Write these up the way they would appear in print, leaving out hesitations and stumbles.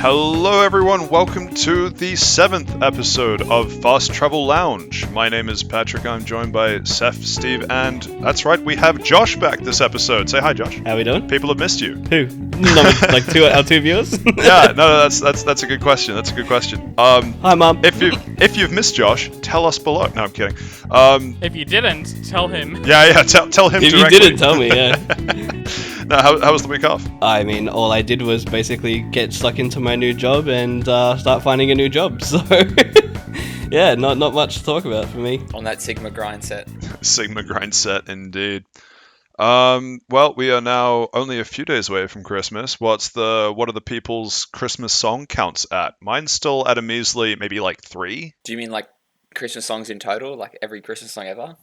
Hello everyone, welcome to the 7th episode of Fast Travel Lounge. My name is Patrick, I'm joined by Seth, Steve, and that's right, we have Josh back this episode. Say hi, Josh. How we doing? People have missed you. Who? Like our two viewers? Yeah, no, that's a good question. That's a good question. Hi, Mum. If you've missed Josh, tell us below. No, I'm kidding. If you didn't, tell him. Yeah, tell him If directly. you didn't tell me, yeah. No, how was the week off? I mean, all I did was basically get stuck into my new job and start finding a new job. So, yeah, not much to talk about for me. On that Sigma grind set. Sigma grind set, indeed. Well, we are now only a few days away from Christmas. What are the people's Christmas song counts at? Mine's still at a measly, maybe like 3. Do you mean like Christmas songs in total? Like every Christmas song ever?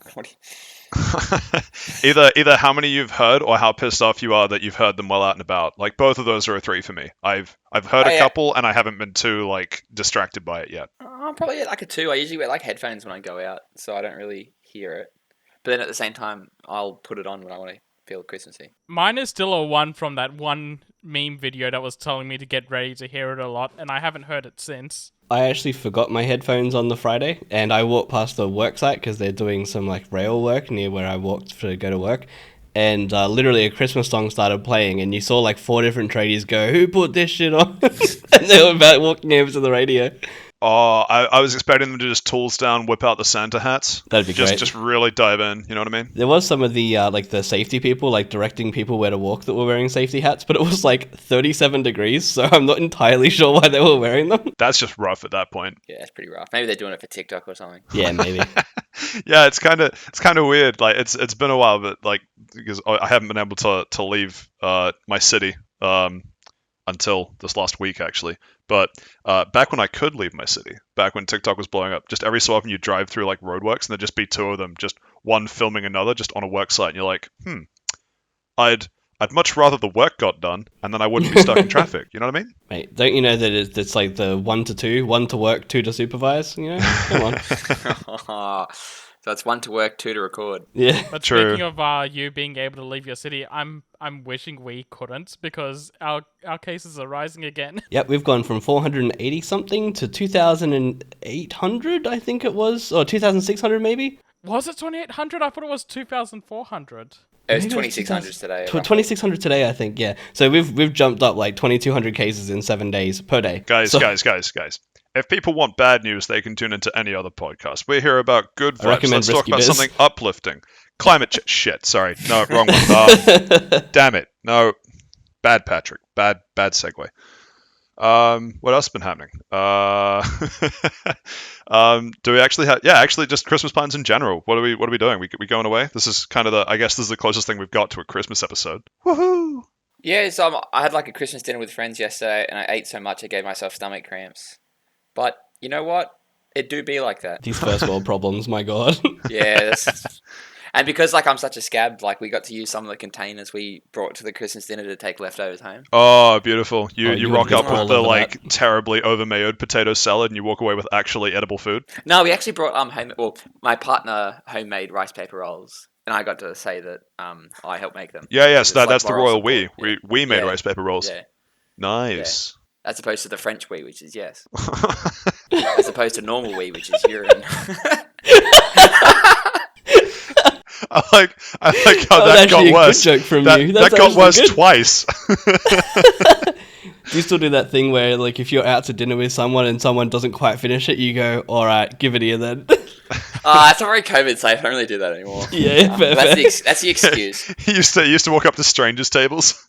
Either how many you've heard or how pissed off you are that you've heard them well out and about. Like both of those are a 3 for me. I've heard a couple and I haven't been too like distracted by it yet. I'm probably at like a 2. I usually wear like headphones when I go out, so I don't really hear it. But then at the same time, I'll put it on when I want to feel Christmassy. Mine is still a 1 from that one meme video that was telling me to get ready to hear it a lot, and I haven't heard it since. I actually forgot my headphones on the Friday, and I walked past the work site because they're doing some like rail work near where I walked to go to work. And literally a Christmas song started playing, and you saw like 4 different tradies go, "Who put this shit on?" And they were about walking over to the radio. Oh, I was expecting them to just tools down, whip out the Santa hats. That'd be great. Just really dive in, you know what I mean? There was some of the like the safety people, like directing people where to walk that were wearing safety hats, but it was like 37 degrees, so I'm not entirely sure why they were wearing them. That's just rough at that point. Yeah, it's pretty rough. Maybe they're doing it for TikTok or something. Yeah, maybe. Yeah, it's kind of weird. Like it's been a while, but like because I haven't been able to leave my city until this last week actually. But back when I could leave my city, back when TikTok was blowing up, just every so often you drive through like roadworks and there'd just be 2 of them, just one filming another, just on a work site, and you're like, I'd much rather the work got done and then I wouldn't be stuck in traffic. You know what I mean? Mate, don't you know that it's like the 1 to 2, 1 to work, 2 to supervise? You know, come on. So it's 1 to work, 2 to record. Yeah, But True. speaking of you being able to leave your city, I'm wishing we couldn't because our cases are rising again. Yep, we've gone from 480 something to 2,800, I think it was, or 2,600 maybe. Was it 2,800? I thought it was 2,400. It was Maybe 2,600 today. 2,600 today, I think. Yeah, so we've jumped up like 2,200 cases in 7 days per day. Guys. If people want bad news, they can tune into any other podcast. We're here about good I vibes. recommend Let's talk Risky about Biz. something uplifting. Climate shit. Sorry, no, wrong one. Damn it. No, bad Patrick. Bad segue. What else has been happening? Do we actually have? Yeah, actually, just Christmas plans in general. What are we doing? We going away? This is kind of I guess this is the closest thing we've got to a Christmas episode. Woohoo! Yeah, so I had like a Christmas dinner with friends yesterday, and I ate so much I gave myself stomach cramps. But you know what? It do be like that. These first world problems, my god. Yeah, and because like I'm such a scab, like we got to use some of the containers we brought to the Christmas dinner to take leftovers home. Oh, beautiful! You you rock would up be all with the over like terribly over-mayoed potato salad, and you walk away with actually edible food. No, we actually brought my partner homemade rice paper rolls, and I got to say that I helped make them. Yeah. It's So like that's the moral royal support. we. We made Yeah. rice paper rolls. Yeah, Nice. as opposed to the French we, which is yes, as opposed to normal we, which is urine. I like how That was that actually got a worse. good joke from that you. that That's got actually worse good. twice. Do you still do that thing where, like, if you're out to dinner with someone and someone doesn't quite finish it, you go, "All right, give it here then." It's not very COVID safe. I don't really do that anymore. Yeah, fair. That's the excuse. He used to walk up to strangers' tables.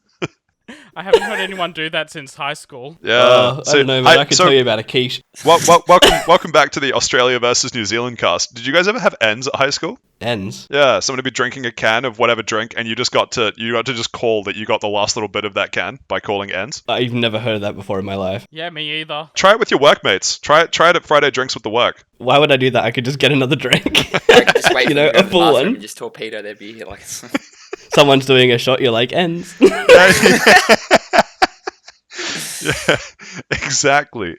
I haven't heard anyone do that since high school. Yeah. I don't know, but I could tell you about a quiche. Welcome back to the Australia versus New Zealand cast. Did you guys ever have ends at high school? Ends. Yeah, someone would be drinking a can of whatever drink, and you got to just call that you got the last little bit of that can by calling ends. I've never heard of that before in my life. Yeah, me either. Try it with your workmates. Try it at Friday drinks with the work. Why would I do that? I could just get another drink. I could just wait You for know, them to go a to the full bathroom one. and just torpedo their beer like. Someone's doing a shot, you're like, ends. Yeah, exactly.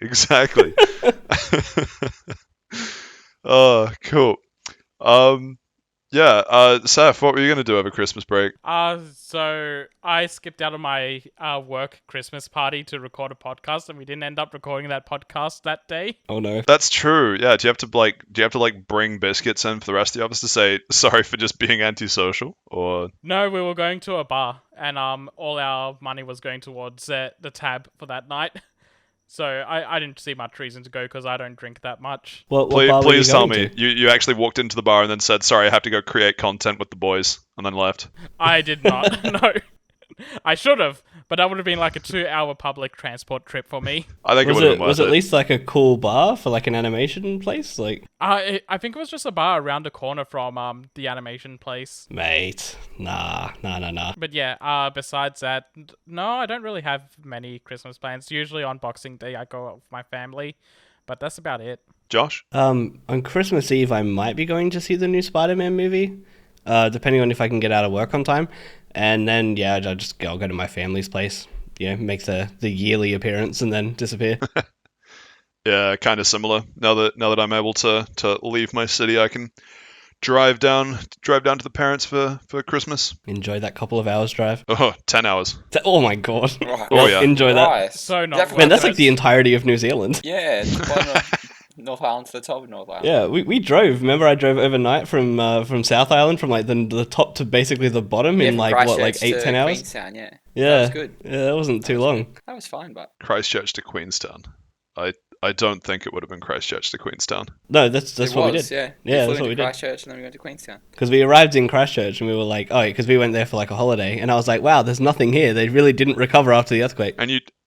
Oh, cool. Seth, what were you gonna do over Christmas break? So I skipped out of my work Christmas party to record a podcast, and we didn't end up recording that podcast that day. Oh no. That's true. Yeah. Do you have to bring biscuits in for the rest of the office to say sorry for just being antisocial, or? No, we were going to a bar, and all our money was going towards the tab for that night. So I didn't see much reason to go because I don't drink that much. What Please, bar were you please tell going me to? you actually walked into the bar and then said, "Sorry, I have to go create content with the boys," and then left. I did not. No. I should have, but that would have been like a 2-hour public transport trip for me. I think it Was would have it been worth was it. at least like a cool bar for like an animation place? Like, I think it was just a bar around the corner from the animation place. mate, nah. But yeah, besides that, no, I don't really have many Christmas plans. Usually on Boxing Day, I go out with my family, but that's about it. Josh? On Christmas Eve, I might be going to see the new Spider-Man movie, depending on if I can get out of work on time. And then, yeah, I'll go to my family's place, make the yearly appearance and then disappear. Yeah, kind of similar. Now that I'm able to leave my city, I can drive down to the parents for Christmas. Enjoy that couple of hours drive. Oh, 10 hours. Oh my god. Right. Oh, yeah. Enjoy that. Christ. So Is not that worth Man, that's it. like the entirety of New Zealand. Yeah, it's the bottom of North Island to the top of North Island. Yeah, we drove. Remember, I drove overnight from South Island, from like the top to basically the bottom in from like Christchurch 8-10 to hours. Queenstown, yeah. Yeah, That was good. Yeah, that wasn't too long. That was fine, but Christchurch to Queenstown. I don't think it would have been Christchurch to Queenstown. No, that's it what we was, did. yeah. Yeah, We that's flew what we into did. Christchurch and then we went to Queenstown. Because we arrived in Christchurch and we were like, oh, because we went there for like a holiday, and I was like, wow, there's nothing here. They really didn't recover after the earthquake.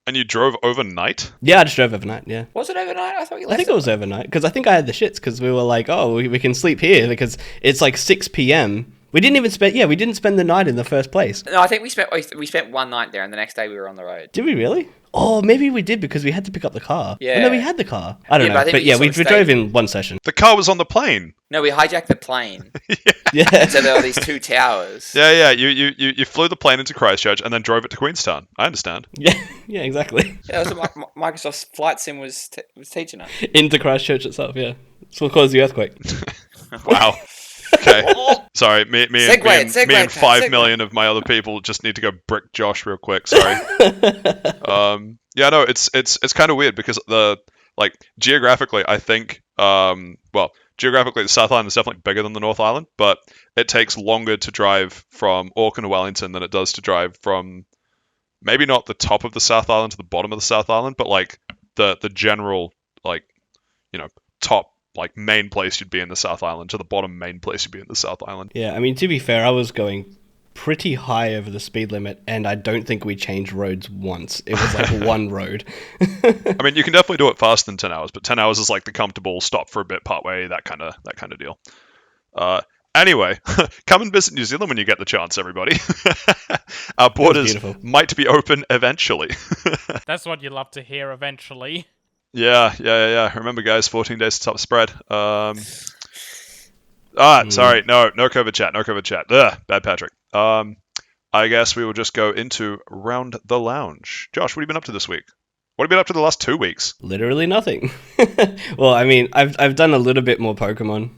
And you drove overnight? Yeah, I just drove overnight. Yeah. Was it overnight? I thought you left I think it was overnight because I think I had the shits because we were like, oh, we can sleep here because it's like 6 p.m. We didn't spend the night in the first place. No, I think we spent one night there and the next day we were on the road. Did we really? Oh, maybe we did because we had to pick up the car. Yeah. Oh, no, we had the car. I don't Yeah, know. but I think But we yeah, sort we of drove stayed- in one session. The car was on the plane. No, we hijacked the plane. Yeah. So there were these two towers. Yeah. You flew the plane into Christchurch and then drove it to Queenstown. I understand. Yeah, exactly. Yeah, that was what Microsoft's flight sim was teaching us. Into Christchurch itself, yeah. It's what caused the earthquake. Wow. Okay. Sorry, me Segue, and 5 segue. million of my other people just need to go brick Josh real quick. Sorry. Yeah, no, it's kind of weird because geographically, I think geographically the South Island is definitely bigger than the North Island, but it takes longer to drive from Auckland to Wellington than it does to drive from maybe not the top of the South Island to the bottom of the South Island, but like the general top main place you'd be in the South Island to the bottom main place you'd be in the South Island. Yeah, I mean, to be fair, I was going pretty high over the speed limit, and I don't think we changed roads once. It was like one road. I mean, you can definitely do it faster than 10 hours, but 10 hours is like the comfortable stop for a bit partway, that kind of deal. Anyway, come and visit New Zealand when you get the chance, everybody. Our borders beautiful. might be open eventually. That's what you love to hear eventually. Yeah. Remember, guys, 14 days to top spread. Sorry, no COVID chat. Ugh, bad Patrick. I guess we will just go into Round the Lounge. Josh, what have you been up to this week? What have you been up to the last 2 weeks? Literally nothing. Well, I mean, I've done a little bit more Pokemon,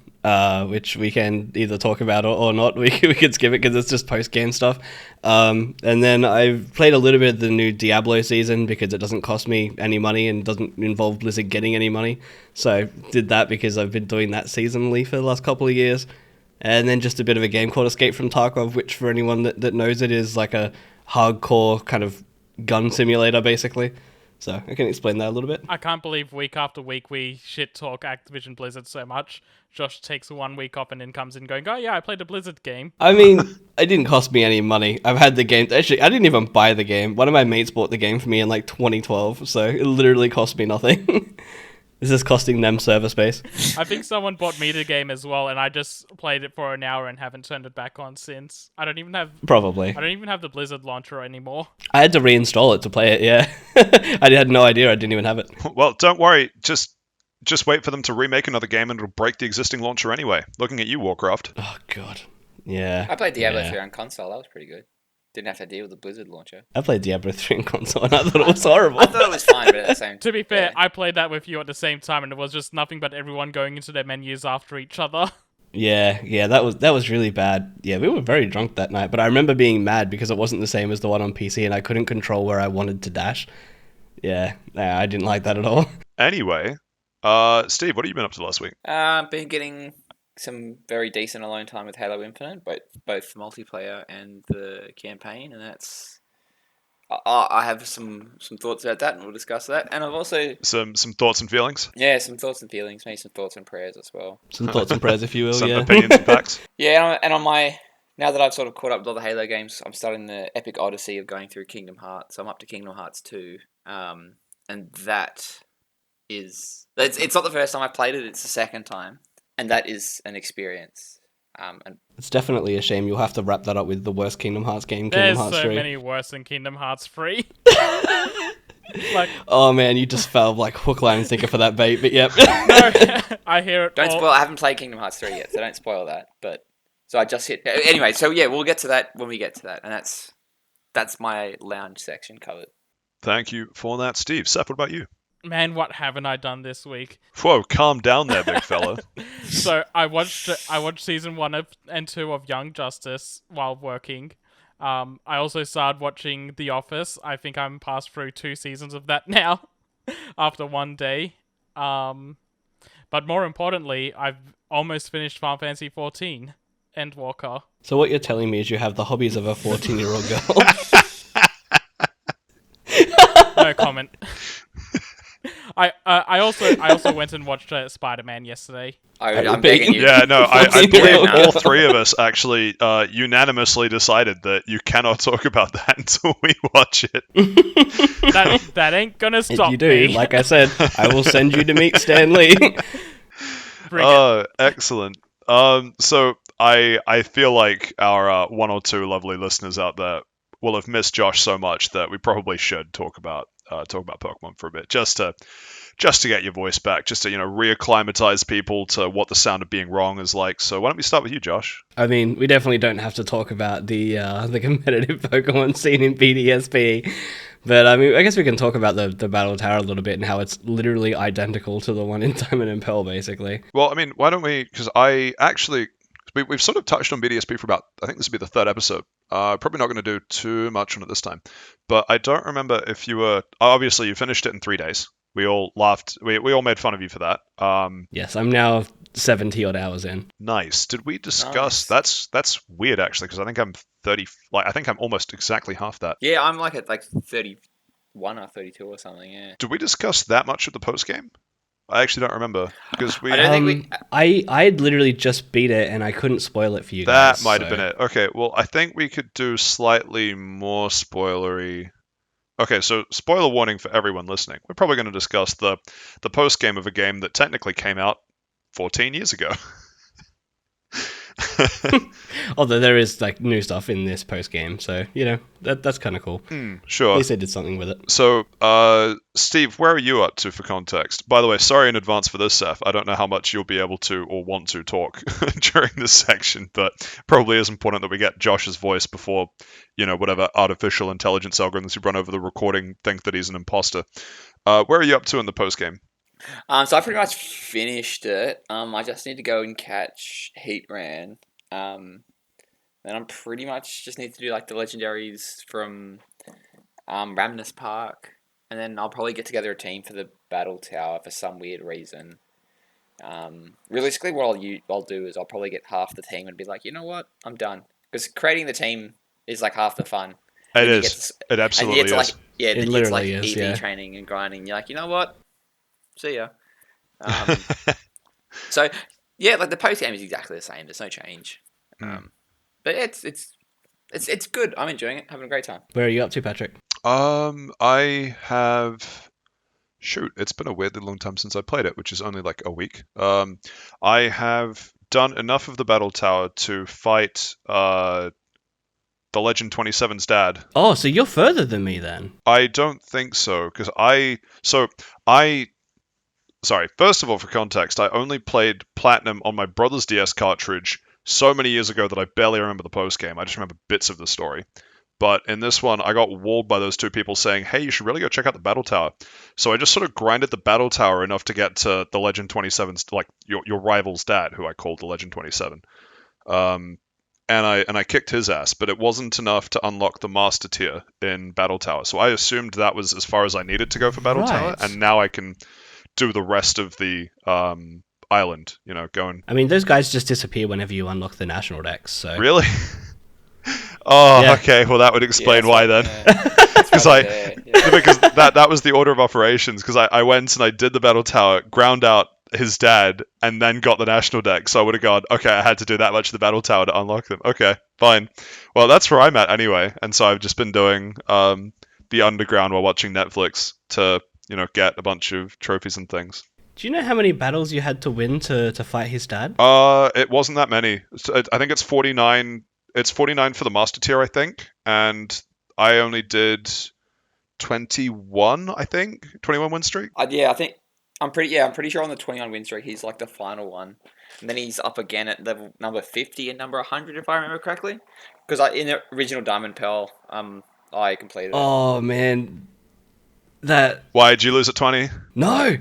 which we can either talk about or not. We could skip it because it's just post-game stuff. And then I've played a little bit of the new Diablo season because it doesn't cost me any money and doesn't involve Blizzard getting any money. So I did that because I've been doing that seasonally for the last couple of years. And then just a bit of a game called Escape from Tarkov, which for anyone that knows it is like a hardcore kind of gun simulator, basically. So I can explain that a little bit. I can't believe week after week we shit talk Activision Blizzard so much. Josh takes 1 week off and then comes in going, oh yeah, I played a Blizzard game. I mean, it didn't cost me any money. I've had the game. Actually, I didn't even buy the game. One of my mates bought the game for me in like 2012, so it literally cost me nothing. This is costing them server space. I think someone bought me the game as well, and I just played it for an hour and haven't turned it back on since. I don't even have Probably. the Blizzard launcher anymore. I had to reinstall it to play it, yeah. I had no idea I didn't even have it. Well, don't worry. Just wait for them to remake another game and it'll break the existing launcher anyway. Looking at you, Warcraft. Oh, God. Yeah. I played Diablo yeah. 3 on console. That was pretty good. Didn't have to deal with the Blizzard launcher. I played Diablo 3 on console and I thought it was horrible. I thought it was fine, but at the same time. To be fair, yeah. I played that with you at the same time, and it was just nothing but everyone going into their menus after each other. Yeah, that was really bad. Yeah, we were very drunk that night, but I remember being mad because it wasn't the same as the one on PC, and I couldn't control where I wanted to dash. Yeah, I didn't like that at all. Anyway, Steve, what have you been up to last week? Been getting some very decent alone time with Halo Infinite, both multiplayer and the campaign, and that's. I have some thoughts about that, and we'll discuss that. And I've also Some thoughts and feelings? some thoughts and feelings, maybe some thoughts and prayers as well. Some thoughts and prayers, if you will. Some yeah. opinions and facts? Yeah, and on my now that I've sort of caught up with all the Halo games, I'm starting the epic odyssey of going through Kingdom Hearts. So I'm up to Kingdom Hearts 2, and that is it's not the first time I've played it; it's the second time, and that is an experience. And It's definitely a shame. You'll have to wrap that up with the worst Kingdom Hearts game, There's Kingdom Hearts so 3. many worse than Kingdom Hearts 3. Like, Oh man, you just fell like hook, line, and sinker for that bait. But yep. no, I hear it. don't all. spoil. I haven't played Kingdom Hearts 3 yet, so don't spoil that. But so I just hit anyway. So yeah, we'll get to that when we get to that, and that's my lounge section covered. Thank you for that, Steve. Seth, what about you? Man, what haven't I done this week? Whoa, calm down there, big fella. So I watched season 1 and 2 of Young Justice while working. I also started watching The Office. I think I'm past through 2 seasons of that now, after one day. But more importantly, I've almost finished Final Fantasy 14 Endwalker. So what you're telling me is you have the hobbies of a 14-year-old girl. No comment. I also went and watched Spider-Man yesterday. I'm begging you. Yeah, no, I Fourteen believe year old. all three of us actually unanimously decided that you cannot talk about that until we watch it. That ain't gonna If stop you do, me. like I said, I will send you to meet Stan Lee. Bring it. Excellent. So I feel like our one or two lovely listeners out there will have missed Josh so much that we probably should talk about Pokemon for a bit, just to get your voice back, just to reacclimatize people to what the sound of being wrong is like. So why don't we start with you, Josh? I mean, we definitely don't have to talk about the competitive Pokemon scene in BDSP, but I mean, I guess we can talk about the Battle Tower a little bit and how it's literally identical to the one in Diamond and Pearl, basically. Well, I mean, why don't we? Because we've sort of touched on BDSP for about, I think this will be the third episode. Probably not going to do too much on it this time, but I don't remember if you were. Obviously, you finished it in 3 days. We all laughed. We all made fun of you for that. Yes, I'm now 70 odd hours in. Nice. Did we discuss? That's weird actually, because I think I'm 30. I think I'm almost exactly half that. Yeah, I'm like at 31 or 32 or something. Yeah. Did we discuss that much of the post game? I actually don't remember because we. I don't think I'd literally just beat it and I couldn't spoil it for you guys. That might have been it. Okay, well, I think we could do slightly more spoilery. Okay, so spoiler warning for everyone listening. We're probably going to discuss the post game of a game that technically came out 14 years ago. Although there is like new stuff in this post game, so that's kind of cool. Sure. At least they did something with it. So, Steve, where are you up to for context? By the way, sorry in advance for this, Seth. I don't know how much you'll be able to or want to talk during this section, but probably is important that we get Josh's voice before, whatever artificial intelligence algorithms who run over the recording think that he's an imposter. Where are you up to in the post game? So I pretty much finished it. I just need to go and catch Heatran. Then I'm pretty much just need to do like the legendaries from Ramnus Park, and then I'll probably get together a team for the Battle Tower for some weird reason. Realistically, what I'll do is I'll probably get half the team and be like, you know what, I'm done, because creating the team is like half the fun. It is. It absolutely is. Like, yeah, It then literally it's like is, EV yeah. training and grinding. You're like, you know what, see ya. So yeah, like the post game is exactly the same. There's no change. But it's good. I'm enjoying it. Having a great time. Where are you up to, Patrick? I have. Shoot, it's been a weirdly long time since I played it, which is only like a week. I have done enough of the Battle Tower to fight the Legend 27's dad. Oh, so you're further than me then. I don't think so, because Sorry, first of all, for context, I only played Platinum on my brother's DS cartridge so many years ago that I barely remember the post game. I just remember bits of the story. But in this one, I got walled by those two people saying, hey, you should really go check out the battle tower. So I just sort of grinded the battle tower enough to get to the Legend 27's, like your rival's dad, who I called the Legend 27. And I kicked his ass, but it wasn't enough to unlock the master tier in Battle Tower. So I assumed that was as far as I needed to go for Battle Tower, Right. and now I can do the rest of the island. Going. I mean, those guys just disappear whenever you unlock the national decks. So Really? Oh, Yeah. okay. Well, that would explain Yeah, why then. Because yeah. because that was the order of operations. Because I went and I did the Battle Tower, ground out his dad, and then got the national deck. So I would have gone, okay, I had to do that much of the Battle Tower to unlock them. Okay, fine. Well, that's where I'm at anyway. And so I've just been doing the underground while watching Netflix to get a bunch of trophies and things. do you know how many battles you had to win to fight his dad? It wasn't that many. I think it's 49. It's 49 for the master tier, I think, and I only did 21. I think 21 win streak. Yeah, I'm pretty sure on the 21 win streak he's like the final one, and then he's up again at level number 50 and number 100 if I remember correctly. Because in the original Diamond Pearl, I completed it. Oh man, that Why did you lose at 20? no.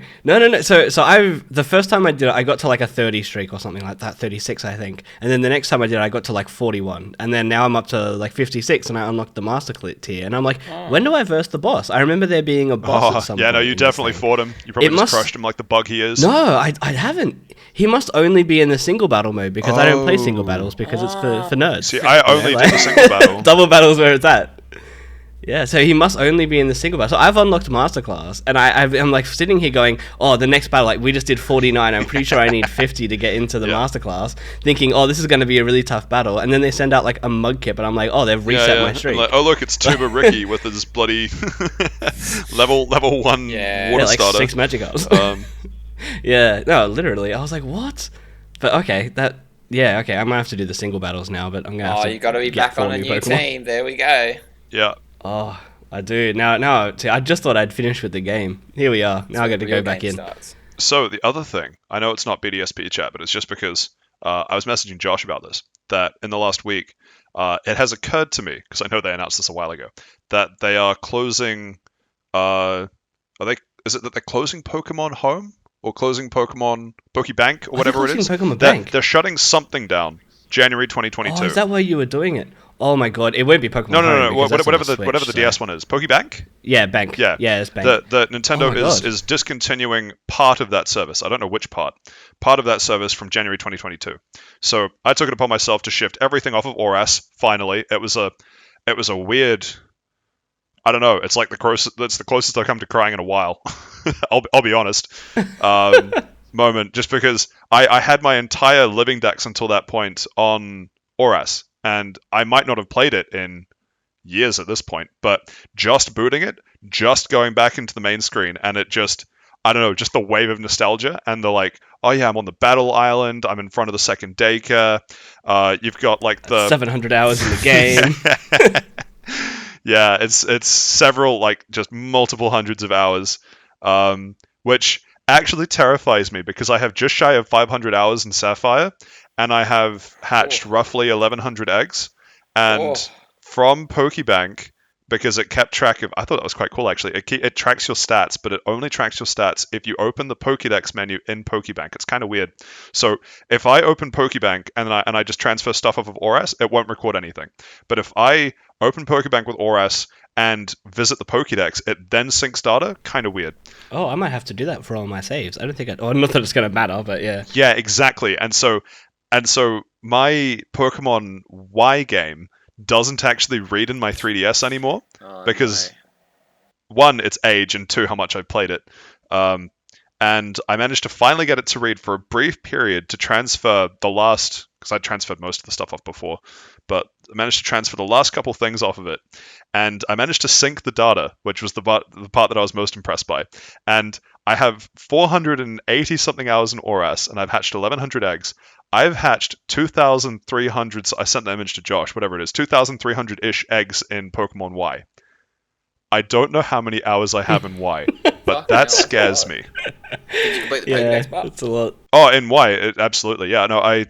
So the first time I did it, I got to like a 30 streak or something like that, 36 I think, and then the next time I did it, I got to like 41, and then now I'm up to like 56, and I unlocked the master tier, and I'm like, when do I verse the boss? I remember there being a boss at some Yeah, no, point you in this definitely thing. fought him. You probably It just must- crushed him like the bug he is. No, I haven't. He must only be in the single battle mode because I don't play single battles because it's for nerds. See, I only like- did the single battle. Double battles where it's at. Yeah, so he must only be in the single battle. So I've unlocked masterclass, and I'm like sitting here going, oh, the next battle, like we just did 49. I'm pretty sure I need 50 to get into the Yeah. masterclass, thinking, oh, this is going to be a really tough battle. And then they send out like a mug kit, and I'm like, oh, they've reset my streak. Like, oh look, it's Tuba Ricky with his bloody level 1 Yeah. water yeah, like starter. 6 magic ups. Yeah, no, literally. I was like, what? But okay, okay, I'm gonna have to do the single battles now, but I'm gonna have Oh, to you got to be get back 4 on a new Pokemon. team. There we go. Yeah. Oh, I do. Now, see, I just thought I'd finish with the game. Here we are. Now I got to Real go back game in. starts. So the other thing, I know it's not BDSP chat, but it's just because I was messaging Josh about this, that in the last week, it has occurred to me, because I know they announced this a while ago, that they are closing, is it that they're closing Pokemon Home? Or closing Pokemon Pokebank, or whatever it is? Pokemon Bank. They're shutting something down, January 2022. Oh, is that why you were doing it? Oh my god, it won't be Pokemon No, Home because that's on whatever the Switch, whatever the so- DS one is, Pokebank. Yeah, Bank. Yeah, it's Bank. The Nintendo Oh my God. is discontinuing part of that service. I don't know which part of that service from January 2022. So I took it upon myself to shift everything off of ORAS. Finally, it was a weird. I don't know. It's like the closest I've come to crying in a while. I'll be honest. Moment, just because I had my entire living decks until that point on ORAS, and I might not have played it in years at this point, but just booting it, just going back into the main screen, and it just, I don't know, just the wave of nostalgia, and the like, oh yeah, I'm on the battle island, I'm in front of the second Dacre, you've got like the 700 hours in the game. yeah, it's several, like, just multiple hundreds of hours, which actually terrifies me because I have just shy of 500 hours in Sapphire, and I have hatched roughly 1,100 eggs, and from Pokebank, because it kept track of, I thought that was quite cool actually, it tracks your stats, but it only tracks your stats if you open the Pokédex menu in Pokebank. It's kind of weird. So if I open Pokebank and I just transfer stuff off of ORAS, it won't record anything. But if I open Pokebank with ORAS and visit the Pokédex, it then syncs data. Kind of weird. Oh, I might have to do that for all my saves. I don't think not that it's going to matter, but yeah. Yeah, exactly. And so my Pokemon Y game doesn't actually read in my 3DS anymore because one, it's age, and two, how much I've played it. And I managed to finally get it to read for a brief period to transfer the last, because I transferred most of the stuff off before, but I managed to transfer the last couple things off of it. And I managed to sync the data, which was the part that I was most impressed by. And I have 480 something hours in ORAS, and I've hatched 1,100 eggs. I've hatched 2,300, I sent the image to Josh, whatever it is, 2,300-ish eggs in Pokemon Y. I don't know how many hours I have in Y, but that scares me. Did you complete the Yeah, Pokedex part? that's a lot. Oh, in Y, absolutely. Yeah, no, I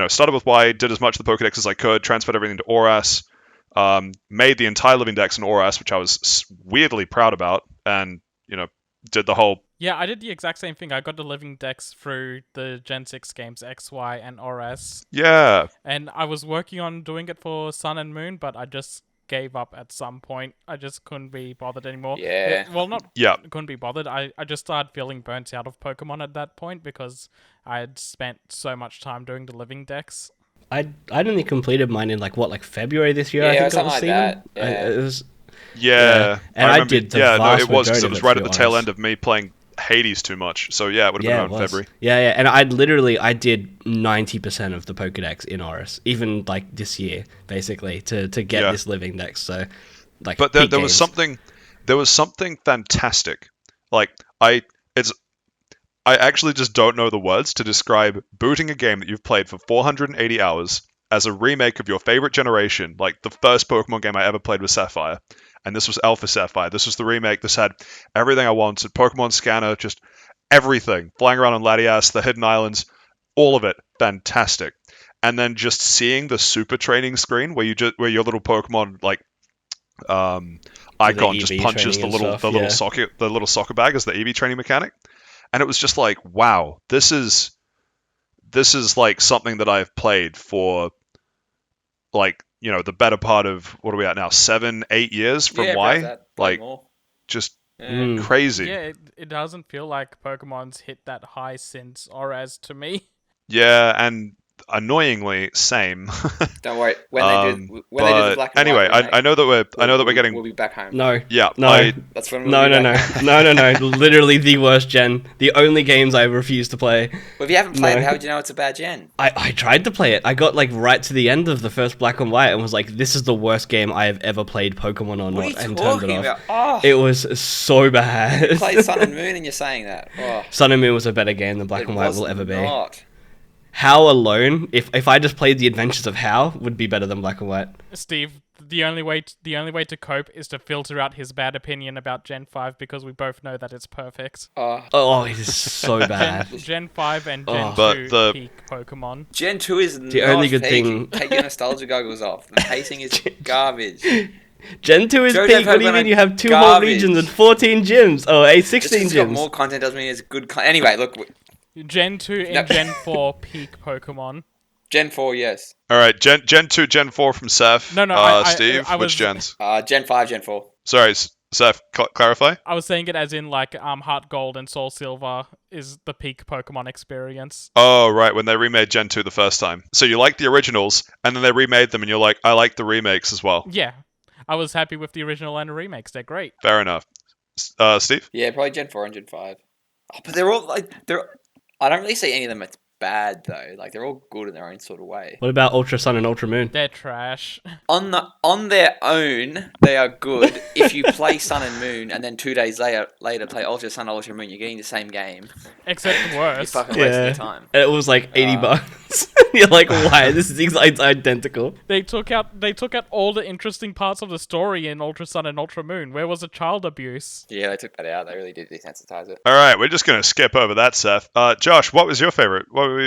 started with Y, did as much of the Pokedex as I could, transferred everything to ORAS, made the entire living dex in ORAS, which I was weirdly proud about, and did the whole. Yeah, I did the exact same thing. I got the living decks through the Gen 6 games XY and RS, Yeah, and I was working on doing it for Sun and Moon, but I just gave up at some point. I just couldn't be bothered anymore. Yeah. Well, not yeah, couldn't be bothered. I just started feeling burnt out of Pokemon at that point because I had spent so much time doing the living decks. I'd only completed mine in like February this year. Yeah, I think something it was like Steven. that, yeah. It was. yeah. And I remember, did the yeah, no, vast it was because majority it of was it, right to at the be tail honest. end of me playing Hades too much. So yeah, it would have Yeah, been it around was. February. Yeah, and I did 90% of the Pokedex in Oris, even like this year, basically, to get Yeah. this living dex. So, like, But peak there was games. something fantastic. Like I actually just don't know the words to describe booting a game that you've played for 480 hours as a remake of your favorite generation. Like the first Pokemon game I ever played was Sapphire, and this was Alpha Sapphire. This was the remake. This had everything I wanted: Pokemon Scanner, just everything, flying around on Latias, the Hidden Islands, all of it, fantastic. And then just seeing the Super Training screen where your little Pokemon icon just EV punches training the and little stuff, yeah. soccer bag as the EV training mechanic, and it was just like, wow, this is like something that I've played for like the better part of, what are we at now, 7-8 years from Yeah, Y, about that. Probably like more. just Yeah. crazy. Yeah, it doesn't feel like Pokemon's hit that high since ORAS to me. Yeah, and annoyingly same. Don't worry. When they do the But black and anyway, white remake, I know that we're getting. We'll be back home. No. Yeah, No. That's when we'll No, be no, back home. no. Literally the worst gen. The only games I refuse to play. Well, if you haven't played No. it, how would you know it's a bad gen? I tried to play it. I got like right to the end of the first Black and White and was like, this is the worst game I have ever played Pokemon or What are not, you and turned it talking off. about? Oh, It was so bad. you played Sun and Moon and you're saying that. Oh, Sun and Moon was a better game than Black it and White was will ever be. not. How alone, if I just played the Adventures of How, would be better than Black and White. Steve, the only way to cope is to filter out his bad opinion about Gen 5 because we both know that it's perfect. Oh, it is so bad. Gen 5 and Gen 2 But the- peak Pokemon. Gen 2 is The not only good peaking. thing- Take your nostalgia goggles off. The pacing is garbage. Gen 2 is Johto peak. What do you Pokemon mean you have 2 garbage. whole regions and 14 gyms? Oh, Just 16 'cause it's got gyms. more content doesn't mean it's good. Anyway, look, Gen 2 and No. Gen 4 peak Pokemon. Gen 4, yes. All right, Gen 2, Gen 4 from Seth. No, Steve, I which was- gens? Gen 5, Gen 4. Sorry, Seth, clarify. I was saying it as in like Heart Gold and Soul Silver is the peak Pokemon experience. Oh, right, when they remade Gen 2 the first time. So you like the originals, and then they remade them, and you're like, I like the remakes as well. Yeah. I was happy with the original and the remakes. They're great. Fair enough. Steve? Yeah, probably Gen 4 and Gen 5. Oh, but they're all I don't really see any of them as bad though. Like they're all good in their own sort of way. What about Ultra Sun and Ultra Moon? They're trash. On their own, they are good. If you play Sun and Moon and then 2 days later play Ultra Sun, Ultra Moon, you're getting the same game. Except You're worse. fucking wasting your time. And it was like 80 bucks. You're like, why? This is identical. They took out all the interesting parts of the story in Ultra Sun and Ultra Moon. Where was the child abuse? Yeah, they took that out. They really did desensitize it. All right, we're just going to skip over that, Seth. Josh, what were your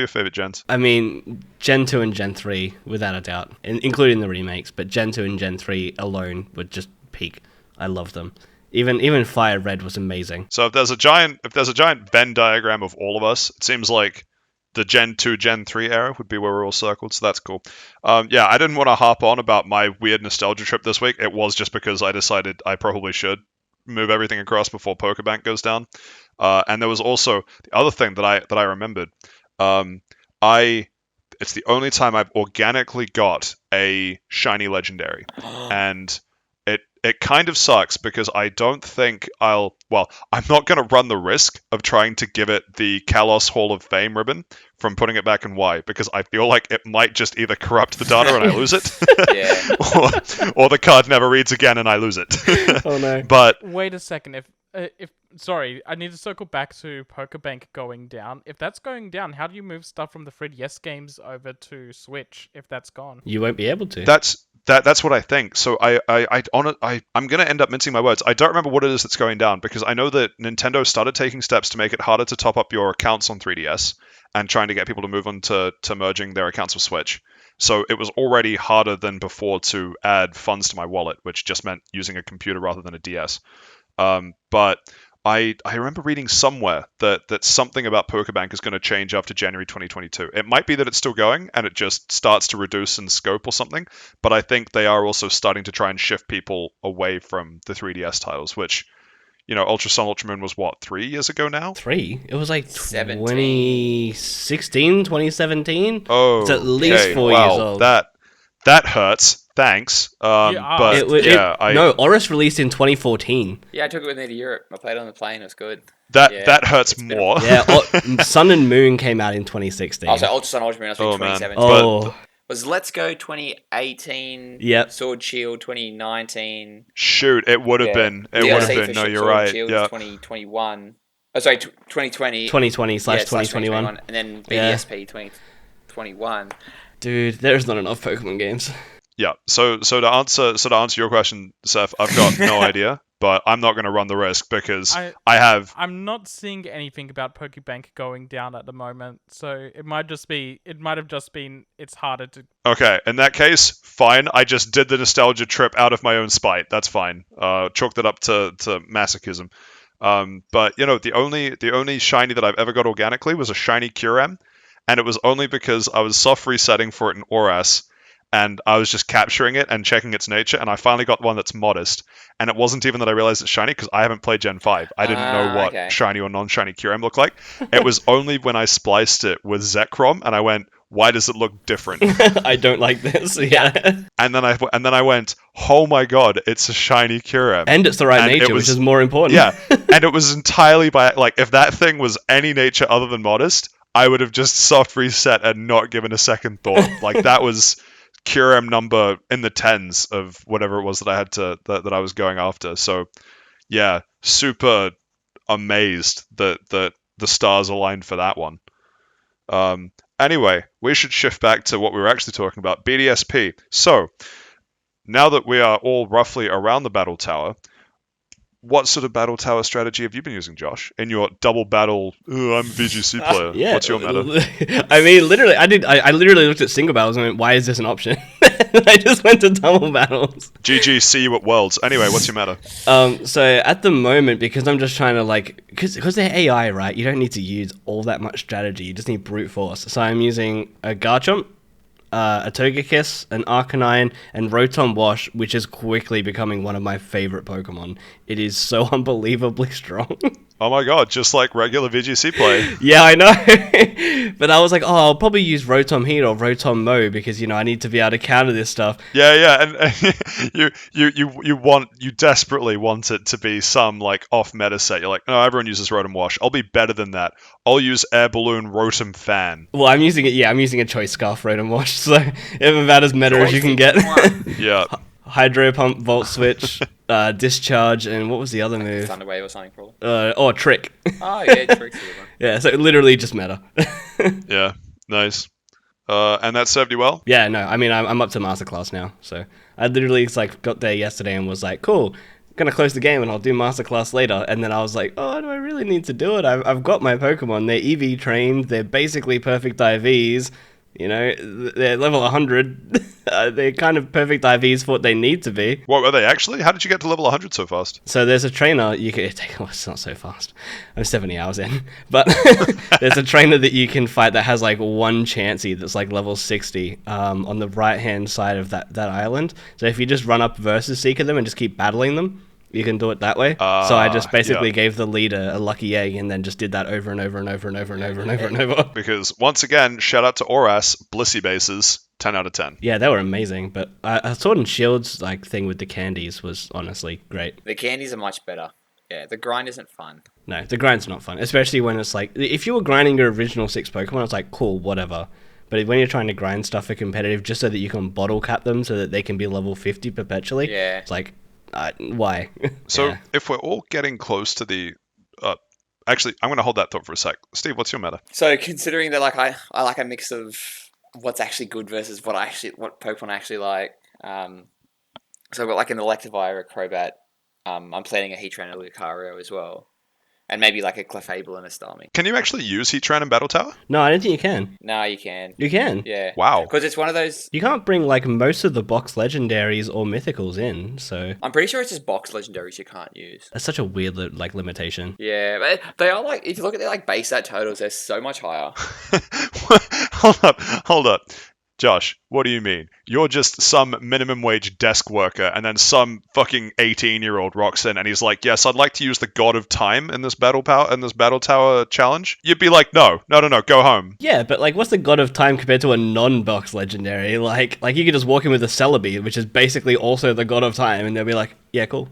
favorite gens? I mean, Gen 2 and Gen 3, without a doubt, including the remakes, but Gen 2 and Gen 3 alone would just peak. I love them. Even Fire Red was amazing. So if there's a giant Venn diagram of all of us, it seems like the Gen 2, Gen 3 era would be where we're all circled, so that's cool. Yeah, I didn't want to harp on about my weird nostalgia trip this week. It was just because I decided I probably should move everything across before Pokebank goes down. And there was also the other thing that I remembered. It's the only time I've organically got a shiny legendary, and it kind of sucks because I don't think I'm not going to run the risk of trying to give it the Kalos Hall of Fame ribbon from putting it back in Y, because I feel like it might just either corrupt the data and I lose it, Yeah. or the card never reads again and I lose it. Oh no. But Wait a second. If sorry, I need to circle back to Pokebank going down. If that's going down, how do you move stuff from the 3DS games over to Switch if that's gone? You won't be able to. that's what I think. So I'm gonna end up mincing my words. I don't remember what it is that's going down, because I know that Nintendo started taking steps to make it harder to top up your accounts on 3DS, and trying to get people to move on to merging their accounts with Switch. So it was already harder than before to add funds to my wallet, which just meant using a computer rather than a DS. But I remember reading somewhere that something about PokerBank is going to change after January 2022. It might be that it's still going and it just starts to reduce in scope or something, but I think they are also starting to try and shift people away from the 3DS titles, which, Ultra Sun, Ultra Moon was what, 3 years ago now? 3? It was like 17. 2016, 2017? Oh, It's at least 4 years old. That hurts. Thanks. But no, Oris released in 2014. Yeah, I took it with me to Europe. I played it on the plane. It was good. That hurts more. Yeah, Sun and Moon came out in 2016. Also, Ultra Sun, Ultra Moon, I was 2017. Oh. Was Let's Go 2018? Yep. Sword Shield 2019. Shoot, it would have been. It would have been. No, you're right. Yeah. 2021. Oh, sorry, 2020. 2020/2021. And then BDSP 2021. Dude, there's not enough Pokemon games. Yeah. So to answer your question, Seth, I've got no idea, but I'm not going to run the risk because I'm not seeing anything about PokeBank going down at the moment, so it might have just been it's harder to. Okay, in that case, fine. I just did the nostalgia trip out of my own spite. That's fine. Chalk that up to masochism. But the only shiny that I've ever got organically was a shiny Kyurem, and it was only because I was soft resetting for it in ORAS. And I was just capturing it and checking its nature, and I finally got one that's modest. And it wasn't even that I realized it's shiny, because I haven't played Gen 5. I didn't know what shiny or non-shiny Kyurem looked like. It was only when I spliced it with Zekrom, and I went, why does it look different? I don't like this, yeah. And then I went, oh my god, it's a shiny Kyurem. And it's the right nature, which is more important. Yeah, and it was entirely by, if that thing was any nature other than modest, I would have just soft reset and not given a second thought. That was Kyurem number in the tens of whatever it was that I had that I was going after. So yeah, super amazed that the stars aligned for that one. Anyway, we should shift back to what we were actually talking about, BDSP. So now that we are all roughly around the battle tower, what sort of battle tower strategy have you been using, Josh? In your double battle, I'm a VGC player. Yeah. What's your meta? I mean, literally, I literally looked at single battles and went, why is this an option? I just went to double battles. GG, see you at Worlds. Anyway, what's your meta? So at the moment, because I'm just trying to because they're AI, right? You don't need to use all that much strategy. You just need brute force. So I'm using a Garchomp, a Togekiss, an Arcanine, and Rotom Wash, which is quickly becoming one of my favorite Pokemon. It is so unbelievably strong. Oh my god, just like regular VGC play. Yeah, I know. But I was like, I'll probably use Rotom Heat or Rotom Mow because, I need to be able to counter this stuff. Yeah, and you desperately want it to be some off meta set. You're like, no, everyone uses Rotom Wash. I'll be better than that. I'll use Air Balloon Rotom Fan. Well, I'm using a Choice Scarf Rotom Wash, so it's about as meta as you can get. Yeah. Hydro Pump, Volt Switch, Discharge, and what was the other move? Thunder Wave or something, probably. Trick. Oh, yeah, Trick's a good one. Yeah, so literally just meta. Yeah, nice. And that served you well? Yeah, no, I mean, I'm up to Masterclass now, so I literally got there yesterday and was like, cool, gonna close the game and I'll do Masterclass later. And then I was like, oh, do I really need to do it? I've got my Pokemon. They're EV trained. They're basically perfect IVs. They're level 100. They're kind of perfect IVs for what they need to be. What were they actually? How did you get to level 100 so fast? So there's a trainer you can take. Oh, it's not so fast. I'm 70 hours in, but there's a trainer that you can fight that has one Chansey that's level 60 on the right hand side of that island. So if you just run up versus Seeker them and just keep battling them, you can do it that way. So I just basically gave the leader a lucky egg and then just did that over and over and over and over and over and over and over. Because once again, shout out to ORAS, Blissey bases, 10 out of 10. Yeah, they were amazing. But Sword and Shield's thing with the candies was honestly great. The candies are much better. Yeah, the grind isn't fun. No, the grind's not fun. Especially when it's if you were grinding your original 6 Pokemon, it's cool, whatever. But when you're trying to grind stuff for competitive just so that you can bottle cap them so that they can be level 50 perpetually, it's why? So if we're all getting close to the... actually, I'm going to hold that thought for a sec. Steve, what's your meta? So considering that I like a mix of what's actually good versus what Pokemon actually like. So I've got an Electivire, a Crobat. I'm planning a Heatran, a Lucario as well. And maybe like a Clefable and a Starmie. Can you actually use Heatran in Battle Tower? No, I don't think you can. No, you can. You can. Yeah. Wow. Because it's one of those. You can't bring like most of the box legendaries or mythicals in, so I'm pretty sure it's just box legendaries you can't use. that's such a weird like limitation. Yeah, but they are like, if you look at their like base stat totals, they're so much higher. Hold up. Josh, what do you mean? You're just some minimum wage desk worker, and then some fucking 18-year-old rocks in, and he's like, "Yes, I'd like to use the God of Time in this battle tower challenge." You'd be like, "No, go home." Yeah, but like, what's the God of Time compared to a non-box legendary? Like you could just walk in with a Celebi, which is basically also the God of Time, and they'll be like, "Yeah, cool."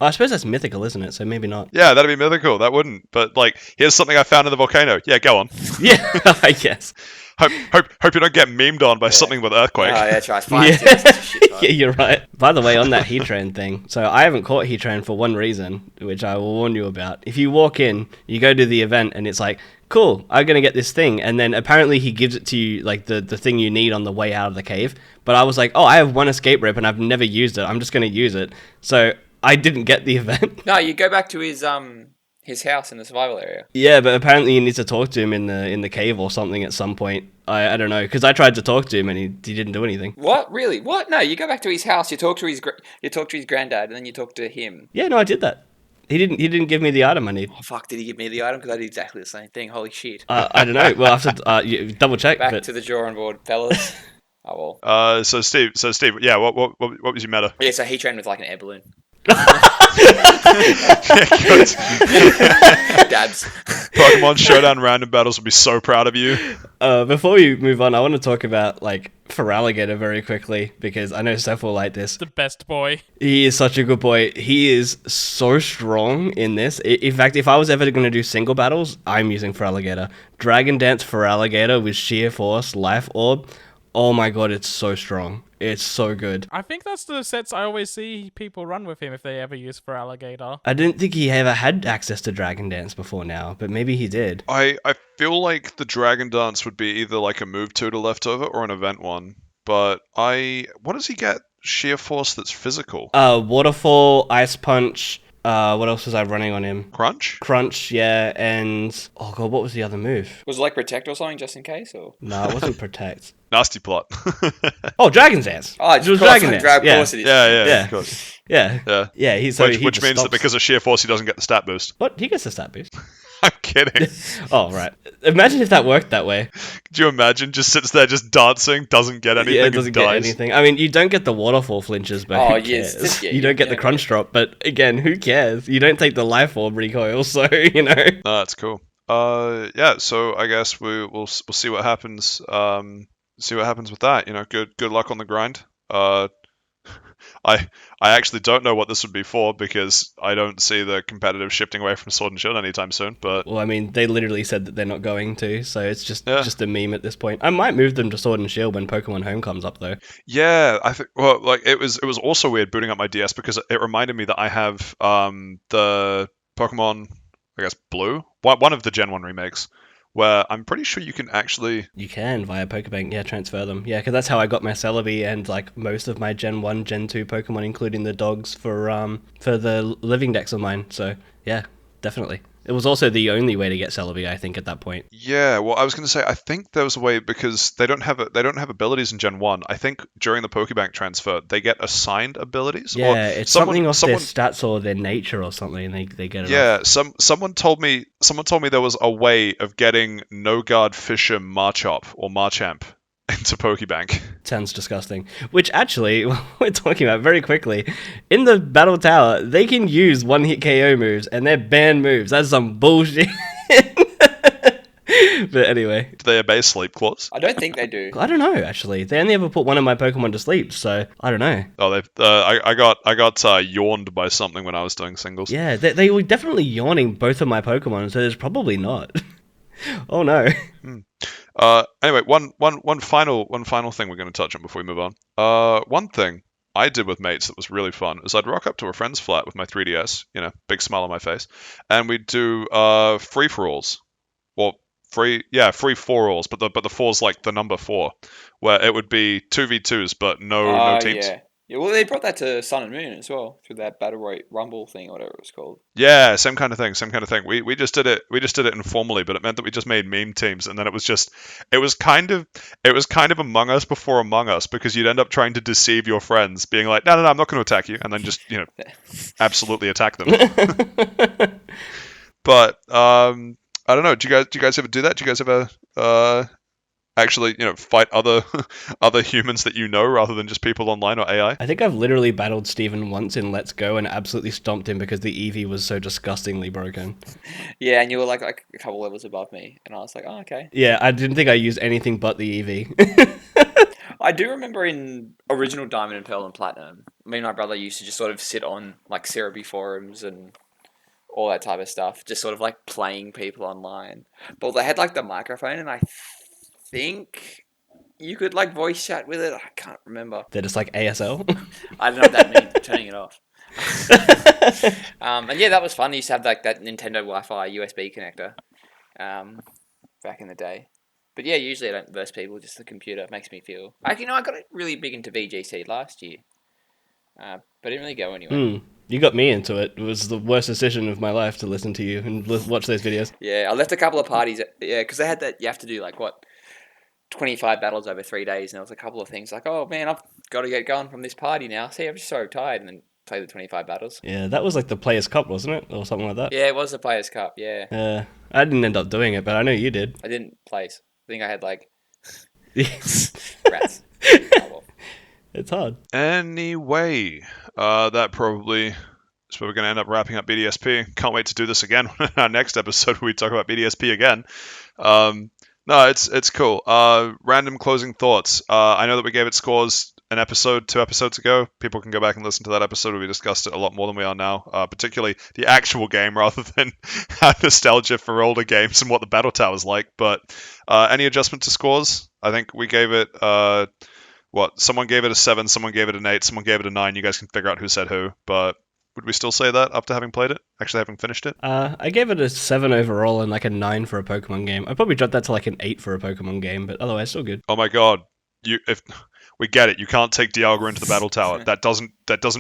I suppose that's mythical, isn't it? So maybe not. Yeah, that'd be mythical. That wouldn't. But like, here's something I found in the volcano. Yeah, go on. Yeah, I guess. Hope you don't get memed on by something with Earthquake. Oh, yeah, try. Fine. Yeah, you're right. By the way, on that Heatran thing, so I haven't caught Heatran for one reason, which I will warn you about. If you walk in, you go to the event, and it's like, cool, I'm going to get this thing, and then apparently he gives it to you, like the thing you need on the way out of the cave, but I was like, oh, I have one escape rip, and I've never used it, I'm just going to use it, so I didn't get the event. No, you go back to his house in the survival area. Yeah, but apparently you need to talk to him in the cave or something at some point. I don't know, because I tried to talk to him and he didn't do anything. What? Really? What? No, you go back to his house. You talk to his granddad, and then you talk to him. Yeah, no, I did that. He didn't give me the item I need. Oh fuck! Did he give me the item? Because I did exactly the same thing. Holy shit! I don't know. Well, I have to double check. Back But to the drawing board, fellas. Oh well. So Steve, yeah, what was your meta? Yeah, so he trained with like an air balloon. Dabs. Pokemon Showdown random battles would be so proud of you. Before we move on, I want to talk about like Feraligatr very quickly because I know Steph will like this. The best boy. He is such a good boy. He is so strong in this. In fact, if I was ever going to do single battles, I'm using Feraligatr. Dragon Dance Feraligatr with Sheer Force, Life Orb. Oh my god, it's so strong. It's so good. I think that's the sets I always see people run with him if they ever use Feraligatr. I didn't think he ever had access to Dragon Dance before now, but maybe he did. I feel like the Dragon Dance would be either like a move tutor leftover or an event one. But what does he get? Sheer Force that's physical. Waterfall, Ice Punch. What else was I running on him? Crunch, yeah, and oh god, what was the other move? Was it like Protect or something, just in case, or? No, it wasn't Protect. Nasty Plot. Oh, Dragon's Dance. Oh, it was Dragon Dance. Of Yeah. course it is. Yeah, of course. Yeah. Which means that because of Sheer Force, he doesn't get the stat boost. What? He gets a stat boost. I'm kidding. Oh, right. Imagine if that worked that way. Could you imagine? Just sits there, just dancing, doesn't get anything, Yeah, it and doesn't dies. get anything. I mean, you don't get the waterfall flinches, but Oh, who yes. cares? Yeah, You don't get the crunch drop, but again, who cares? You don't take the life orb recoil, so, you know. No, that's cool. Yeah. So I guess we'll see what happens. See what happens with that. You know, good luck on the grind. I actually don't know what this would be for because I don't see the competitive shifting away from Sword and Shield anytime soon. But Well, I mean, they literally said that they're not going to, so it's just a meme at this point. I might move them to Sword and Shield when Pokemon Home comes up, though. yeah, I think like it was also weird booting up my DS because it reminded me that I have the Pokemon, I guess Blue, one of the Gen 1 remakes, where I'm pretty sure you can actually... You can, via Pokebank, transfer them. Yeah, because that's how I got my Celebi and, like, most of my Gen 1, Gen 2 Pokemon, including the dogs for the living decks of mine. So, yeah, definitely. It was also the only way to get Celebi, I think, at that point. Yeah, well, I was going to say, I think there was a way because they don't have abilities in Gen 1. I think during the Pokebank transfer, they get assigned abilities. Yeah, it's something off their stats or their nature or something, and they get it Yeah, off. someone told me there was a way of getting No Guard Fisher Marchop or Marchamp into Pokebank. Sounds disgusting. Which, actually, we're talking about very quickly. In the Battle Tower, they can use one-hit KO moves, and they're banned moves. That's some bullshit. But anyway. Do they obey Sleep Clause? I don't think they do. I don't know, actually. They only ever put one of my Pokemon to sleep, so I don't know. Oh, they. I got yawned by something when I was doing singles. Yeah, they were definitely yawning both of my Pokemon, so there's probably not. Oh no. Anyway, one final thing we're going to touch on before we move on. One thing I did with mates that was really fun is I'd rock up to a friend's flat with my 3DS, big smile on my face, and we'd do free for alls, well, free for alls, but the four's like the number 4, where it would be 2v2s but no teams. Yeah. Yeah, well, they brought that to Sun and Moon as well through that Battle Royale Rumble thing or whatever it was called. Yeah, same kind of thing, same kind of thing. We just did it informally, but it meant that we just made meme teams, and then it was kind of Among Us before Among Us, because you'd end up trying to deceive your friends, being like, no, I'm not going to attack you, and then just absolutely attack them. But I don't know. Do you guys ever do that? Do you guys ever actually fight other other humans that you know rather than just people online or AI? I think I've literally battled Steven once in Let's Go and absolutely stomped him because the Eevee was so disgustingly broken. Yeah, and you were like a couple levels above me, and I was like, oh, okay. Yeah, I didn't think I used anything but the Eevee. I do remember in original Diamond and Pearl and Platinum, me and my brother used to just sort of sit on like Cerebi forums and all that type of stuff, just sort of like playing people online. But they had like the microphone, and I think you could like voice chat with it. I can't remember. They're just like ASL. I don't know what that means. Turning it off. And yeah, that was fun. They used to have like that Nintendo Wi-Fi USB connector back in the day. But yeah, usually I don't verse people, just the computer. It makes me feel... I got really big into VGC last year. But I didn't really go anywhere. You got me into it. It was the worst decision of my life to listen to you and watch those videos. Yeah, I left a couple of parties. Yeah, because they had that... You have to do 25 battles over 3 days. And there was a couple of things like, oh man, I've got to get going from this party now. See, I'm just so tired. And then play the 25 battles. Yeah, that was like the Players' Cup, wasn't it? Or something like that? Yeah, it was the Players' Cup, yeah. I didn't end up doing it, but I know you did. I didn't place. I think I had It's rats. Oh, well. hard. Anyway, that probably is where we're going to end up wrapping up BDSP. Can't wait to do this again in our next episode where we talk about BDSP again. No, it's cool. Random closing thoughts. I know that we gave it scores an episode, 2 episodes ago. People can go back and listen to that episode where we discussed it a lot more than we are now, particularly the actual game rather than our nostalgia for older games and what the battle tower is like. But any adjustment to scores? I think we gave it, someone gave it a 7, someone gave it an 8, someone gave it a 9. You guys can figure out who said who, but would we still say that after having played it? Actually having finished it? I gave it a 7 overall and like a 9 for a Pokemon game. I'd probably drop that to like an 8 for a Pokemon game, but otherwise still good. Oh my god. If we get it, you can't take Dialga into the battle tower. That doesn't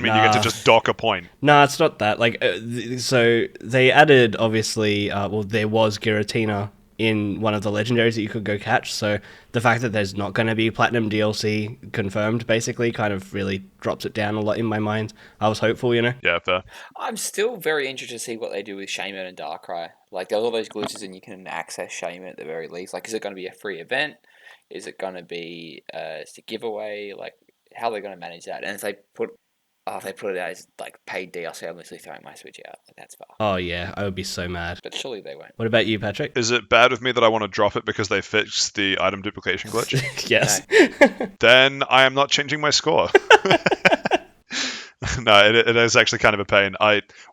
mean you get to just dock a point. Nah, it's not that. So they added, obviously, there was Giratina in one of the legendaries that you could go catch, so the fact that there's not going to be Platinum DLC confirmed, basically, kind of really drops it down a lot in my mind. I was hopeful, Yeah, fair. I'm still very interested to see what they do with Shaman and Darkrai. Like, there's all those glitches and you can access Shaman at the very least. Like, is it going to be a free event? Is it going to be just a giveaway? Like, how are they going to manage that? And if they put it out as like paid DLC, I'm literally throwing my Switch out. Like, that's far. Oh yeah, I would be so mad. But surely they won't. What about you, Patrick? Is it bad of me that I want to drop it because they fixed the item duplication glitch? Yes. Then I am not changing my score. No, it is actually kind of a pain.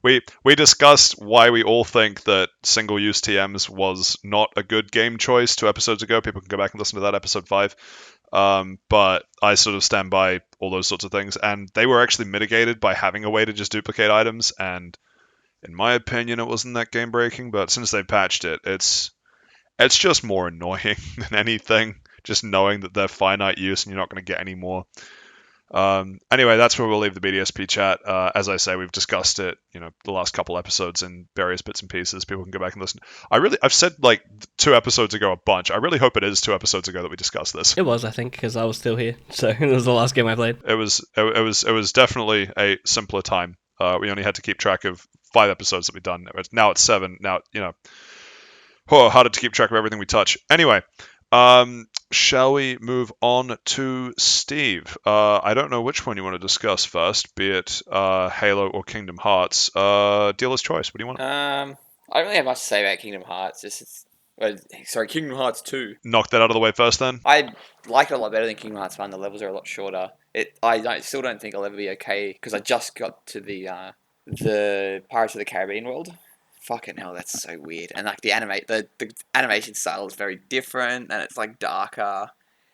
We discussed why we all think that single-use TMs was not a good game choice 2 episodes ago. People can go back and listen to that, episode 5. But I sort of stand by all those sorts of things, and they were actually mitigated by having a way to just duplicate items, and in my opinion, it wasn't that game-breaking, but since they patched it, it's just more annoying than anything, just knowing that they're finite use and you're not going to get any more. Anyway, that's where we'll leave the BDSP chat. As I say, we've discussed it, the last couple episodes in various bits and pieces. People can go back and listen. I've said like 2 episodes ago a bunch. I really hope it is 2 episodes ago that we discussed this. It was, I think, because I was still here. So it was the last game I played. It was definitely a simpler time. We only had to keep track of 5 episodes that we've done. Now it's 7. Now, harder to keep track of everything we touch. Anyway, shall we move on to Steve? I don't know which one you want to discuss first, be it Halo or Kingdom Hearts. Dealer's choice. What do you want? I don't really have much to say about Kingdom Hearts. Kingdom Hearts 2. Knock that out of the way first, then. I like it a lot better than Kingdom Hearts 1. The levels are a lot shorter. Still don't think I'll ever be okay because I just got to the Pirates of the Caribbean world. Fucking hell, that's so weird. And like the animation style is very different, and it's like darker.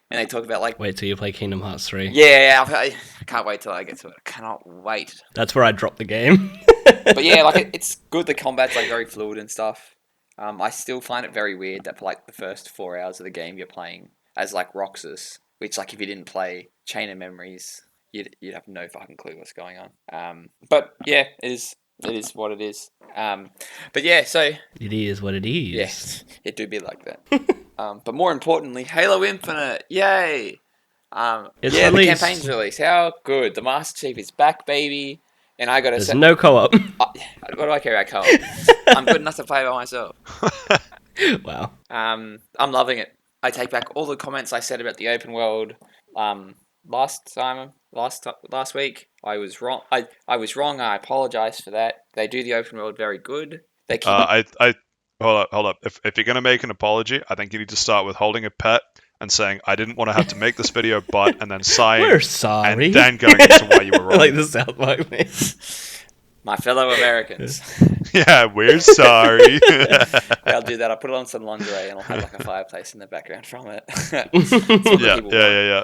And they talk about like... Wait till you play Kingdom Hearts 3. Yeah, I can't wait till I get to it. I cannot wait. That's where I dropped the game. But yeah, like it's good. The combat's like very fluid and stuff. I still find it very weird that for like the first 4 hours of the game you're playing as like Roxas, which like if you didn't play Chain of Memories, you'd have no fucking clue what's going on. But yeah, it is what it is. But yeah, so It is what it is. yes, it do be like that. But more importantly, Halo Infinite, yay! It's yeah, the released. campaign's released. How good! The Master Chief is back, baby. And I gotta There's say, no co-op. what do I care about co-op? I'm good enough to play by myself. Wow. I'm loving it. I take back all the comments I said about the open world. Last week, I was wrong. I was wrong. I apologize for that. They do the open world very good. They keep. I hold up. If you're gonna make an apology, I think you need to start with holding a pet and saying, "I didn't want to have to make this video, but," and then sighing, We're sorry. and then going into why you were wrong. Like the South Park meme. My fellow Americans. Yeah, we're sorry. I'll do that. I'll put it on some lingerie and I'll have like a fireplace in the background from it. Yeah.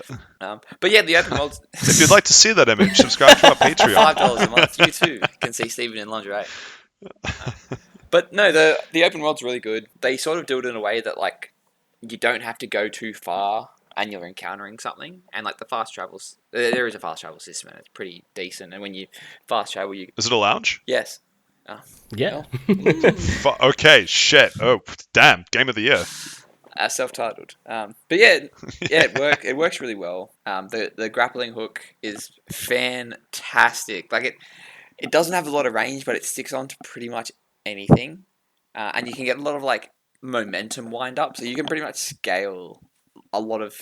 But yeah, the open world. If you'd like to see that image, subscribe to our Patreon. $5 a month. You too can see Steven in lingerie. But no, the open world's really good. They sort of do it in a way that like you don't have to go too far and you're encountering something. And like the fast travels, there is a fast travel system and it's pretty decent. And when you fast travel, you Is it a lounge? yes. Yeah. Okay, shit. Oh, damn. Game of the year. Self-titled. But yeah, it works really well. The grappling hook is fantastic. Like it doesn't have a lot of range, but it sticks on to pretty much anything, and you can get a lot of like momentum wind up. So you can pretty much scale a lot of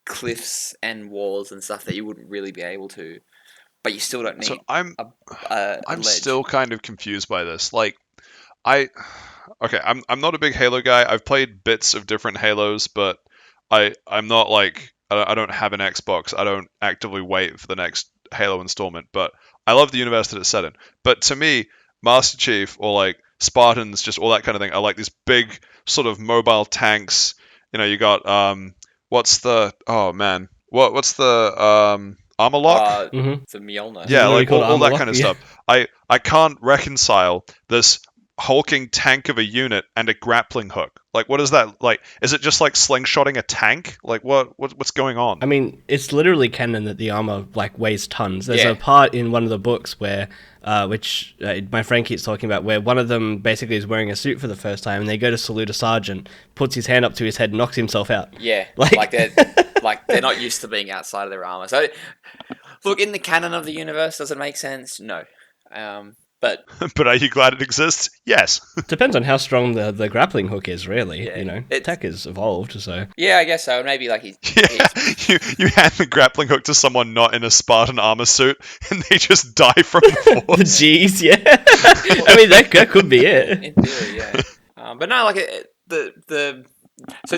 cliffs and walls and stuff that you wouldn't really be able to, but you still don't need. So I'm ledge. still kind of confused by this. Like, I'm not a big Halo guy. I've played bits of different Halos, but I'm not like I don't have an Xbox. I don't actively wait for the next Halo installment. But I love the universe that it's set in. But to me, Master Chief or like Spartans, just all that kind of thing, are like these big sort of mobile tanks. You know, you got what's the armor lock? It's a Mjolnir. Yeah, really like called all that armor kind of lock? stuff. I can't reconcile this hulking tank of a unit and a grappling hook. Like, what is that? Like, is it just like slingshotting a tank? Like, what's going on? I mean, it's literally canon that the armor like weighs tons. There's Yeah. a part in one of the books where, which my friend keeps talking about, where one of them basically is wearing a suit for the first time, and they go to salute a sergeant, puts his hand up to his head, knocks himself out. Yeah, Like- they're not used to being outside of their armor. So, look, in the canon of the universe, does it make sense? No. But But are you glad it exists? Yes. Depends on how strong the grappling hook is, really. Yeah, You know, it's- tech has evolved, so yeah, I guess so. Maybe like he's Yeah, you hand the grappling hook to someone not in a Spartan armor suit, and they just die from the force. jeez, yeah. I mean, that could be it. in theory, yeah. But no, like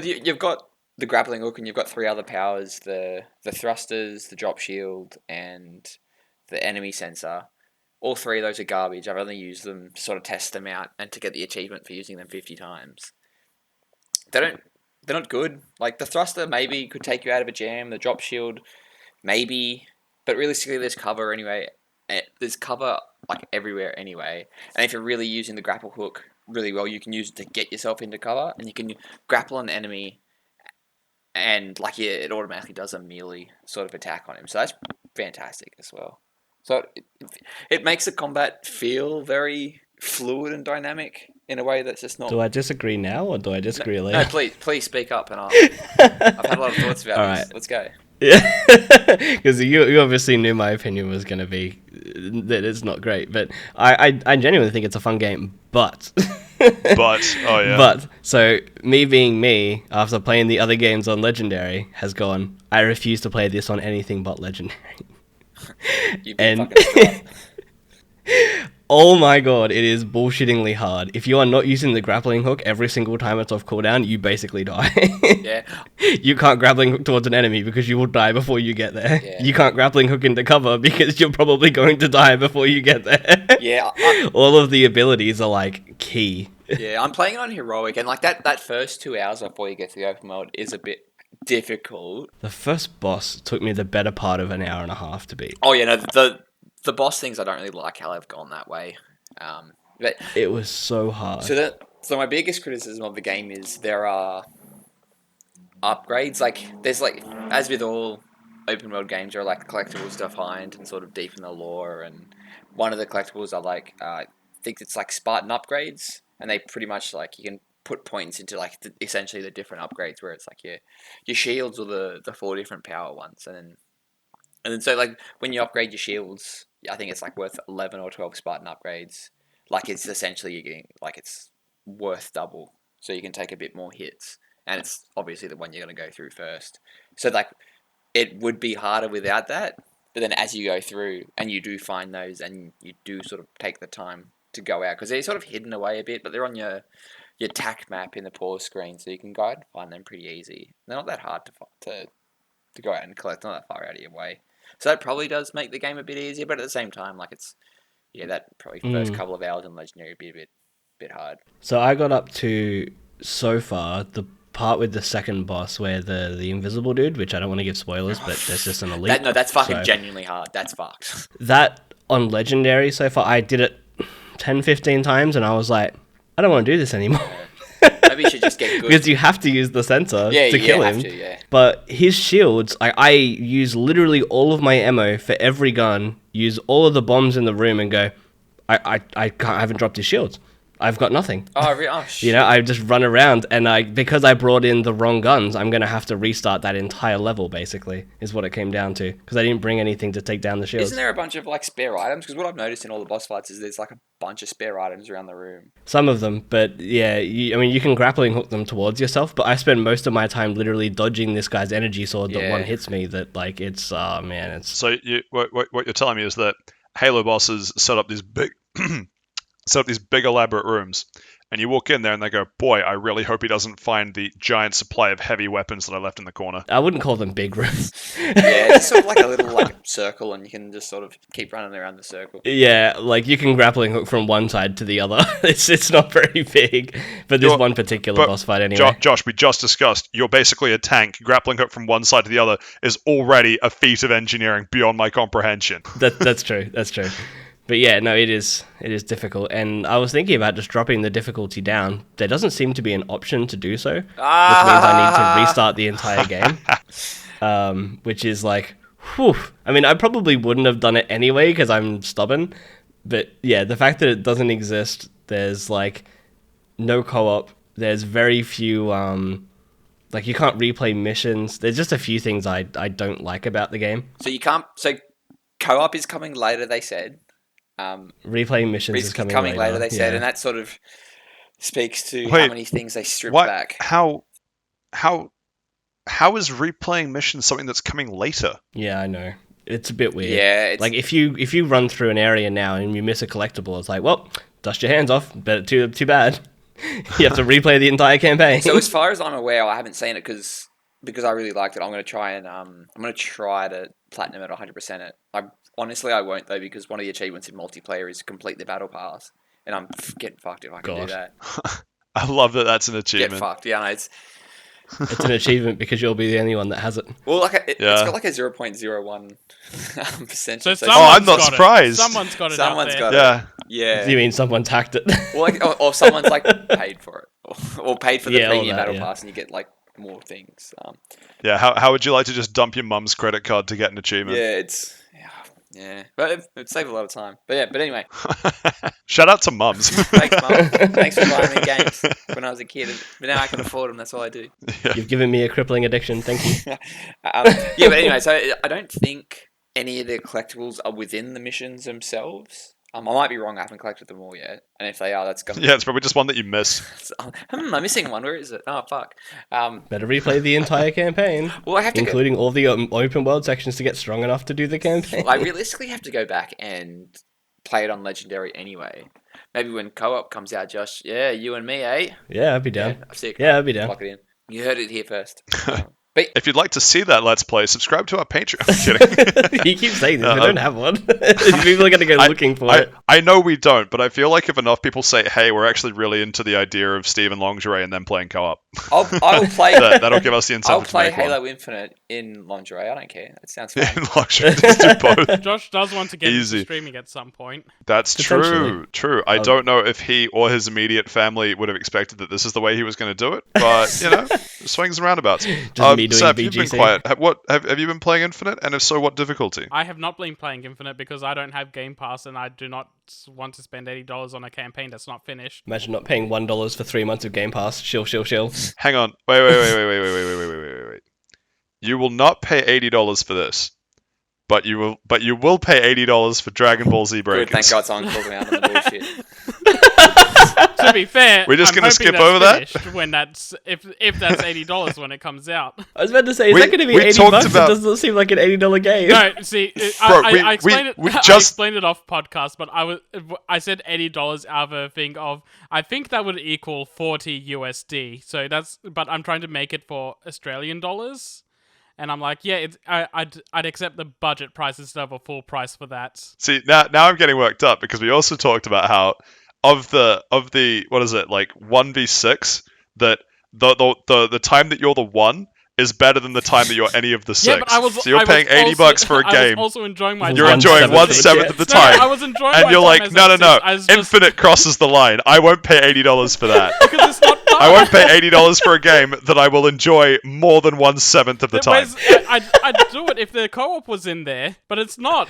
you've got the grappling hook, and you've got three other powers: the thrusters, the drop shield, and the enemy sensor. All three of those are garbage. I've only used them to sort of test them out and to get the achievement for using them 50 times. They're not good. Like the thruster maybe could take you out of a jam. The drop shield maybe, but realistically there's cover anyway. There's cover like everywhere anyway. And if you're really using the grapple hook really well, you can use it to get yourself into cover, and you can grapple an enemy, and like it automatically does a melee sort of attack on him. So that's fantastic as well. So it makes the combat feel very fluid and dynamic in a way that's just not. Do I disagree now, or do I disagree later? No, please speak up, and I've had a lot of thoughts about All this. right. Let's go. Yeah, because you obviously knew my opinion was going to be that it's not great, but I genuinely think it's a fun game, but but so me being me, after playing the other games on Legendary, has gone, I refuse to play this on anything but Legendary. You've been And- fucking strong. Oh my god, it is bullshittingly hard. If you are not using the grappling hook every single time it's off cooldown, you basically die. Yeah. You can't grappling hook towards an enemy because you will die before you get there. Yeah. You can't grappling hook into cover because you're probably going to die before you get there. Yeah. All of the abilities are like key. Yeah, I'm playing it on heroic, and like that first 2 hours before you get to the open world is a bit difficult. The first boss took me the better part of an hour and a half to beat. Oh yeah, no, the boss things I don't really like how they've gone that way. But It was so hard. so my biggest criticism of the game is there are upgrades. Like there's like, as with all open world games are like collectibles to find and sort of deepen the lore. And one of the collectibles are like I think it's like Spartan upgrades, and they pretty much like you can put points into like essentially the different upgrades where it's like your shields or the 4 different power ones, and then so like when you upgrade your shields, I think it's like worth 11 or 12 Spartan upgrades. Like it's essentially you're getting like it's worth double, so you can take a bit more hits, and it's obviously the one you're gonna go through first. So like it would be harder without that, but then as you go through and you do find those and you do sort of take the time to go out because they're sort of hidden away a bit, but they're on your tack map in the pause screen, so you can go out and find them pretty easy. They're not that hard to go out and collect, not that far out of your way. So that probably does make the game a bit easier, but at the same time, like it's that probably first couple of hours in Legendary would be a bit hard. So I got up to so far the part with the second boss where the invisible dude, which I don't want to give spoilers, but there's just an elite. That's fucking genuinely hard. That's fucked. That on Legendary so far, I did it 10, 15 times, and I was like, I don't want to do this anymore. Maybe you should just get good. Because you have to use the sensor to kill him. But his shields, I use literally all of my ammo for every gun, use all of the bombs in the room, and go, I haven't dropped his shields. I've got nothing. Oh, really? Oh, shit. You know, I just run around, and because I brought in the wrong guns, I'm going to have to restart that entire level, basically, is what it came down to. Because I didn't bring anything to take down the shields. Isn't there a bunch of, like, spare items? Because what I've noticed in all the boss fights is there's, like, a bunch of spare items around the room. Some of them, but yeah, you can grappling hook them towards yourself, but I spend most of my time literally dodging this guy's energy sword that one hits me, that, like, it's, man, it's... So what you're telling me is that Halo bosses set up these big elaborate rooms, and you walk in there and they go, boy, I really hope he doesn't find the giant supply of heavy weapons that I left in the corner. I wouldn't call them big rooms. Yeah, it's sort of like a little like circle, and you can just sort of keep running around the circle. Yeah, like you can grappling hook from one side to the other. It's not very big, but this one particular boss fight anyway. Josh, we just discussed, you're basically a tank. Grappling hook from one side to the other is already a feat of engineering beyond my comprehension. That's true. That's true. But yeah, no, it is difficult, and I was thinking about just dropping the difficulty down. There doesn't seem to be an option to do so, which means I need to restart the entire game, which is like, whew. I mean, I probably wouldn't have done it anyway because I'm stubborn, but yeah, the fact that it doesn't exist, there's like no co-op, there's very few, like you can't replay missions. There's just a few things I don't like about the game. So you can't. So co-op is coming later, they said. Replaying missions is coming later, they said, and that sort of speaks to how many things they stripped back. How is replaying missions something that's coming later? Yeah, I know. It's a bit weird. Yeah, like if you run through an area now and you miss a collectible, it's like, well, dust your hands off. But too bad. You have to replay the entire campaign. So as far as I'm aware, I haven't seen it because I really liked it. I'm going to try to platinum it 100% it. Honestly, I won't, though, because one of the achievements in multiplayer is complete the battle pass, and I'm getting fucked if I can do that. I love that that's an achievement. Get fucked, yeah, no, it's an achievement because you'll be the only one that has it. Well, like it's got like a 0.01 percent. So I'm not surprised. Someone's got it. Someone's got it. Yeah. Do you mean someone's hacked it? Well, or someone's like paid for it, or paid for the premium battle pass, and you get like more things. Yeah. How would you like to just dump your mum's credit card to get an achievement? Yeah, but it saved a lot of time. But anyway. Shout out to mums. Thanks, Mum. Thanks for buying me games when I was a kid. But now I can afford them, that's all I do. Yeah. You've given me a crippling addiction, thank you. But anyway, so I don't think any of the collectibles are within the missions themselves. I might be wrong, I haven't collected them all yet. And if they are, that's going to... Yeah, it's probably just one that you missed. I'm missing one. Where is it? Oh, fuck. Better replay the entire campaign. Well, I have to including all the open world sections to get strong enough to do the campaign. Well, I realistically have to go back and play it on Legendary anyway. Maybe when co-op comes out, Josh. Yeah, you and me, eh? Yeah, I'd be down. Yeah, sick. Yeah, I'd be down. Lock it in. You heard it here first. But if you'd like to see that Let's Play, subscribe to our Patreon. I'm kidding. You keep saying this. We don't have one. People are going to go looking for it. I know we don't, but I feel like if enough people say, "Hey, we're actually really into the idea of Steve and lingerie," and then playing co-op, I'll play. that'll give us the I'll incentive to play make Halo one. Infinite in lingerie. I don't care. That sounds fun. In luxury, just do both. Josh does want to get into Easy. streaming at some point. That's Potentially. true. I don't know if he or his immediate family would have expected that this is the way he was going to do it, but you know, swings and roundabouts. Just me doing Seth, you've been BGC. quiet. Have you been playing Infinite? And if so, what difficulty? I have not been playing Infinite because I don't have Game Pass and I do not want to spend $80 on a campaign that's not finished. Imagine not paying $1 for 3 months of Game Pass. Chill. Hang on. Wait. You will not pay $80 for this, but you will pay $80 for Dragon Ball Z Breakers. Good, thank God someone called me out on the bullshit. To be fair, We're just I'm gonna hoping skip that's over that? finished when that's if that's $80 when it comes out. I was about to say, is We- that going to be we $80? talked about- It doesn't seem like an $80 game. No, see, Bro, I explained it. we I just- explained it off podcast, but I said $80 out of a thing of I think that would equal 40 USD. So that's, but I'm trying to make it for Australian dollars, and I'm like, yeah, I'd accept the budget price instead of a full price for that. See, now I'm getting worked up because we also talked about how of the what is it, like 1v6, that the time that you're the one is better than the time that you're any of the six. Yeah, but I was. So you're I was paying $80 also, for a I game. was also enjoying my. You're time. enjoying 1/7 of the time. I was enjoying. And my you're time like, as no, I was just- Infinite crosses the line. I won't pay $80 for that. because it's not. I won't pay $80 for a game that I will enjoy more than 1/7 of the time. I'd do it if the co-op was in there, but it's not.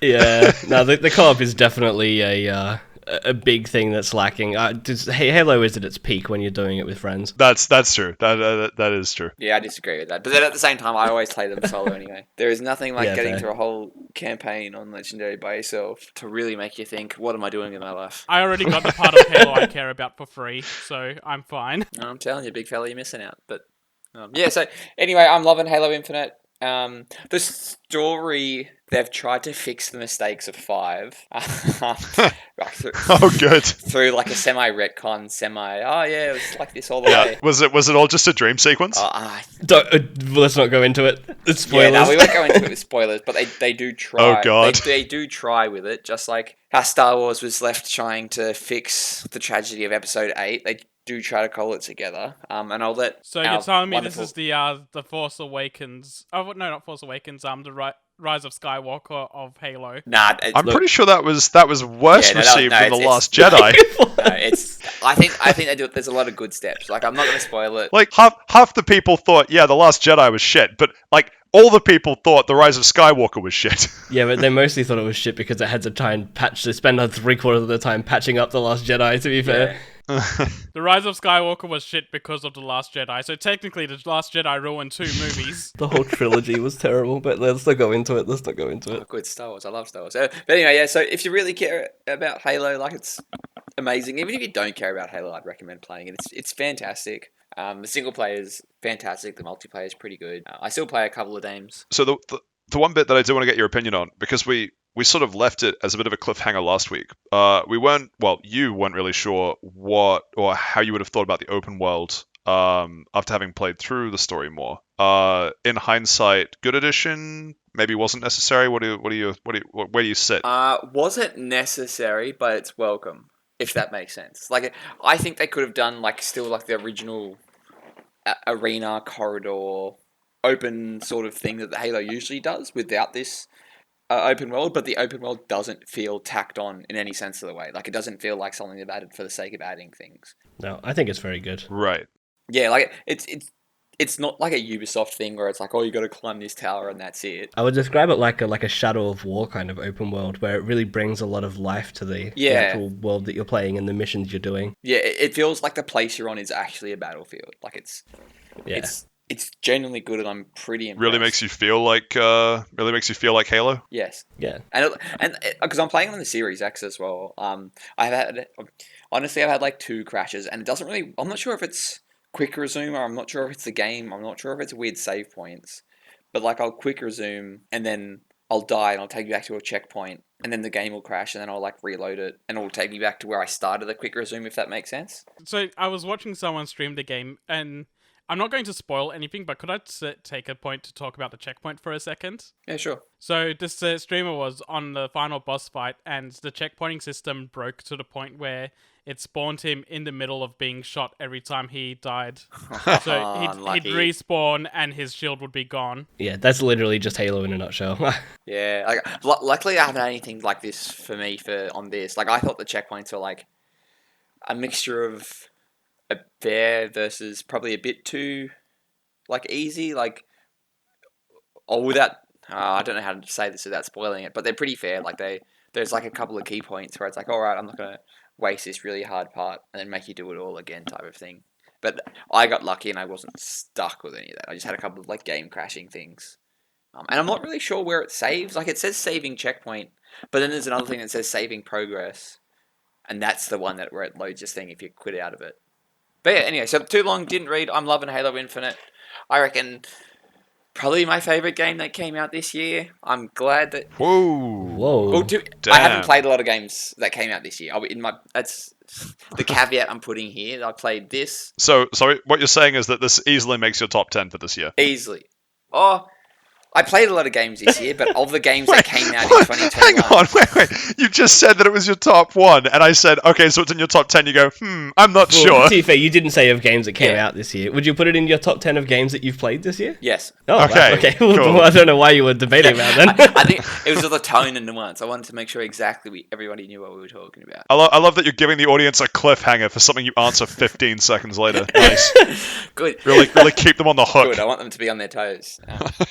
Yeah, no, the co-op is definitely a big thing that's lacking. Halo is at its peak when you're doing it with friends. That's true. That is true. Yeah, I disagree with that. But then at the same time, I always play them solo anyway. There is nothing like Yeah, getting fair. through a whole campaign on Legendary by yourself to really make you think, what am I doing in my life? I already got the part of Halo I care about for free, so I'm fine. I'm telling you, big fella, you're missing out. But yeah, so anyway, I'm loving Halo Infinite. The story, they've tried to fix the mistakes of 5. Oh, good. Through like a semi-retcon, it was like this all the Yeah. way. Was it all just a dream sequence? Let's not go into it. It's spoilers. Yeah, no, we won't go into it with spoilers, but they do try. Oh, God. They do try with it, just like how Star Wars was left trying to fix the tragedy of Episode 8. They do try to call it together. And I'll let. So our you're telling me wonderful- this is the Force Awakens? Oh no, not Force Awakens. The Rise of Skywalker of Halo. Nah, I'm pretty sure that was worse Yeah, no, received no, than The it's- Last Jedi. it's. I think they do. There's a lot of good steps. Like, I'm not going to spoil it. Like half the people thought, yeah, The Last Jedi was shit, but like all the people thought The Rise of Skywalker was shit. Yeah, but they mostly thought it was shit because it had to try and patch. They spend 3/4 of the time patching up The Last Jedi. To be fair. The Rise of Skywalker was shit because of The Last Jedi. So technically, The Last Jedi ruined 2 movies. The whole trilogy was terrible, but let's not go into it. Oh, good Star Wars. I love Star Wars. But anyway, yeah. So if you really care about Halo, like, it's amazing. Even if you don't care about Halo, I'd recommend playing it. It's fantastic. The single player is fantastic. The multiplayer is pretty good. I still play a couple of games. So the one bit that I do want to get your opinion on, because we sort of left it as a bit of a cliffhanger last week. You weren't really sure what or how you would have thought about the open world after having played through the story more. In hindsight, good addition, maybe wasn't necessary. Where do you sit? Wasn't necessary, but it's welcome, if that makes sense. Like, I think they could have done still the original arena corridor open sort of thing that the Halo usually does without this open world, but the open world doesn't feel tacked on in any sense of the way. Like, it doesn't feel like something they've added for the sake of adding things. No, I think it's very good. Right. Yeah, like it's not like a Ubisoft thing where it's like, oh, you got to climb this tower and that's it. I would describe it like a Shadow of War kind of open world, where it really brings a lot of life to the actual world that you're playing and the missions you're doing. Yeah, it feels like the place you're on is actually a battlefield. Like, it's genuinely good, and I'm pretty impressed. Really makes you feel like Halo. Yes. Yeah. And because I'm playing on the Series X as well. I've had 2 crashes, and it doesn't really. I'm not sure if it's quick resume, or I'm not sure if it's the game. I'm not sure if it's weird save points. But I'll quick resume, and then I'll die, and I'll take you back to a checkpoint, and then the game will crash, and then I'll reload it, and it'll take me back to where I started the quick resume. If that makes sense. So I was watching someone stream the game, and I'm not going to spoil anything, but could I take a point to talk about the checkpoint for a second? Yeah, sure. So this streamer was on the final boss fight, and the checkpointing system broke to the point where it spawned him in the middle of being shot every time he died. So he'd Unlucky. respawn, and his shield would be gone. Yeah, that's literally just Halo in a nutshell. Yeah, like luckily I haven't had anything like this for me on this. Like I thought the checkpoints were like a mixture of a fair versus probably a bit too like easy, like or without. I don't know how to say this without spoiling it, but they're pretty fair. Like there's like a couple of key points where it's like, all right, I'm not gonna waste this really hard part and then make you do it all again type of thing. But I got lucky and I wasn't stuck with any of that. I just had a couple of like game crashing things. And I'm not really sure where it saves. Like, it says saving checkpoint, but then there's another thing that says saving progress. And that's the one where it loads this thing if you quit out of it. But yeah, anyway, so too long, didn't read. I'm loving Halo Infinite. I reckon probably my favourite game that came out this year. I'm glad that... Whoa. Well, I haven't played a lot of games that came out this year. That's the caveat I'm putting here. I played this. So, sorry, what you're saying is that this easily makes your top 10 for this year. Easily. Oh... I played a lot of games this year, but of the games that came out in 2021... Hang on, wait. You just said that it was your top 1, and I said, okay, so it's in your top 10. You go, I'm not sure. To be fair, you didn't say of games that came out this year. Would you put it in your top 10 of games that you've played this year? Yes. Oh, okay. Wow. Okay. Cool. Well, I don't know why you were debating that then. I think it was the tone and nuance. I wanted to make sure exactly everybody knew what we were talking about. I love that you're giving the audience a cliffhanger for something you answer 15 seconds later. Nice. Good. Really keep them on the hook. Good. I want them to be on their toes.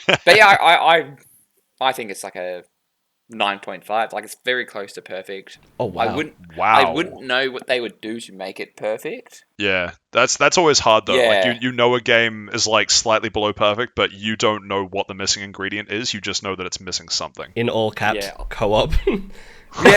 But yeah, I think it's like a 9.5. Like, it's very close to perfect. Oh, wow. I wouldn't know what they would do to make it perfect. Yeah, that's always hard though. Yeah. Like you know a game is like slightly below perfect, but you don't know what the missing ingredient is. You just know that it's missing something. In all caps, Yeah. co-op. Give me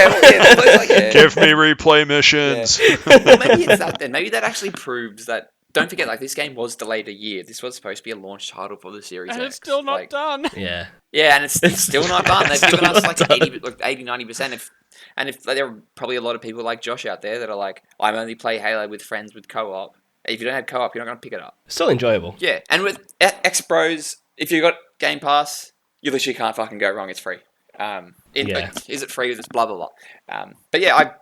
replay missions. Yeah. Well, maybe it's that then. Maybe that actually proves that. Don't forget, like, this game was delayed a year. This was supposed to be a launch title for the Series And X. it's still not done. Yeah. Yeah, and it's still not done. They've given us like not 80-90%. If there are probably a lot of people like Josh out there that are like, I only play Halo with friends with co-op. If you don't have co-op, you're not going to pick it up. Still enjoyable. Yeah, and with X Pros, if you got Game Pass, you literally can't fucking go wrong. It's free. Is it free? It's blah blah blah. But yeah, I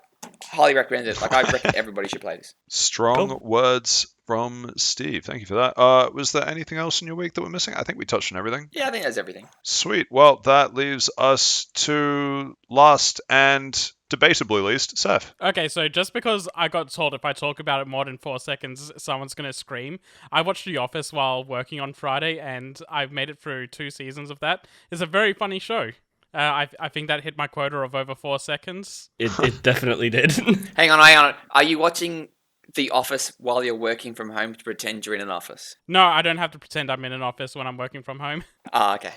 highly recommend it. Like, I reckon everybody should play this. Strong words from Steve. Thank you for that. Was there anything else in your week that we're missing? I think we touched on everything. Yeah, I think that's everything. Sweet. Well, that leaves us to last and debatably least, Seth. Okay, so just because I got told if I talk about it more than 4 seconds, someone's going to scream. I watched The Office while working on Friday, and I've made it through 2 seasons of that. It's a very funny show. I think that hit my quota of over 4 seconds. It definitely did. Hang on. Are you watching The Office while you're working from home to pretend you're in an office? No, I don't have to pretend I'm in an office when I'm working from home. Ah, okay.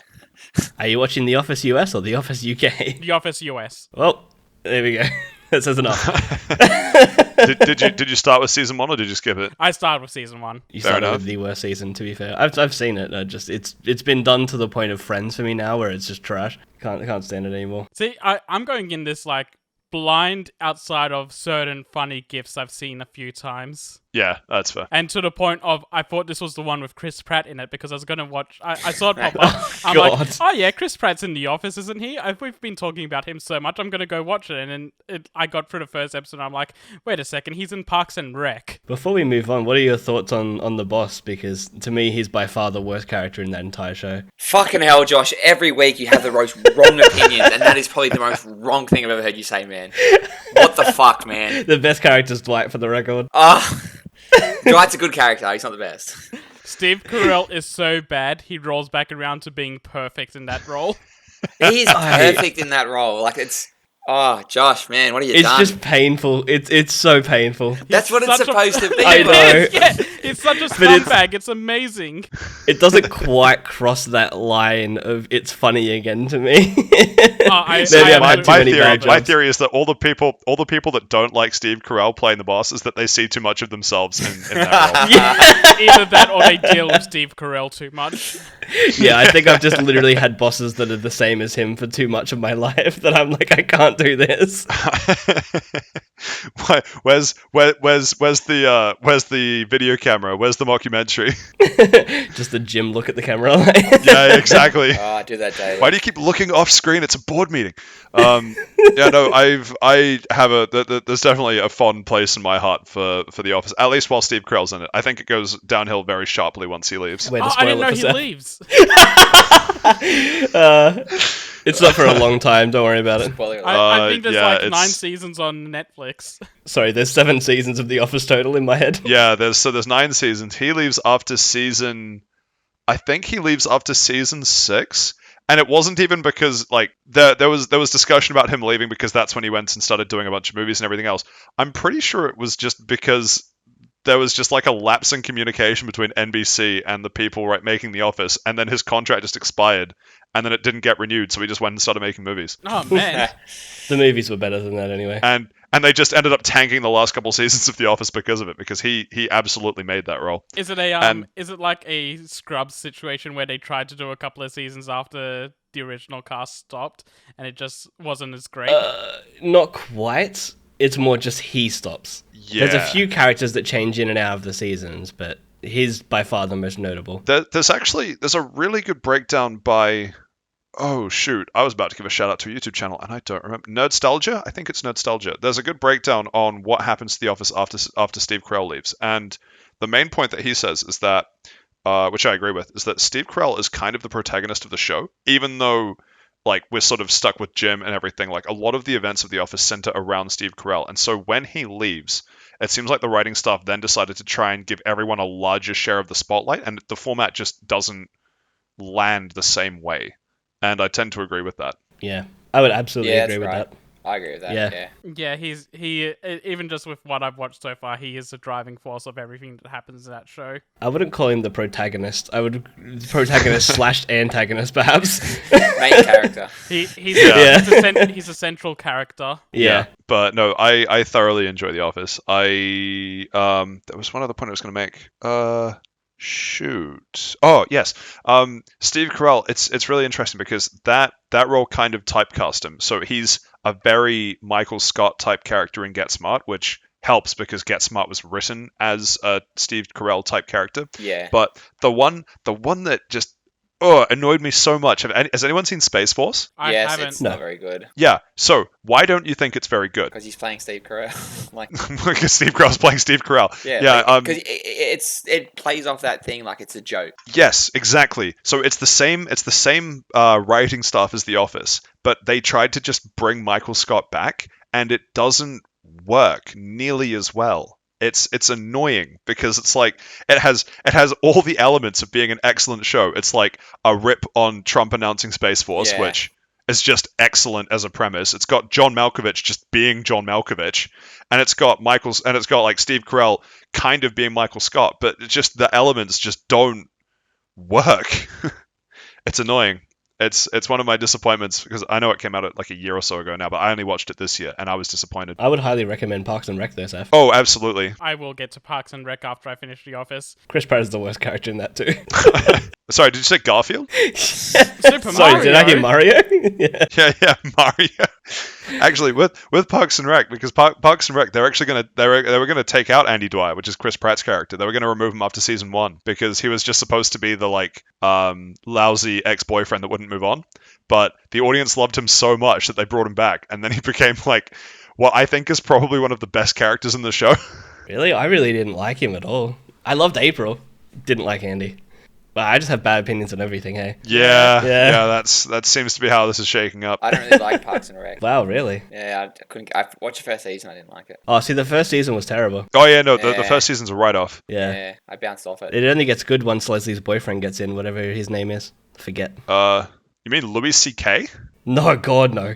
Are you watching The Office US or The Office UK? The Office US. Well, there we go. That says enough. Did you start with season 1 or did you skip it? I started with season 1. You Fair started enough. with the worst season, to be fair. I've seen it. It's been done to the point of Friends for me now, where it's just trash. Can't stand it anymore. See, I'm going in this, like, blind outside of certain funny gifs I've seen a few times. Yeah, that's fair. And to the point of, I thought this was the one with Chris Pratt in it because I was going to watch... I saw it pop up. I'm God. like, oh yeah, Chris Pratt's in The Office, isn't he? We've been talking about him so much, I'm going to go watch it. And then I got through the first episode and I'm like, wait a second, he's in Parks and Rec. Before we move on, what are your thoughts on the boss? Because to me, he's by far the worst character in that entire show. Fucking hell, Josh. Every week you have the most wrong opinions, and that is probably the most wrong thing I've ever heard you say, man. What the fuck, man? The best character's Dwight, for the record. Dwight's a good character. He's not the best. Steve Carell is so bad, he rolls back around to being perfect in that role. He's perfect in that role. Like, it's... Oh, Josh, man, what have you done? It's just painful. It's so painful. That's what it's such supposed to be. I know. Yeah, it's such a scumbag. It's amazing. It doesn't quite cross that line of it's funny again to me. Maybe I've had too many bad My jobs. theory is that all the people that don't like Steve Carell playing the boss is that they see too much of themselves in that role. Either that or they deal with Steve Carell too much. Yeah, I think I've just literally had bosses that are the same as him for too much of my life that I'm like, I can't do this. Where's the video camera? Where's the mockumentary? Just the Jim look at the camera. Yeah, exactly. Oh, I do that daily. Why do you keep looking off screen? It's a board meeting. Yeah, no, I have there's definitely a fond place in my heart for The Office, at least while Steve Carell's in it. I think it goes downhill very sharply once he leaves. Way to I spoil didn't it know for he Seth. leaves. It's not for a long time. Don't worry about it. Spoiler alert. I think there's yeah, like 9 it's- seasons on Netflix. Sorry, there's 7 seasons of The Office total in my head. Yeah, there's 9 seasons. He leaves after season. I think he leaves after season 6. And it wasn't even because like there was discussion about him leaving because that's when he went and started doing a bunch of movies and everything else. I'm pretty sure it was just because there was just like a lapse in communication between NBC and the people making The Office, and then his contract just expired, and then it didn't get renewed, so he just went and started making movies. Oh man. The movies were better than that anyway. And they just ended up tanking the last couple seasons of The Office because of it, because he absolutely made that role. Is it is it like a Scrubs situation where they tried to do a couple of seasons after the original cast stopped and it just wasn't as great? Not quite. It's more just he stops. Yeah. There's a few characters that change in and out of the seasons, but he's by far the most notable. There's a really good breakdown by... Oh, shoot. I was about to give a shout out to a YouTube channel, and I don't remember. Nerdstalgia? I think it's Nerdstalgia. There's a good breakdown on what happens to The Office after Steve Carell leaves. And the main point that he says is that, which I agree with, is that Steve Carell is kind of the protagonist of the show, even though like we're sort of stuck with Jim and everything. Like a lot of the events of The Office center around Steve Carell. And so when he leaves, it seems like the writing staff then decided to try and give everyone a larger share of the spotlight, and the format just doesn't land the same way. And I tend to agree with that. Yeah, I would absolutely Yeah, agree that's with right. that. I agree with that. Yeah. Yeah. Yeah, he even just with what I've watched so far, he is the driving force of everything that happens in that show. I wouldn't call him the protagonist. I would protagonist slash antagonist, perhaps. Main character. He's Yeah. he's a central character. Yeah. But no, I thoroughly enjoy The Office. There was one other point I was going to make. Shoot. Oh, yes. Steve Carell, it's really interesting because that role kind of typecast him. So he's a very Michael Scott type character in Get Smart, which helps because Get Smart was written as a Steve Carell type character. Yeah. But the one that just annoyed me so much. Has anyone seen Space Force? I yes, haven't. it's No. not very good Yeah. So why don't you think it's very good? because he's playing Steve Carell. Like, Because Steve Carell's playing Steve Carell. yeah, because it plays off that thing like it's a joke. Yes, exactly. So it's the same writing staff as The Office, but they tried to just bring Michael Scott back, and it doesn't work nearly as well. It's annoying because it's like it has all the elements of being an excellent show. It's like a rip on Trump announcing Space Force, Yeah. which is just excellent as a premise. It's got John Malkovich just being John Malkovich, and it's got like Steve Carell kind of being Michael Scott, but it's just the elements just don't work. It's annoying. It's one of my disappointments because I know it came out like a year or so ago now, but I only watched it this year and I was disappointed. I would highly recommend Parks and Rec though, Seth. Oh, absolutely. I will get to Parks and Rec after I finish The Office. Chris Pratt is the worst character in that too. Sorry, did you say Garfield? Super Sorry, did I hear Mario? Mario? Yeah. Yeah, Mario. Actually, with Parks and Rec, because Parks and Rec, they were gonna take out Andy Dwyer, which is Chris Pratt's character. They were gonna remove him after season 1 because he was just supposed to be the like lousy ex-boyfriend that wouldn't move on. But the audience loved him so much that they brought him back, and then he became like what I think is probably one of the best characters in the show. Really? I really didn't like him at all. I loved April. Didn't like Andy. But I just have bad opinions on everything, hey? Yeah, Yeah. that seems to be how this is shaking up. I don't really like Parks and Rec. Wow, really? Yeah, I couldn't. I watched the first season. I didn't like it. Oh, see, the first season was terrible. Oh yeah, no, the Yeah. first season's a write-off. Yeah. I bounced off it. It only gets good once Leslie's boyfriend gets in, whatever his name is. Forget. You mean Louis C.K.? No, God, no.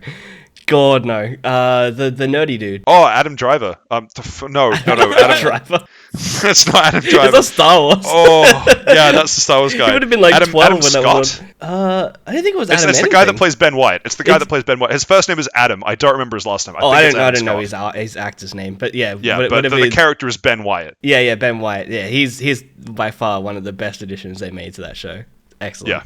God, no. The nerdy dude. Oh, Adam Driver. No, Adam Driver. It's not Adam It's Driver. not Star Wars. Oh, yeah, that's the Star Wars guy. He would have been like Adam, 12 Adam when that Scott? was on. I don't think it was Adam It's the anything. guy that plays Ben White. It's the guy It's- that plays Ben White. His first name is Adam. I don't remember his last name. Oh, think I it's don't Adam know Scott. his actor's name, but yeah, Yeah, but whatever. the character is Ben Wyatt. Yeah, Ben White. Yeah, he's by far one of the best additions they made to that show. Excellent. Yeah.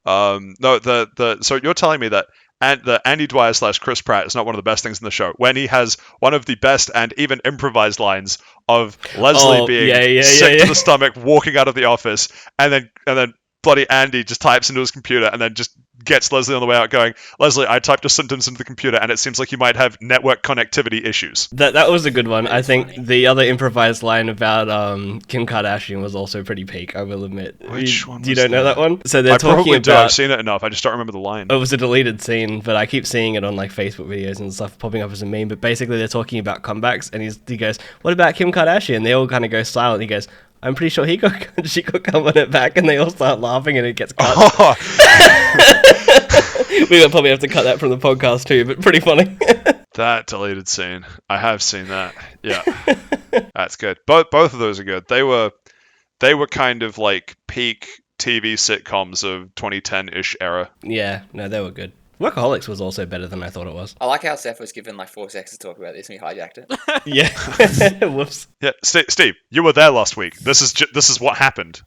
No, so you're telling me that the Andy Dwyer / Chris Pratt is not one of the best things in the show when he has one of the best and even improvised lines of Leslie being sick to the stomach, walking out of the office, and then bloody Andy just types into his computer and then just gets Leslie on the way out going, Leslie, I typed a sentence into the computer and it seems like you might have network connectivity issues. That was a good one. I think funny. the other improvised line about Kim Kardashian was also pretty peak, I will admit. Which one You was don't know that? that one? So they're I talking probably do. about... I've seen it enough. I just don't remember the line. It was a deleted scene, but I keep seeing it on like Facebook videos and stuff popping up as a meme. But basically, they're talking about comebacks, and he goes, "What about Kim Kardashian?" They all kind of go silent. He goes, "I'm pretty sure she could come on it back," and they all start laughing, and it gets cut. Oh, We would probably have to cut that from the podcast too, but pretty funny. that deleted scene. I have seen that. Yeah, that's good. Both of those are good. They were kind of like peak TV sitcoms of 2010-ish era. Yeah, no, they were good. Workaholics was also better than I thought it was. I like how Seth was given like 4 seconds to talk about this and we hijacked it. Yeah. Whoops. Yeah, Steve, you were there last week. This is what happened.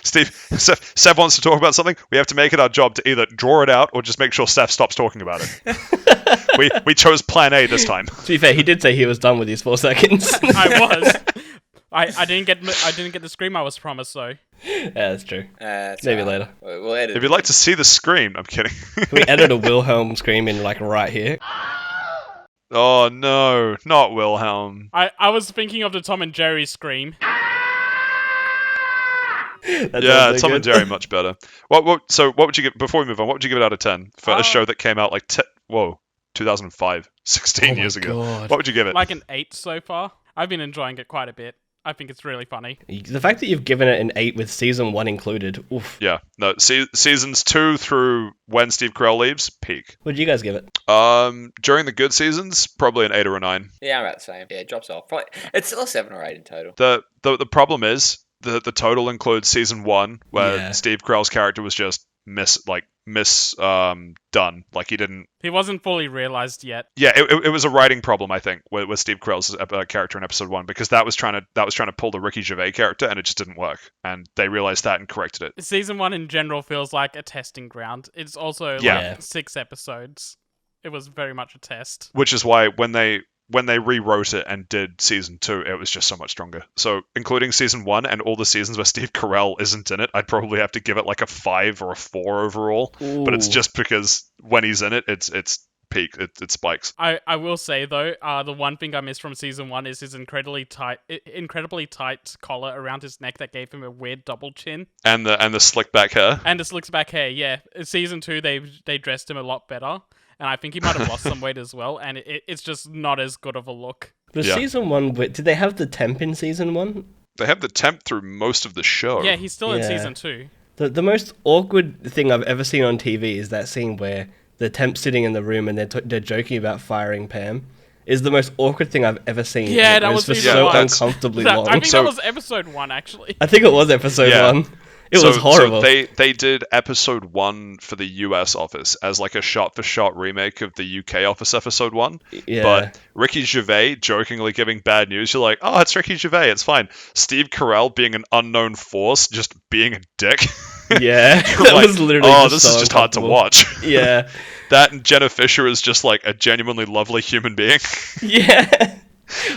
Steve, Seth wants to talk about something. We have to make it our job to either draw it out or just make sure Steph stops talking about it. we chose Plan A this time. To be fair, he did say he was done with his 4 seconds. I was. I didn't get the scream I was promised though. Yeah, that's true. It's Maybe alright. later. We'll edit. If you'd like to see the screen, I'm kidding. We edit a Wilhelm scream in like right here. Oh no, not Wilhelm. I was thinking of the Tom and Jerry scream. Yeah, Tom and Jerry much better. What would you give before we move on? What would you give it out of 10 for a show that came out like 2005, 16 years ago? God. What would you give it? Like an 8 so far. I've been enjoying it quite a bit. I think it's really funny. The fact that you've given it an 8 with season 1 included, oof. Yeah, no, seasons 2 through when Steve Carell leaves, peak. What did you guys give it? During the good seasons, probably an 8 or a 9. Yeah, I'm about the same. Yeah, it drops off. Probably, it's still a 7 or 8 in total. The problem is the total includes season 1 where Yeah. Steve Carell's character was just done. Like he didn't. He wasn't fully realized yet. Yeah, it was a writing problem, I think, with Steve Carell's character in episode 1 because that was trying to pull the Ricky Gervais character and it just didn't work, and they realized that and corrected it. Season 1 in general feels like a testing ground. It's also Yeah. like 6 episodes. It was very much a test. Which is why when they rewrote it and did season 2, it was just so much stronger. So including season 1 and all the seasons where Steve Carell isn't in it, I'd probably have to give it like a 5 or a 4 overall. But it's Ooh. just because when he's in it, it's peak. It spikes. I will say though, the one thing I missed from season 1 is his incredibly tight collar around his neck that gave him a weird double chin. And the slick back hair. And the slicks back hair, yeah. In season 2, they dressed him a lot better. And I think he might have lost some weight as well, and it's just not as good of a look. Was Yeah. season 1, did they have the temp in season 1? They have the temp through most of the show. Yeah, he's still in Yeah. season 2. The most awkward thing I've ever seen on TV is that scene where the temp's sitting in the room and they're joking about firing Pam. Is the most awkward thing I've ever seen. Yeah, It that was for season so one. uncomfortably long. I think So- that was episode 1, actually. I think it was episode Yeah. 1. It was horrible. So they did episode 1 for the US office as like a shot-for-shot remake of the UK office episode 1. Yeah. But Ricky Gervais jokingly giving bad news, you're like, oh, it's Ricky Gervais, it's fine. Steve Carell being an unknown force, just being a dick. Yeah, You're that like, was literally oh, just this so is just hard to uncomfortable. watch. Yeah. That and Jenna Fisher is just like a genuinely lovely human being. Yeah.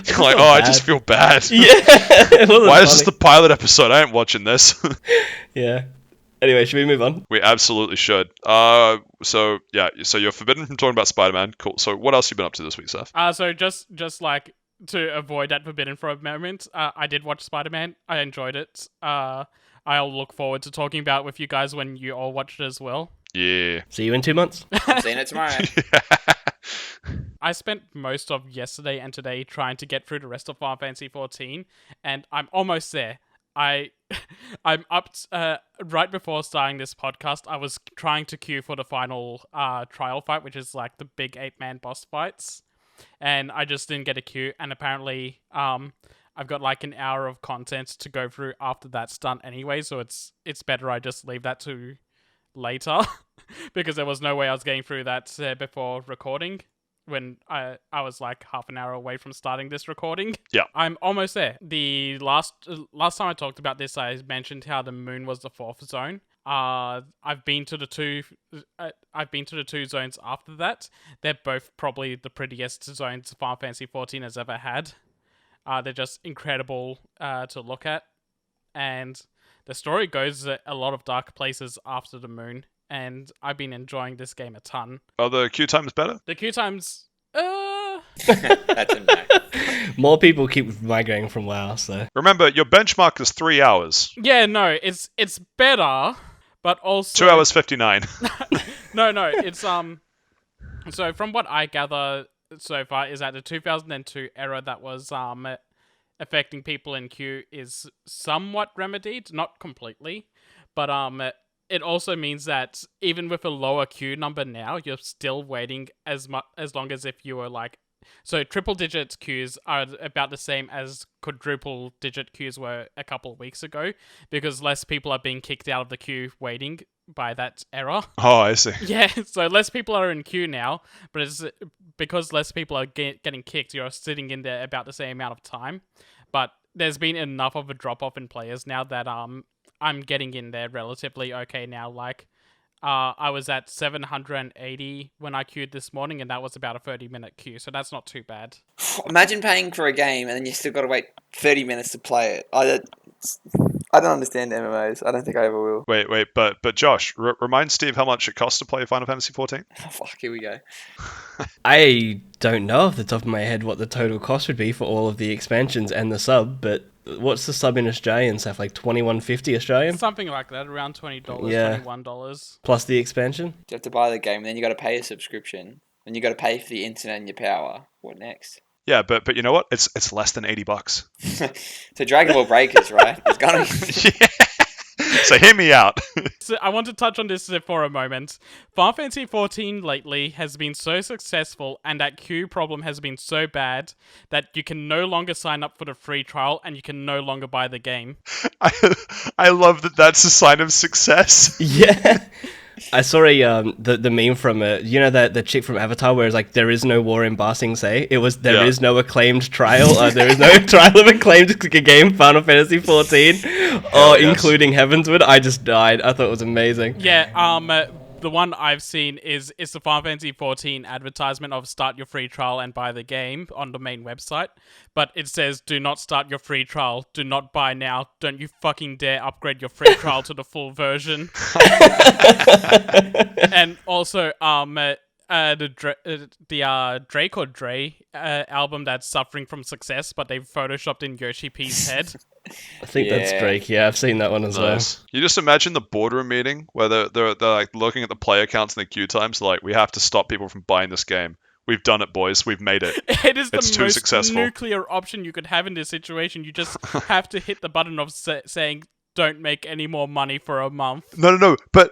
You're like, oh, I just feel bad. Yeah. It wasn't Why is this the funny. pilot episode? I ain't watching this. Yeah. Anyway, should we move on? We absolutely should. So you're forbidden from talking about Spider-Man. Cool. So what else have you been up to this week, Seth? So just like to avoid that forbidden for a moment, I did watch Spider-Man. I enjoyed it. I'll look forward to talking about it with you guys when you all watch it as well. Yeah. See you in 2 months. I'm seeing it tomorrow. I spent most of yesterday and today trying to get through the rest of Final Fantasy XIV, and I'm almost there. I'm up right before starting this podcast. I was trying to queue for the final trial fight, which is like the big 8-man boss fights, and I just didn't get a queue. And apparently, I've got like an hour of content to go through after that's done anyway. So it's better I just leave that to later because there was no way I was getting through that before recording. When I was like half an hour away from starting this recording. Yeah. I'm almost there. The last time I talked about this, I mentioned how the moon was the 4th zone. I've been to the two. I've been to the two zones after that. They're both probably the prettiest zones Final Fantasy XIV has ever had. They're just incredible to look at, and the story goes a lot of dark places after the moon. And I've been enjoying this game a ton. Are the queue times better? The queue times, That's a no. More people keep migrating from WoW, so... Remember, your benchmark is 3 hours. yeah, no, it's better, but also 2 hours 59. no, it's So from what I gather so far is that the 2002 error that was affecting people in queue is somewhat remedied, not completely, but it also means that even with a lower queue number now, you're still waiting as long as if you were like... So triple digit queues are about the same as quadruple digit queues were a couple of weeks ago, because less people are being kicked out of the queue waiting by that error. Oh, I see. Yeah, so less people are in queue now, but it's because less people are getting kicked, you're sitting in there about the same amount of time. But there's been enough of a drop-off in players now that I'm getting in there relatively okay now. Like, I was at 780 when I queued this morning, and that was about a 30-minute queue, so that's not too bad. Imagine paying for a game and then you still got to wait 30 minutes to play it. I don't understand MMOs. I don't think I ever will. Wait, but Josh, remind Steve how much it costs to play Final Fantasy XIV? Oh, fuck, here we go. I don't know off the top of my head what the total cost would be for all of the expansions and the sub, but what's the sub in Australian stuff? Like $21.50 Australian? Something like that, around $20, Yeah. $21. Plus the expansion? You have to buy the game, and then you got to pay a subscription. Then you got to pay for the internet and your power. What next? Yeah, but you know what? It's less than $80. So Dragon Ball Breakers, right? It's gonna. Yeah. So hear me out. So I want to touch on this for a moment. Final Fantasy XIV lately has been so successful, and that queue problem has been so bad that you can no longer sign up for the free trial and you can no longer buy the game. I love that that's a sign of success. Yeah. I saw the meme from the chick from Avatar where it's like, there is no war in Ba Sing Se. It was there is no acclaimed trial. There is no trial of acclaimed game Final Fantasy 14 or including Heavensward. I just died. I thought it was amazing. Yeah, the one I've seen is the Final Fantasy XIV advertisement of start your free trial and buy the game on the main website. But it says, do not start your free trial. Do not buy now. Don't you fucking dare upgrade your free trial to the full version. And also, the Drake or Dre album that's suffering from success, but they've photoshopped in Yoshi P's head. I think that's Drake. Yeah, I've seen that one as well. You just imagine the boardroom meeting where they're like looking at the player counts and the queue times. Like, we have to stop people from buying this game. We've done it, boys. We've made it. It is It's the too most successful. nuclear option you could have in this situation. You just have to hit the button of saying, don't make any more money for a month. No, but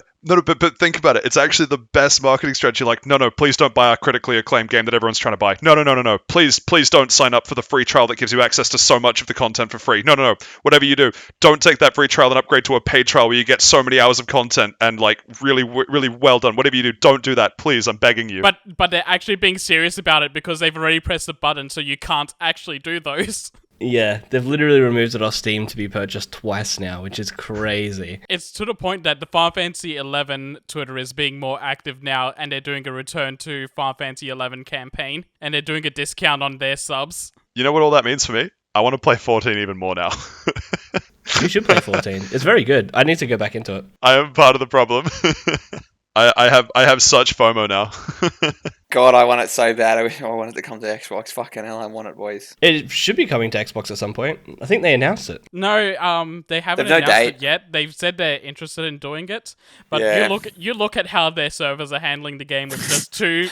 think about it. It's actually the best marketing strategy. Like, no, please don't buy our critically acclaimed game that everyone's trying to buy. No. Please don't sign up for the free trial that gives you access to so much of the content for free. No. Whatever you do, don't take that free trial and upgrade to a paid trial where you get so many hours of content and like really well done. Whatever you do, don't do that. Please, I'm begging you. But they're actually being serious about it because they've already pressed the button, so you can't actually do those. Yeah, they've literally removed it off Steam to be purchased twice now, which is crazy. It's to the point that the Final Fantasy XI Twitter is being more active now, and they're doing a return to Final Fantasy XI campaign, and they're doing a discount on their subs. You know what all that means for me? I want to play 14 even more now. You should play 14. It's very good. I need to go back into it. I am part of the problem. I have such FOMO now. God, I want it so bad. I want it to come to Xbox. Fucking hell, I want it, boys. It should be coming to Xbox at some point. I think they announced it. No, they haven't They've no announced date. it yet. They've said they're interested in doing it, but Yeah. you look at how their servers are handling the game with just two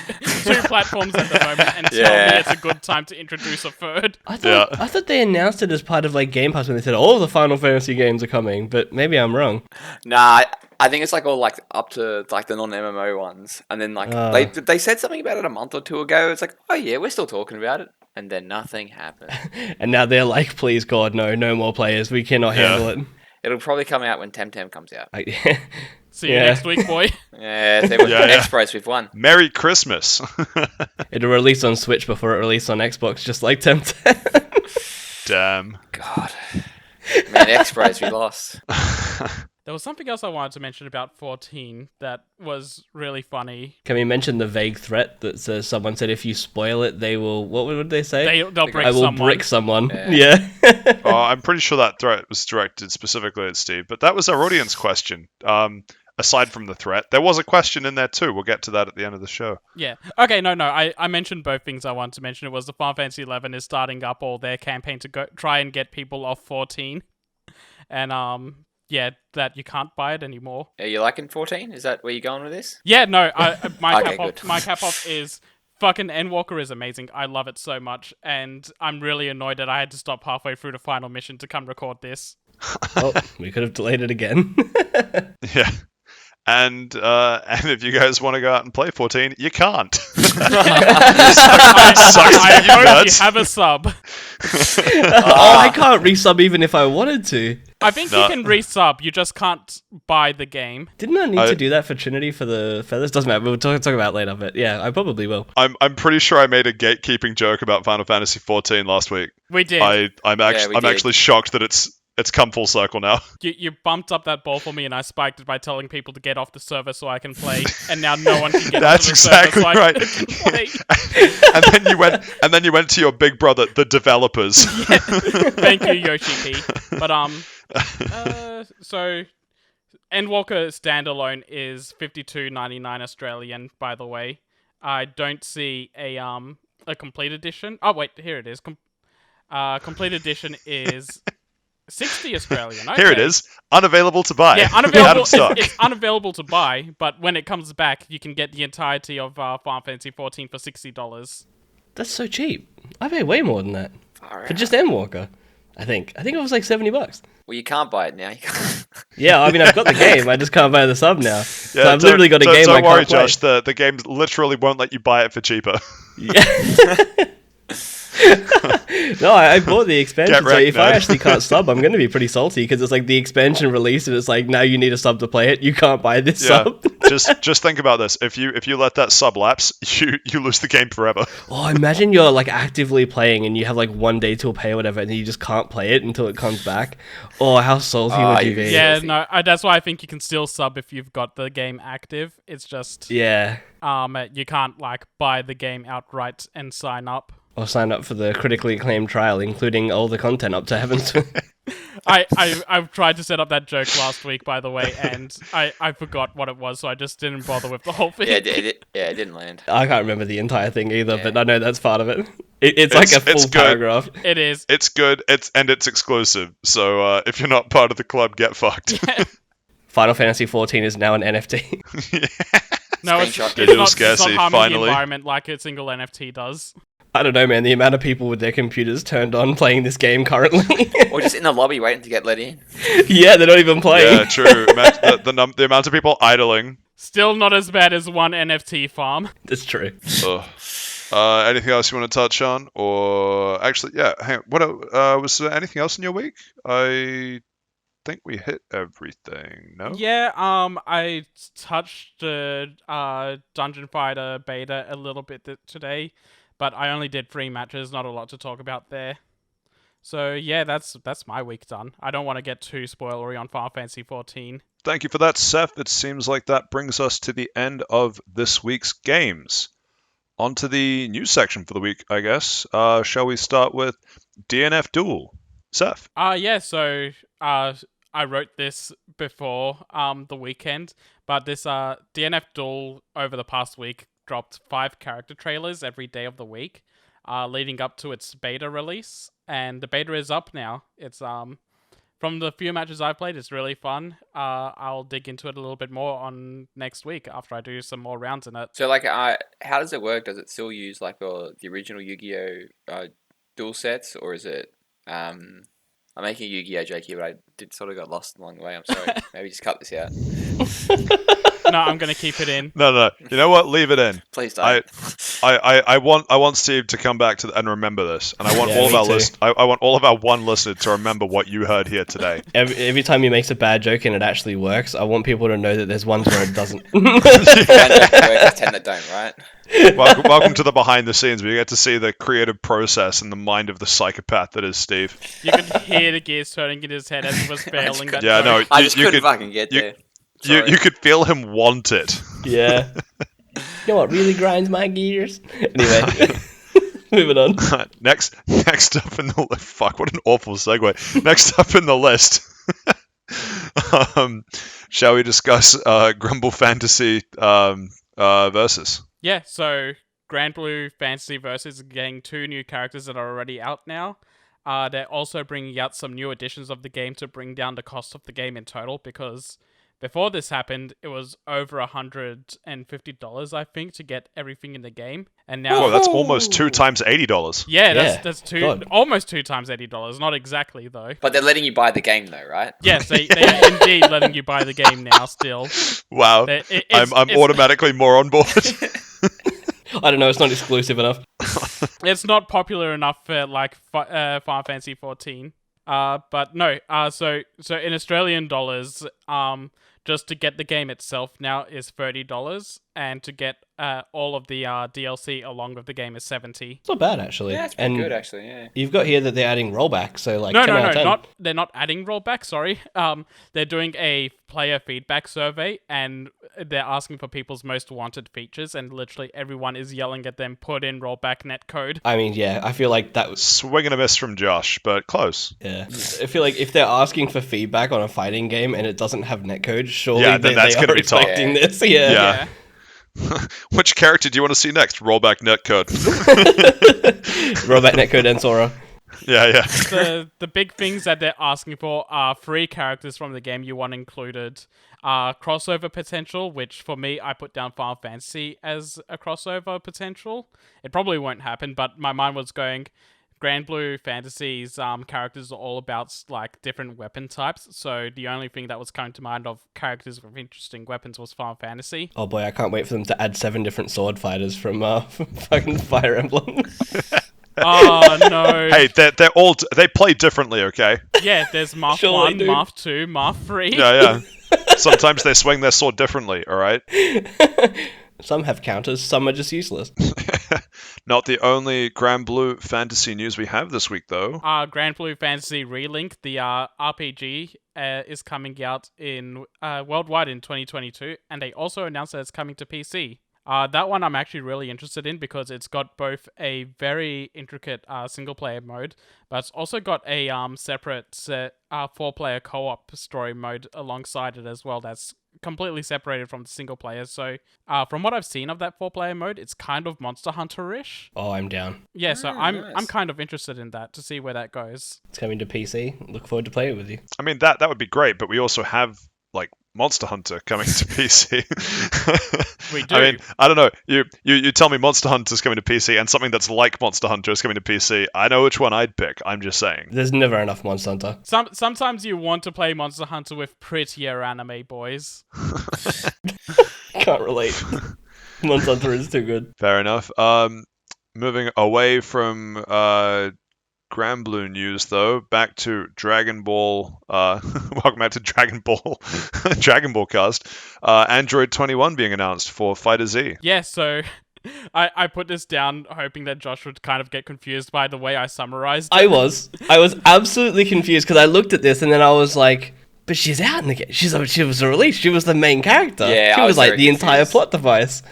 platforms at the moment, and tell me it's a good time to introduce a third. I thought they announced it as part of like Game Pass when they said all the Final Fantasy games are coming, but maybe I'm wrong. Nah, I think it's like all like up to like the non-MMO ones, and then like they said something about it a month or two ago. It's like, oh yeah, we're still talking about it, and then nothing happened. And now they're like, please God, no more players. We cannot handle it. It'll probably come out when Temtem comes out. See you next week, boy. Yeah, so X-Pros, we've won. Merry Christmas. It'll release on Switch before it released on Xbox, just like Temtem. Damn. God, man, X-Pros, we lost. There was something else I wanted to mention about 14 that was really funny. Can we mention the vague threat that says someone said if you spoil it, they will... What would they say? They'll brick I will someone. brick someone. Yeah. Yeah. I'm pretty sure that threat was directed specifically at Steve, but that was our audience question. Aside from the threat, there was a question in there too. We'll get to that at the end of the show. Yeah. Okay, no. I mentioned both things I wanted to mention. It was the Final Fantasy 11 is starting up all their campaign to go try and get people off 14. And, yeah, that you can't buy it anymore. Are you liking 14? Is that where you're going with this? Yeah, no, my Okay, my good. cap off is fucking Endwalker is amazing. I love it so much, and I'm really annoyed that I had to stop halfway through the final mission to come record this. Oh, we could have delayed it again. Yeah. And if you guys want to go out and play 14, you can't. I hope you have a sub. Oh, I can't resub even if I wanted to. I think you can resub, you just can't buy the game. Didn't I need to do that for Trinity for the feathers? Doesn't matter. We'll talk about it later. But yeah, I probably will. I'm pretty sure I made a gatekeeping joke about Final Fantasy 14 last week. We did. I'm we did. actually shocked that it's come full circle now. You bumped up that ball for me, and I spiked it by telling people to get off the server so I can play. And now no one can get That's onto the server exactly so I right. can play. and then you went to your big brother, the developers. Thank you, Yoshi P. But so Endwalker standalone is $52.99 Australian. By the way, I don't see a complete edition. Oh wait, here it is. Complete edition is 60 Australian. Okay. Here it is, unavailable to buy. Yeah, Out unavailable. of stock. It's unavailable to buy, but when it comes back, you can get the entirety of Final Fantasy 14 for $60. That's so cheap. I pay way more than that Alright. for just Endwalker. I think it was like $70. Well, you can't buy it now. You can't. Yeah, I mean, I've got the game. I just can't buy the sub now. So Yeah, I've literally got a game I Don't can't worry, play. Josh. The game literally won't let you buy it for cheaper. Yeah. No, I bought the expansion, Get so wrecked, if I nerd. actually can't sub, I'm going to be pretty salty because it's like the expansion released and it's like, now you need a sub to play it. You can't buy this Yeah. sub. just think about this. If you let that sub lapse, you lose the game forever. Oh, imagine you're like actively playing and you have like 1 day to pay or whatever and you just can't play it until it comes back. Oh, how salty would you you'd be? be Yeah, Filthy. no, that's why I think you can still sub if you've got the game active. It's just Yeah. you can't like buy the game outright and sign up. Or sign up for the critically acclaimed trial, including all the content up to Heaven's. I've tried to set up that joke last week, by the way, and I forgot what it was, so I just didn't bother with the whole thing. Yeah, it didn't land. I can't remember the entire thing either, Yeah. but I know that's part of it. It's like a It's full good. paragraph. It is. It's good. It's exclusive. So if you're not part of the club, get fucked. Final Fantasy 14 is now an NFT. No, it's Screenshot. Digital not scarcity, harming finally. the environment like a single NFT does. I don't know, man. The amount of people with their computers turned on playing this game currently. Or just in the lobby waiting to get let in. Yeah, they're not even playing. Yeah, true. The amount of people idling. Still not as bad as one NFT farm. That's true. Ugh. Anything else you want to touch on? Or actually, yeah. Hang on. What was there anything else in your week? I think we hit everything. No. Yeah, I touched the Dungeon Fighter beta a little bit today, but I only did 3 matches. Not a lot to talk about there. So yeah, that's my week done. I don't want to get too spoilery on Final Fantasy 14. Thank you for that, Seth. It seems like that brings us to the end of this week's games. On to the news section for the week, I guess. Shall we start with DNF Duel? Seth. Yeah, so I wrote this before the weekend, but this DNF Duel over the past week dropped 5 character trailers every day of the week, leading up to its beta release, and the beta is up now. It's from the few matches I've played, it's really fun. I'll dig into it a little bit more on next week after I do some more rounds in it. So, like, how does it work? Does it still use, like, the original Yu-Gi-Oh! Duel sets, or is it... I'm making a Yu-Gi-Oh! Joke here, but I did sort of got lost along the way. I'm sorry. Maybe just cut this out. I'm gonna keep it in. No. You know what? Leave it in. Please don't. I want Steve to come back and remember this, and I want all of me our too. I want all of our one listener to remember what you heard here today. Every time he makes a bad joke and it actually works, I want people to know that there's ones where it doesn't. 10 that don't, right? Welcome to the behind the scenes, where you get to see the creative process and the mind of the psychopath that is Steve. You could hear the gears turning in his head as he was failing that. Yeah, joke. no, I just couldn't fucking get there. you could feel him want it. Yeah. You know what really grinds my gears? Anyway, moving on. Next up in the fuck, what an awful segue. Next up in the list, shall we discuss Grumble Fantasy versus? Yeah, so Grand Blue Fantasy Versus is getting 2 new characters that are already out now. They're also bringing out some new additions of the game to bring down the cost of the game in total, because before this happened, it was over $150, I think, to get everything in the game. And now, Oh, that's almost 2 times $80. yeah, Yeah, that's God. almost 2 times $80. Not exactly though. But they're letting you buy the game, though, right? Yes, they are indeed letting you buy the game now. Still, Wow, I'm automatically more on board. I don't know, it's not exclusive enough. It's not popular enough for like Final Fantasy 14. But no. So in Australian dollars, just to get the game itself now is $30, and to get all of the DLC along with the game is $70. It's not bad, actually. Yeah, it's pretty And good, actually, yeah. you've got here that they're adding rollback, so like No, 10 out of 10. they're not adding rollback. Sorry, they're doing a player feedback survey, and they're asking for people's most wanted features, and literally everyone is yelling at them, put in rollback netcode. I mean, yeah, I feel like that was... Swing and a miss from Josh, but close. Yeah. I feel like if they're asking for feedback on a fighting game and it doesn't have netcode, surely Yeah, then that's they gonna are be tough. expecting this. Yeah. Yeah. Which character do you want to see next? Rollback netcode. Rollback netcode and Sora. Yeah. The big things that they're asking for are 3 characters from the game you want included. Crossover potential, which for me, I put down Final Fantasy as a crossover potential. It probably won't happen, but my mind was going, Grand Blue Fantasy's characters are all about like different weapon types, so the only thing that was coming to mind of characters with interesting weapons was Final Fantasy. Oh boy, I can't wait for them to add 7 different sword fighters from fucking Fire Emblem. Oh no! Hey, they play differently, okay? Yeah, there's Marth Surely, 1, dude. Marth 2, Marth 3. Yeah. Sometimes they swing their sword differently, alright? Some have counters, some are just useless. Not the only Grand Blue Fantasy news we have this week, though. Grand Blue Fantasy Relink, the RPG, is coming out in worldwide in 2022, and they also announced that it's coming to PC. That one I'm actually really interested in because it's got both a very intricate single-player mode, but it's also got a separate 4-player co-op story mode alongside it as well that's completely separated from the single player. So from what I've seen of that 4-player mode, it's kind of Monster Hunter-ish. Oh, I'm down. Yeah, so I'm nice. kind of interested in that to see where that goes. It's coming to PC. Look forward to play it with you. I mean, that would be great, but we also have, like, Monster Hunter coming to PC. We do. I mean, I don't know. You tell me Monster Hunter's coming to PC and something that's like Monster Hunter is coming to PC. I know which one I'd pick. I'm just saying. There's never enough Monster Hunter. Sometimes you want to play Monster Hunter with prettier anime boys. Can't relate. Monster Hunter is too good. Fair enough. Moving away from Grand Blue news, though, back to Dragon Ball. Welcome back to Dragon Ball. Dragon Ball cast. Android 21 being announced for Fighter Z. Yeah, so I put this down hoping that Josh would kind of get confused by the way I summarized it. I was absolutely confused because I looked at this and then I was like, but she's out in the game. She was released. She was the main character. Yeah, she I was was like very the entire confused. plot device.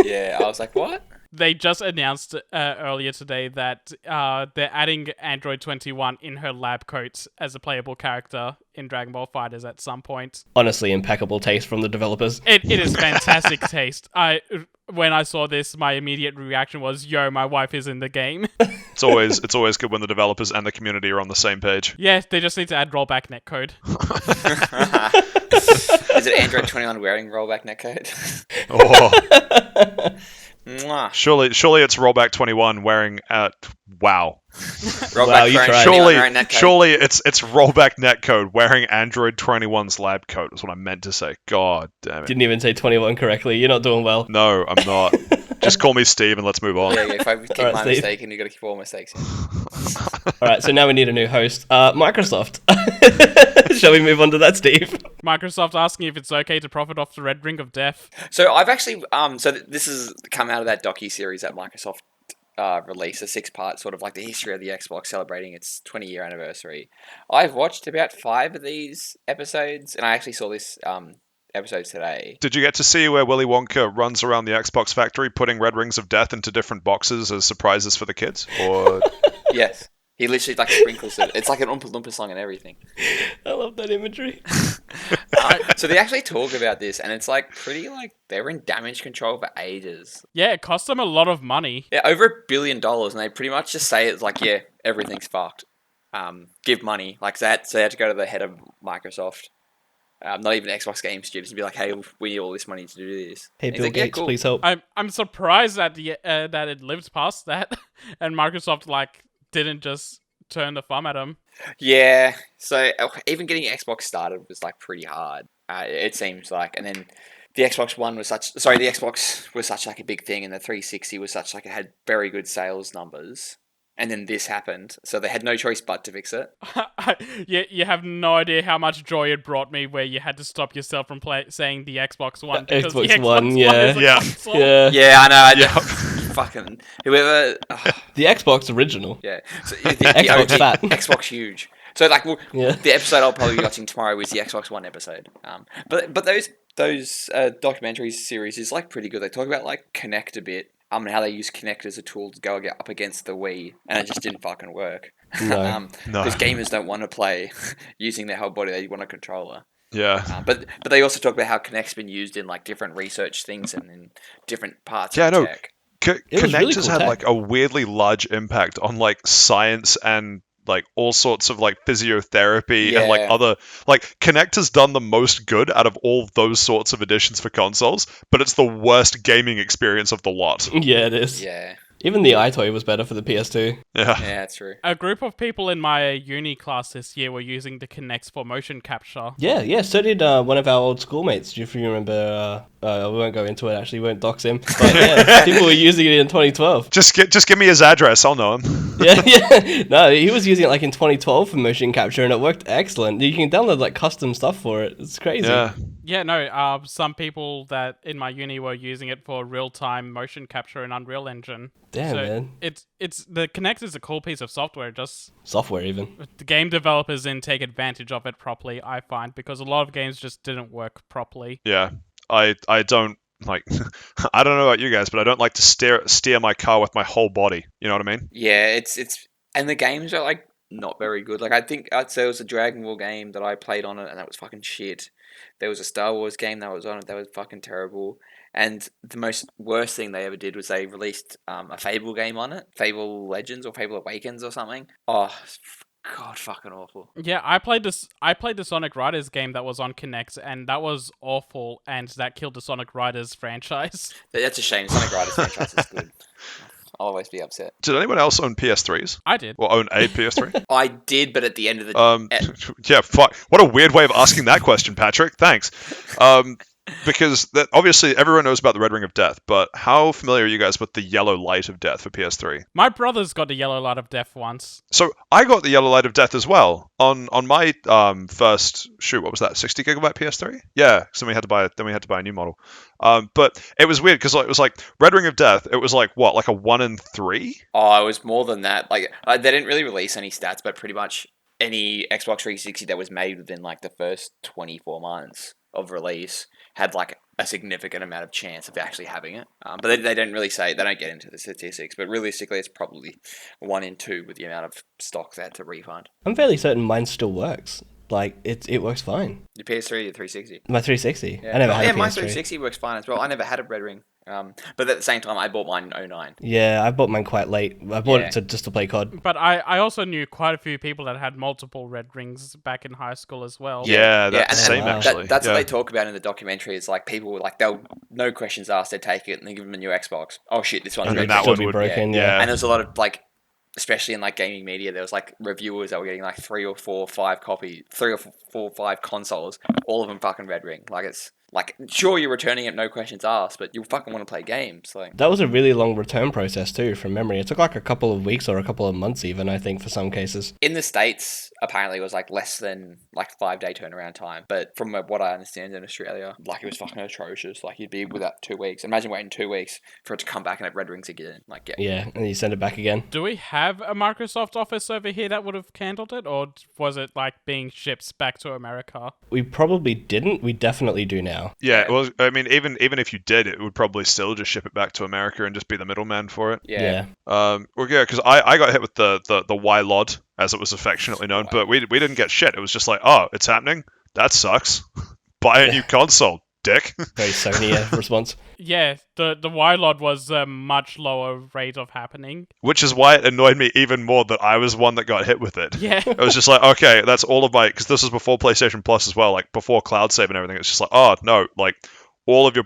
Yeah, I was like, what? They just announced earlier today that they're adding Android 21 in her lab coat as a playable character in Dragon Ball FighterZ at some point. Honestly, impeccable taste from the developers. It is fantastic taste. When I saw this, my immediate reaction was, "Yo, my wife is in the game." It's always good when the developers and the community are on the same page. Yeah, they just need to add rollback netcode. Is it Android 21 wearing rollback netcode? Oh. Mwah. Surely it's Rollback 21 wearing Wow. Rollback you for tried. Surely it's rollback netcode wearing Android 21's lab coat is what I meant to say. God damn it. Didn't even say 21 correctly. You're not doing well. No, I'm not. Just call me Steve and let's move on. Yeah, if I keep Alright, my Steve. mistake, and you got to keep all mistakes. All right, so now we need a new host. Microsoft. Shall we move on to that, Steve? Microsoft asking if it's okay to profit off the Red Ring of Death. So I've actually this has come out of that docu-series that Microsoft released, a 6-part sort of like the history of the Xbox celebrating its 20-year anniversary. I've watched about 5 of these episodes, and I actually saw this episode today. Did you get to see where Willy Wonka runs around the Xbox factory putting red rings of death into different boxes as surprises for the kids? Or Yes. He literally like sprinkles it. It's like an Oompa Loompa song and everything. I love that imagery. So they actually talk about this, and it's like pretty like they were in damage control for ages. Yeah, it cost them a lot of money. Yeah, over $1 billion, and they pretty much just say it's like, yeah, everything's fucked. Give money like that. So they had to go to the head of Microsoft, not even Xbox Game Studios, and be like, hey, we need all this money to do this. Hey, And he's Bill like, yeah, Gates, cool. please help. I'm surprised that that it lived past that, and Microsoft like didn't just turn the thumb at them. Yeah, so even getting Xbox started was like pretty hard. It seems like, and then the Xbox was such like a big thing, and the 360 was such like it had very good sales numbers, and then this happened, so they had no choice but to fix it. You have no idea how much joy it brought me where you had to stop yourself from saying the Xbox One. The Because Xbox the Xbox One, One yeah. is a Yeah. console. Yeah. Yeah, I know. Yeah. Fucking whoever. The Xbox original. Yeah, so, the Xbox OG, fat. Xbox huge. So like Yeah. the episode I'll probably be watching tomorrow is the Xbox One episode. But those documentary series is like pretty good. They talk about like Kinect a bit. And how they use Kinect as a tool to go up against the Wii, and it just didn't fucking work. No. Because gamers don't want to play using their whole body; they want a controller. yeah. But they also talk about how Kinect's been used in like different research things and in different parts Yeah, of I know. tech. It was Kinect really has cool had tech. like a weirdly large impact on like science and like all sorts of like physiotherapy and like Yeah. other like Kinect has done the most good out of all those sorts of additions for consoles, but it's the worst gaming experience of the lot. Yeah, it is. Yeah, Even the iToy was better for the PS2. Yeah. yeah, that's true. A group of people in my uni class this year were using the Kinect for motion capture. Yeah, so did one of our old schoolmates. If you remember, we won't go into it actually, we won't dox him. But yeah, people were using it in 2012. Just give me his address, I'll know him. Yeah. No, he was using it like in 2012 for motion capture, and it worked excellent. You can download like custom stuff for it. It's crazy. Yeah. Yeah, no, some people that in my uni were using it for real-time motion capture in Unreal Engine. Damn, So man. it's the Kinect is a cool piece of software. Just Software even. the game developers didn't take advantage of it properly, I find, because a lot of games just didn't work properly. Yeah. I don't like I don't know about you guys, but I don't like to steer my car with my whole body. You know what I mean? Yeah, it's and the games are like not very good. Like I think I'd say it was a Dragon Ball game that I played on it, and that was fucking shit. There was a Star Wars game that was on it that was fucking terrible. And the worst thing they ever did was they released a Fable game on it, Fable Legends or Fable Awakens or something. Oh, God, fucking awful. Yeah, I played the Sonic Riders game that was on Kinect, and that was awful, and that killed the Sonic Riders franchise. That's a shame. Sonic Riders franchise is good. I'll always be upset. Did anyone else own PS3s? I did. Or own a PS3? I did, but at the end of the Yeah, fuck. What a weird way of asking that question, Patrick. Thanks. Because obviously everyone knows about the Red Ring of Death, but how familiar are you guys with the Yellow Light of Death for PS3? My brother's got the Yellow Light of Death once. So I got the Yellow Light of Death as well on my first what was that, 60 gigabyte PS3? Yeah, so we had to buy a new model. But it was weird because it was like Red Ring of Death. It was like what, like a 1 in 3? Oh, it was more than that. Like they didn't really release any stats, but pretty much any Xbox 360 that was made within like the first 24 months of release had like a significant amount of chance of actually having it. But they don't really say, they don't get into the statistics, but realistically it's probably 1 in 2 with the amount of stock they had to refund. I'm fairly certain mine still works. Like, it works fine. The PS3 or 360? My 360. Yeah. I never had a PS3. My 360 works fine as well. I never had a Red Ring. But at the same time, I bought mine in 09. Yeah, I bought mine quite late. I bought Yeah. it just to play COD. But I also knew quite a few people that had multiple red rings back in high school as well. Yeah, and that's the same wow. actually. That's yeah. what they talk about in the documentary. Is like people like they'll no questions asked, they take it and they give them a new Xbox. Oh shit, this one's And then red. that Still one be would- broken, yeah. yeah. And there's a lot of like especially in like gaming media, there was like reviewers that were getting like 3 or 4 or 5 consoles, all of them fucking Red Ring. Like it's like sure you're returning it, no questions asked, but you fucking want to play games. Like That was a really long return process too, from memory. It took like a couple of weeks or a couple of months even, I think, for some cases. in the States, apparently it was like less than like 5-day turnaround time. But from what I understand in Australia, like it was fucking atrocious. Like you'd be without 2 weeks. Imagine waiting 2 weeks for it to come back and have Red Rings again. Like Yeah, and you send it back again. Do we have a Microsoft Office over here that would have handled it, or was it like being shipped back to America? We probably didn't. We definitely do now. Yeah, well, I mean, even if you did, it would probably still just ship it back to America and just be the middleman for it. Yeah. Well, yeah, because I got hit with the Y-Lod, as it was affectionately known, but we didn't get shit. It was just like, oh, it's happening? That sucks. Buy a new console, dick. Very Sony response. Yeah, the Y-Lod was a much lower rate of happening. Which is why it annoyed me even more that I was one that got hit with it. Yeah. It was just like, okay, that's all of my... Because this was before PlayStation Plus as well, like before Cloud Save and everything. It's just like, oh, no, like all of your...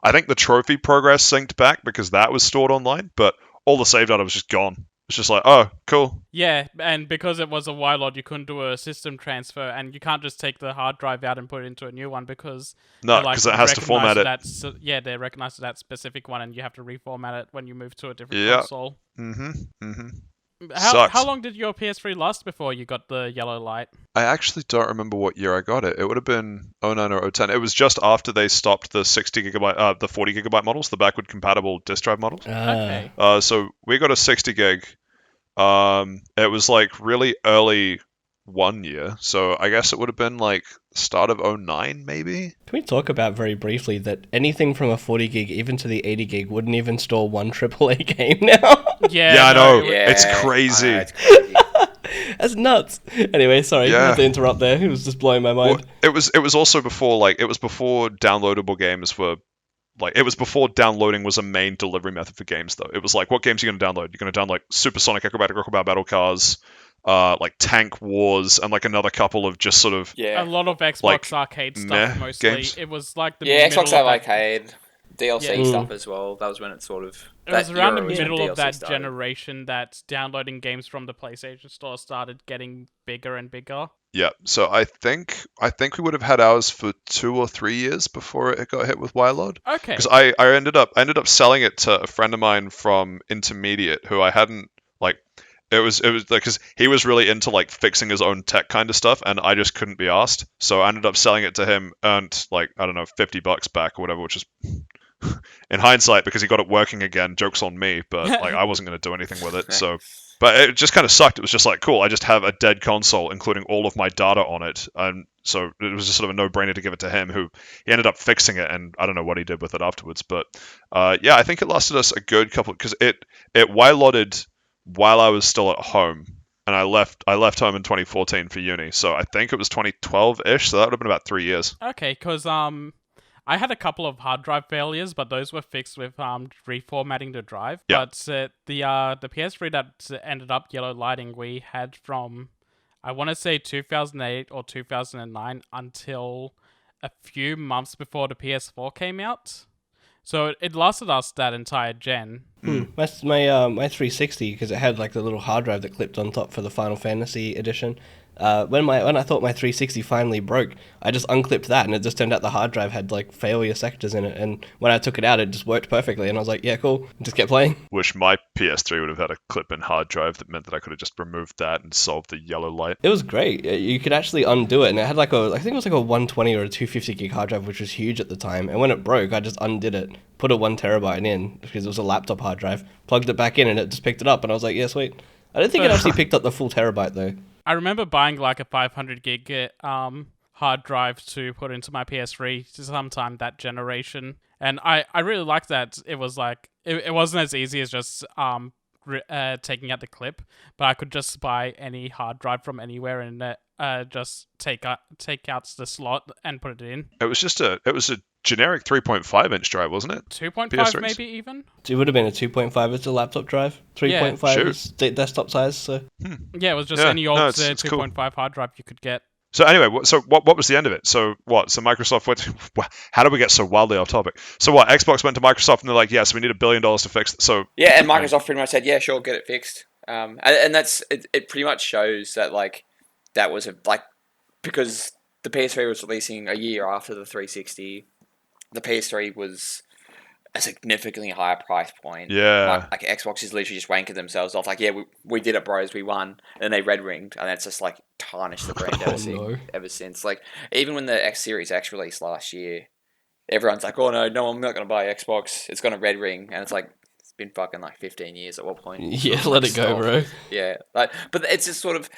I think the trophy progress synced back because that was stored online, but all the save data was just gone. It's just like, oh, cool. Yeah, and because it was a Y-Lod, you couldn't do a system transfer, and you can't just take the hard drive out and put it into a new one because... No, they, like, because it has to format it. Yeah, they recognize that specific one, and you have to reformat it when you move to a different Yeah. console. Mm-hmm. How long did your PS3 last before you got the yellow light? I actually don't remember what year I got it. It would have been 09 or 010. It was just after they stopped the 60 gigabyte, the 40 gigabyte models, the backward compatible disk drive models. Okay. So we got a 60 gig. It was like really early one year, so I guess it would have been like start of 09 maybe. Can we talk about very briefly that anything from a 40 gig even to the 80 gig wouldn't even store one AAA game now? Yeah, I know. Yeah, It's crazy. I know, it's crazy. That's nuts. Anyway, sorry, Yeah. I had to interrupt there. It was just blowing my mind. Well, it was also before before downloadable games were it was before downloading was a main delivery method for games though. It was like, what games are you going to download? You're going to download Supersonic Acrobatic Rockabye Battle Cars, like Tank Wars, and like another couple of just sort of Yeah. A lot of Xbox Like, arcade meh stuff mostly. games. It was like the Yeah, middle Xbox of Live that- Arcade, DLC Yeah. stuff as well. That was when it sort of... It was that around the era was when middle of DLC that started. generation that downloading games from the PlayStation Store started getting bigger and bigger. Yeah, so I think we would have had ours for 2 or 3 years before it got hit with Y-Lod. Okay. Because I ended up selling it to a friend of mine from intermediate who I hadn't like. It was like because he was really into like fixing his own tech kind of stuff, and I just couldn't be asked. So I ended up selling it to him, earned like I don't know $50 back or whatever, which is in hindsight because he got it working again. Joke's on me, but like I wasn't going to do anything with it. So. But it just kind of sucked. It was just like, cool, I just have a dead console, including all of my data on it. And so it was just sort of a no-brainer to give it to him, who he ended up fixing it, and I don't know what he did with it afterwards. But yeah, I think it lasted us a good couple, because it Y-Lotted while I was still at home, and I left home in 2014 for uni. So I think it was 2012-ish, so that would have been about 3 years. Okay, because I had a couple of hard drive failures, but those were fixed with reformatting the drive. Yeah. But the PS3 that ended up yellow lighting, we had from I want to say 2008 or 2009 until a few months before the PS4 came out. So it lasted us that entire gen. My 360, because it had like the little hard drive that clipped on top for the Final Fantasy edition. When I thought my 360 finally broke, I just unclipped that, and it just turned out the hard drive had like failure sectors in it. And when I took it out, it just worked perfectly, and I was like, yeah, cool. Just kept playing. Wish my PS3 would have had a clip-in hard drive that meant that I could have just removed that and solved the yellow light. It was great. You could actually undo it, and it had like I think it was like a 120 or a 250 gig hard drive, which was huge at the time. And when it broke, I just undid it, put a 1 terabyte in because it was a laptop hard drive, plugged it back in, and it just picked it up. And I was like, yeah, sweet. I don't think it actually picked up the full terabyte though. I remember buying like a 500 gig hard drive to put into my PS3 sometime that generation, and I really liked that. It was like it wasn't as easy as just taking out the clip, but I could just buy any hard drive from anywhere and just take out the slot and put it in. It was a generic 3.5 inch drive, wasn't it? 2.5 PS3s? maybe even. It would have been a 2.5 as a laptop drive. 3.5 shoot. is desktop size. So Yeah, it was just Yeah, any old no, it's cool. 2.5 hard drive you could get. So anyway, what was the end of it? So Microsoft went. How did we get so wildly off topic? So Xbox went to Microsoft and they're like, yes, we need $1 billion to fix it. So Yeah, and Microsoft pretty much said, yeah, sure, get it fixed. And that's it. It pretty much shows that like that was because the PS3 was releasing a year after the 360. The PS3 was a significantly higher price point. Yeah. Like Xbox is literally just wanking themselves off. Like, yeah, we did it, bros. We won. And then they red ringed, and that's just like tarnished the brand ever since. Like, even when the X Series X released last year, everyone's like, oh no, I'm not going to buy Xbox. It's going to red ring. And it's like, it's been fucking like 15 years at what point? Yeah, let it go, bro. Yeah. But it's just sort of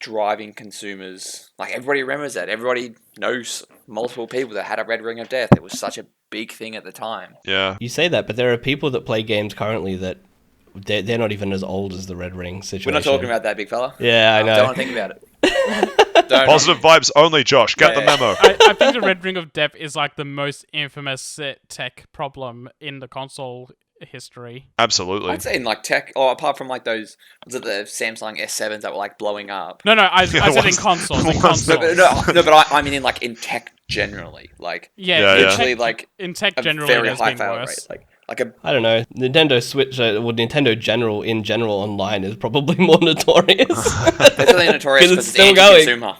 driving consumers. Like, everybody remembers that. Everybody knows multiple people that had a red ring of death. It was such a big thing at the time. Yeah. You say that, but there are people that play games currently that they're not even as old as the red ring situation. We're not talking about that, big fella. Yeah, I know. Don't want to think about it. Positive vibes only, Josh. Get the memo. I think the red ring of death is like the most infamous tech problem in the console history. Absolutely. I'd say in like tech, or apart from like those, was it the Samsung S7s that were like blowing up? No, I said in consoles. But I mean in like in tech generally, like literally like in tech a generally, very it has high been fail worse. rate. Like a I don't know. Nintendo Switch, Nintendo in general online is probably more notorious. It's really notorious because it's still anti-consumer.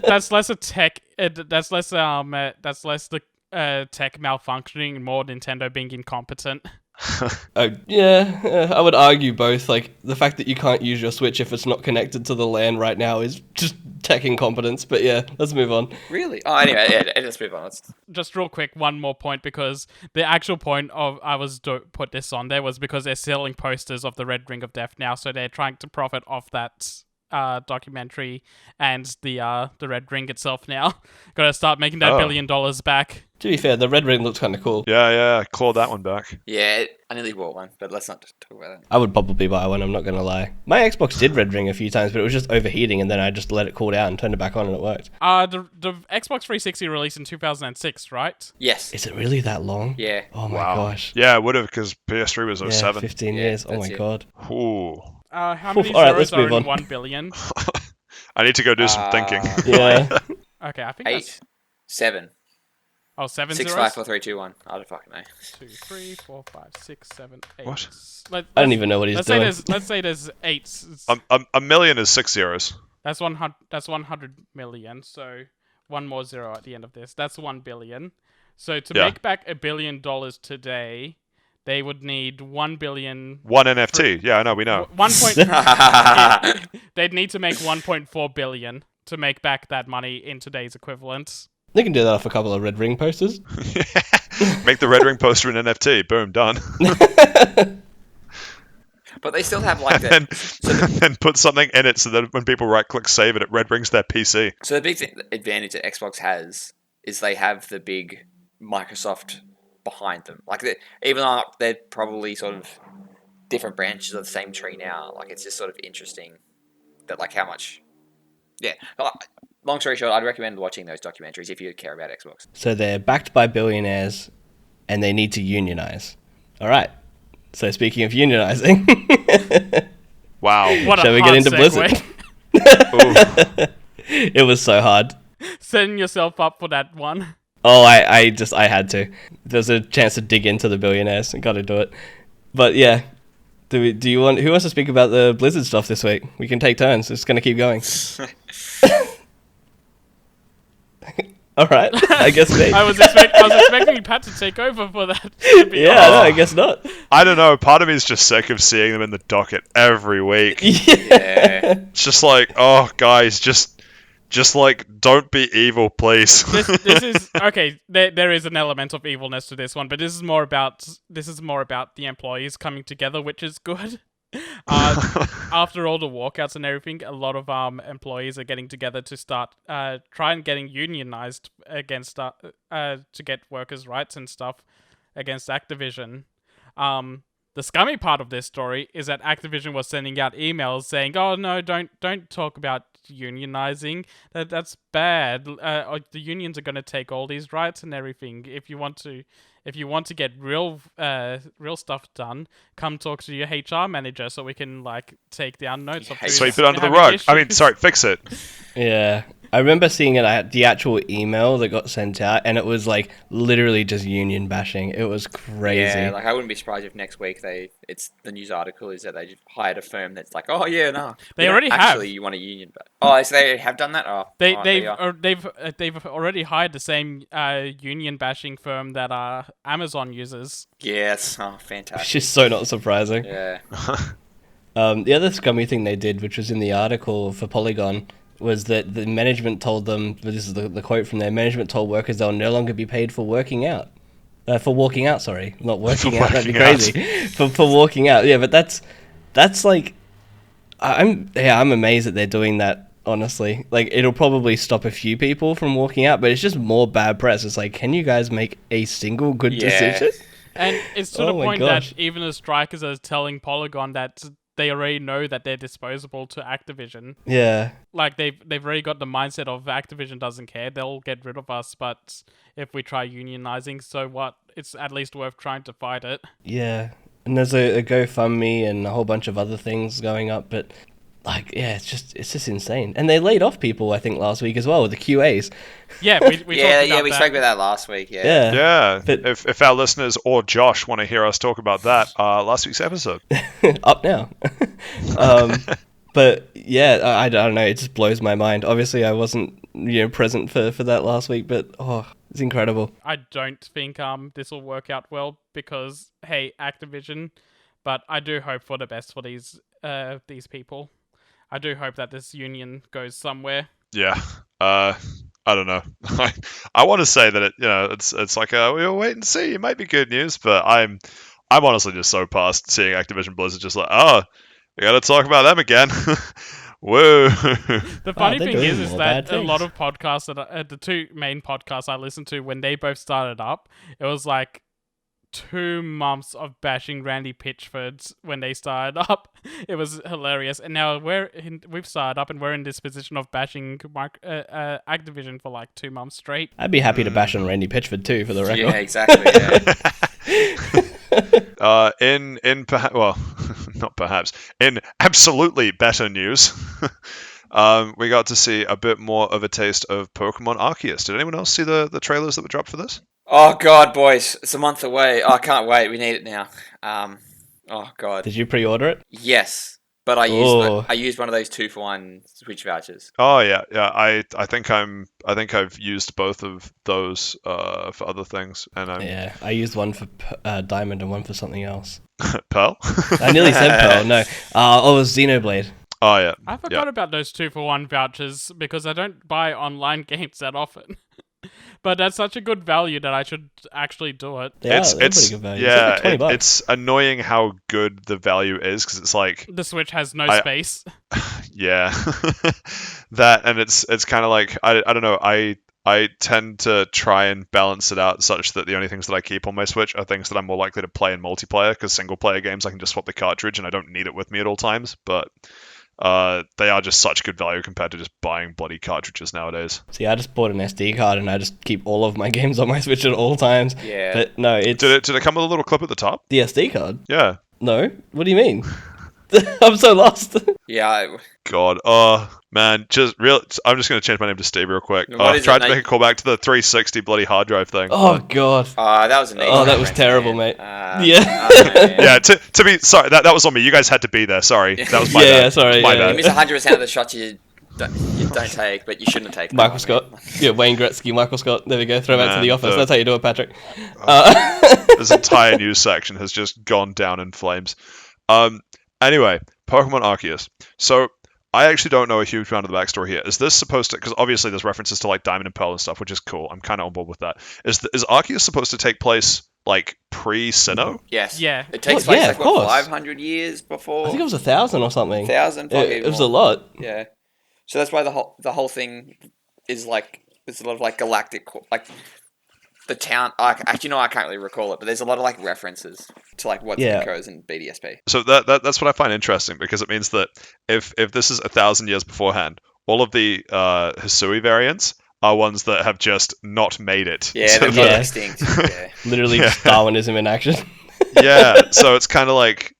That's less a tech. That's less the tech malfunctioning and more Nintendo being incompetent. Yeah, I would argue both. Like, the fact that you can't use your Switch if it's not connected to the LAN right now is just tech incompetence. But yeah, let's move on. Really? Oh, anyway, yeah, let's move on. Just real quick, one more point, because the actual point of I was put this on there was because they're selling posters of the Red Ring of Death now, so they're trying to profit off that documentary and the Red Ring itself now. Gotta start making that $1 billion back. To be fair, the red ring looks kind of cool. Yeah, claw that one back. Yeah, I nearly bought one, but let's not talk about that. I would probably buy one, I'm not going to lie. My Xbox did red ring a few times, but it was just overheating, and then I just let it cool down and turned it back on, and it worked. The Xbox 360 released in 2006, right? Yes. Is it really that long? Yeah. Oh my gosh. Yeah, it would have, because PS3 was 07. 15 years. Oh my god. Ooh. How many All right, zeros let's are move in on. 1 billion? I need to go do some thinking. Yeah. Okay, I think 8, that's... 7. Oh, 7 6, zeros? 5, 4, 3, 2, 1. I don't fucking know. 2, 3, 4, 5, 6, 7, 8. What? I don't even know what he's doing. Let's say there's 8. A million is 6 zeros. That's 100 million. So one more zero at the end of this. That's 1 billion. So to make back $1 billion today, they would need 1 billion. One NFT. Yeah, I know. We know. They'd need to make 1.4 billion to make back that money in today's equivalent. They can do that off a couple of red ring posters. Make the red ring poster an NFT. Boom, done. But they still have like and then put something in it so that when people right-click save it, it red rings their PC. So the big advantage that Xbox has is they have the big Microsoft behind them. Like, even though they're probably sort of different branches of the same tree now, like, it's just sort of interesting that, like, how much... Yeah. Long story short, I'd recommend watching those documentaries if you care about Xbox. So they're backed by billionaires, and they need to unionize. All right. So speaking of unionizing... Wow. Shall we get into Blizzard? It was so hard. Setting yourself up for that one. Oh, I had to. There's a chance to dig into the billionaires. I gotta do it. But yeah, who wants to speak about the Blizzard stuff this week? We can take turns. It's gonna keep going. All right, I guess me. I was expecting Pat to take over for that. Yeah, no, I guess not. I don't know. Part of me is just sick of seeing them in the docket every week. Yeah. It's just like, oh, guys, just like, don't be evil, please. This is okay. There is an element of evilness to this one, but this is more about the employees coming together, which is good. After all the walkouts and everything, a lot of employees are getting together to start trying getting unionized against to get workers' rights and stuff against Activision. The scummy part of this story is that Activision was sending out emails saying, "Oh no, don't talk about unionizing. That's bad. The unions are going to take all these rights and everything. If you want to get real stuff done, come talk to your HR manager so we can like take down notes of Sweep it under the rug. I mean, sorry, fix it." Yeah. I remember seeing it at the actual email that got sent out, and it was like literally just union bashing. It was crazy. Yeah, like I wouldn't be surprised if next week it's the news article is that they just hired a firm that's like, oh yeah, no, They you don't already have. actually you want a union, but so they have done that. Oh, They alright, there you are. they've already hired the same union bashing firm that Amazon uses. Yes, oh Which fantastic. is so not surprising. Yeah, The other scummy thing they did, which was in the article for Polygon, was that the management told them, this is the quote from their management told workers they'll no longer be paid for working out. For walking out, sorry. Not working out, that'd be working crazy. For walking out, yeah, but that's like, I'm amazed that they're doing that, honestly. Like, it'll probably stop a few people from walking out, but it's just more bad press. It's like, can you guys make a single good Yeah. decision? And it's to Oh the my point gosh. that even the strikers are telling Polygon that they already know that they're disposable to Activision. Yeah. Like they've already got the mindset of Activision doesn't care, they'll get rid of us, but if we try unionizing, so what? It's at least worth trying to fight it. Yeah, and there's a GoFundMe and a whole bunch of other things going up, but like, yeah, it's just insane. And they laid off people, I think, last week as well, the QAs. Yeah, we talked about we that. spoke about that last week. Yeah, Yeah, Yeah, But- if our listeners or Josh want to hear us talk about that, last week's episode. up now. But yeah, I don't know. It just blows my mind. Obviously, I wasn't present for that last week, but it's incredible. I don't think this will work out well because hey, Activision, but I do hope for the best for these people. I do hope that this union goes somewhere. Yeah, I don't know. I want to say that it's like we'll wait and see. It might be good news, but I'm honestly just so past seeing Activision Blizzard just like, we got to talk about them again. Whoa. The funny they're thing doing is more that bad a lot things. of podcasts that the two main podcasts I listened to when they both started up, it was like 2 months of bashing Randy Pitchford when they started up. It was hilarious, and now we've started up and we're in this position of bashing Activision for like 2 months straight. I'd be happy to bash on Randy Pitchford too, for the record. yeah, exactly. Yeah. Not perhaps. In absolutely better news, we got to see a bit more of a taste of Pokemon Arceus. Did anyone else see the trailers that were dropped for this? Oh God, boys, it's a month away. Oh, I can't wait. We need it now. Oh God. Did you pre-order it? Yes, but I used one of those 2-for-1 Switch vouchers. Oh yeah. I think I've used both of those for other things, and I'm Yeah, I used one for Diamond and one for something else. Pearl. I nearly said Pearl. No, it was Xenoblade. Oh yeah. I forgot about those 2-for-1 vouchers because I don't buy online games that often. But that's such a good value that I should actually do it. They're It's pretty good value. yeah. It's like $20. It's annoying how good the value is because it's like The Switch has no I- space. yeah, that, and it's kind of like I don't know. I tend to try and balance it out such that the only things that I keep on my Switch are things that I'm more likely to play in multiplayer, because single player games I can just swap the cartridge and I don't need it with me at all times. But they are just such good value compared to just buying bloody cartridges nowadays. See, I just bought an SD card and I just keep all of my games on my Switch at all times. Yeah. But no, it's Did it come with a little clip at the top? the SD card. Yeah. No, what do you mean? I'm so lost. Yeah. God, man, I'm just gonna change my name to Steve real quick. What I is tried it, to make a call back to the 360 bloody hard drive thing. Oh god. That was an easy Oh, that was reference, terrible, man. mate. Yeah. Yeah, to be sorry, that was on me. You guys had to be there. Sorry, that was my Yeah, bad. sorry, my yeah. You bad. miss 100% of the shots you don't take, but you shouldn't take. Michael Scott. Yeah, Wayne Gretzky, Michael Scott. There we go. Throw back to Man, the office. the- That's how you do it, Patrick. This entire news section has just gone down in flames. Anyway, Pokemon Arceus. So I actually don't know a huge amount of the backstory here. Is this supposed to? Because obviously there's references to like Diamond and Pearl and stuff, which is cool. I'm kind of on board with that. Is Arceus supposed to take place like pre-Sinnoh? Yes. Yeah. It takes Well, place yeah, like of course. 500 years before. I think it was 1,000 or something. 1,000. It was a lot. Yeah. So that's why the whole thing is like there's a lot of like galactic like the town. Actually, no, I can't really recall it, but there's a lot of like references to like what Yeah. occurs in BDSP. So that's what I find interesting, because it means that if this is 1,000 years beforehand, all of the Hisui variants are ones that have just not made it. Yeah, So they're that- both Yeah. extinct. Yeah. Literally Yeah. just Darwinism in action. yeah, so it's kind of like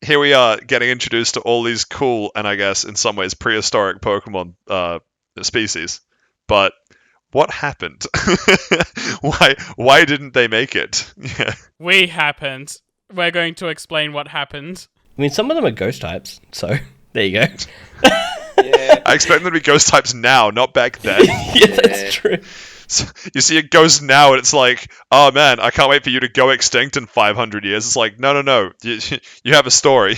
here we are getting introduced to all these cool and I guess in some ways prehistoric Pokemon species, but what happened? Why didn't they make it? Yeah. We happened. We're going to explain what happened. I mean, some of them are ghost types, so there you go. Yeah. I expect them to be ghost types now, not back then. Yeah, that's true. So you see a ghost now, and it's like, oh man, I can't wait for you to go extinct in 500 years. It's like, no. You have a story.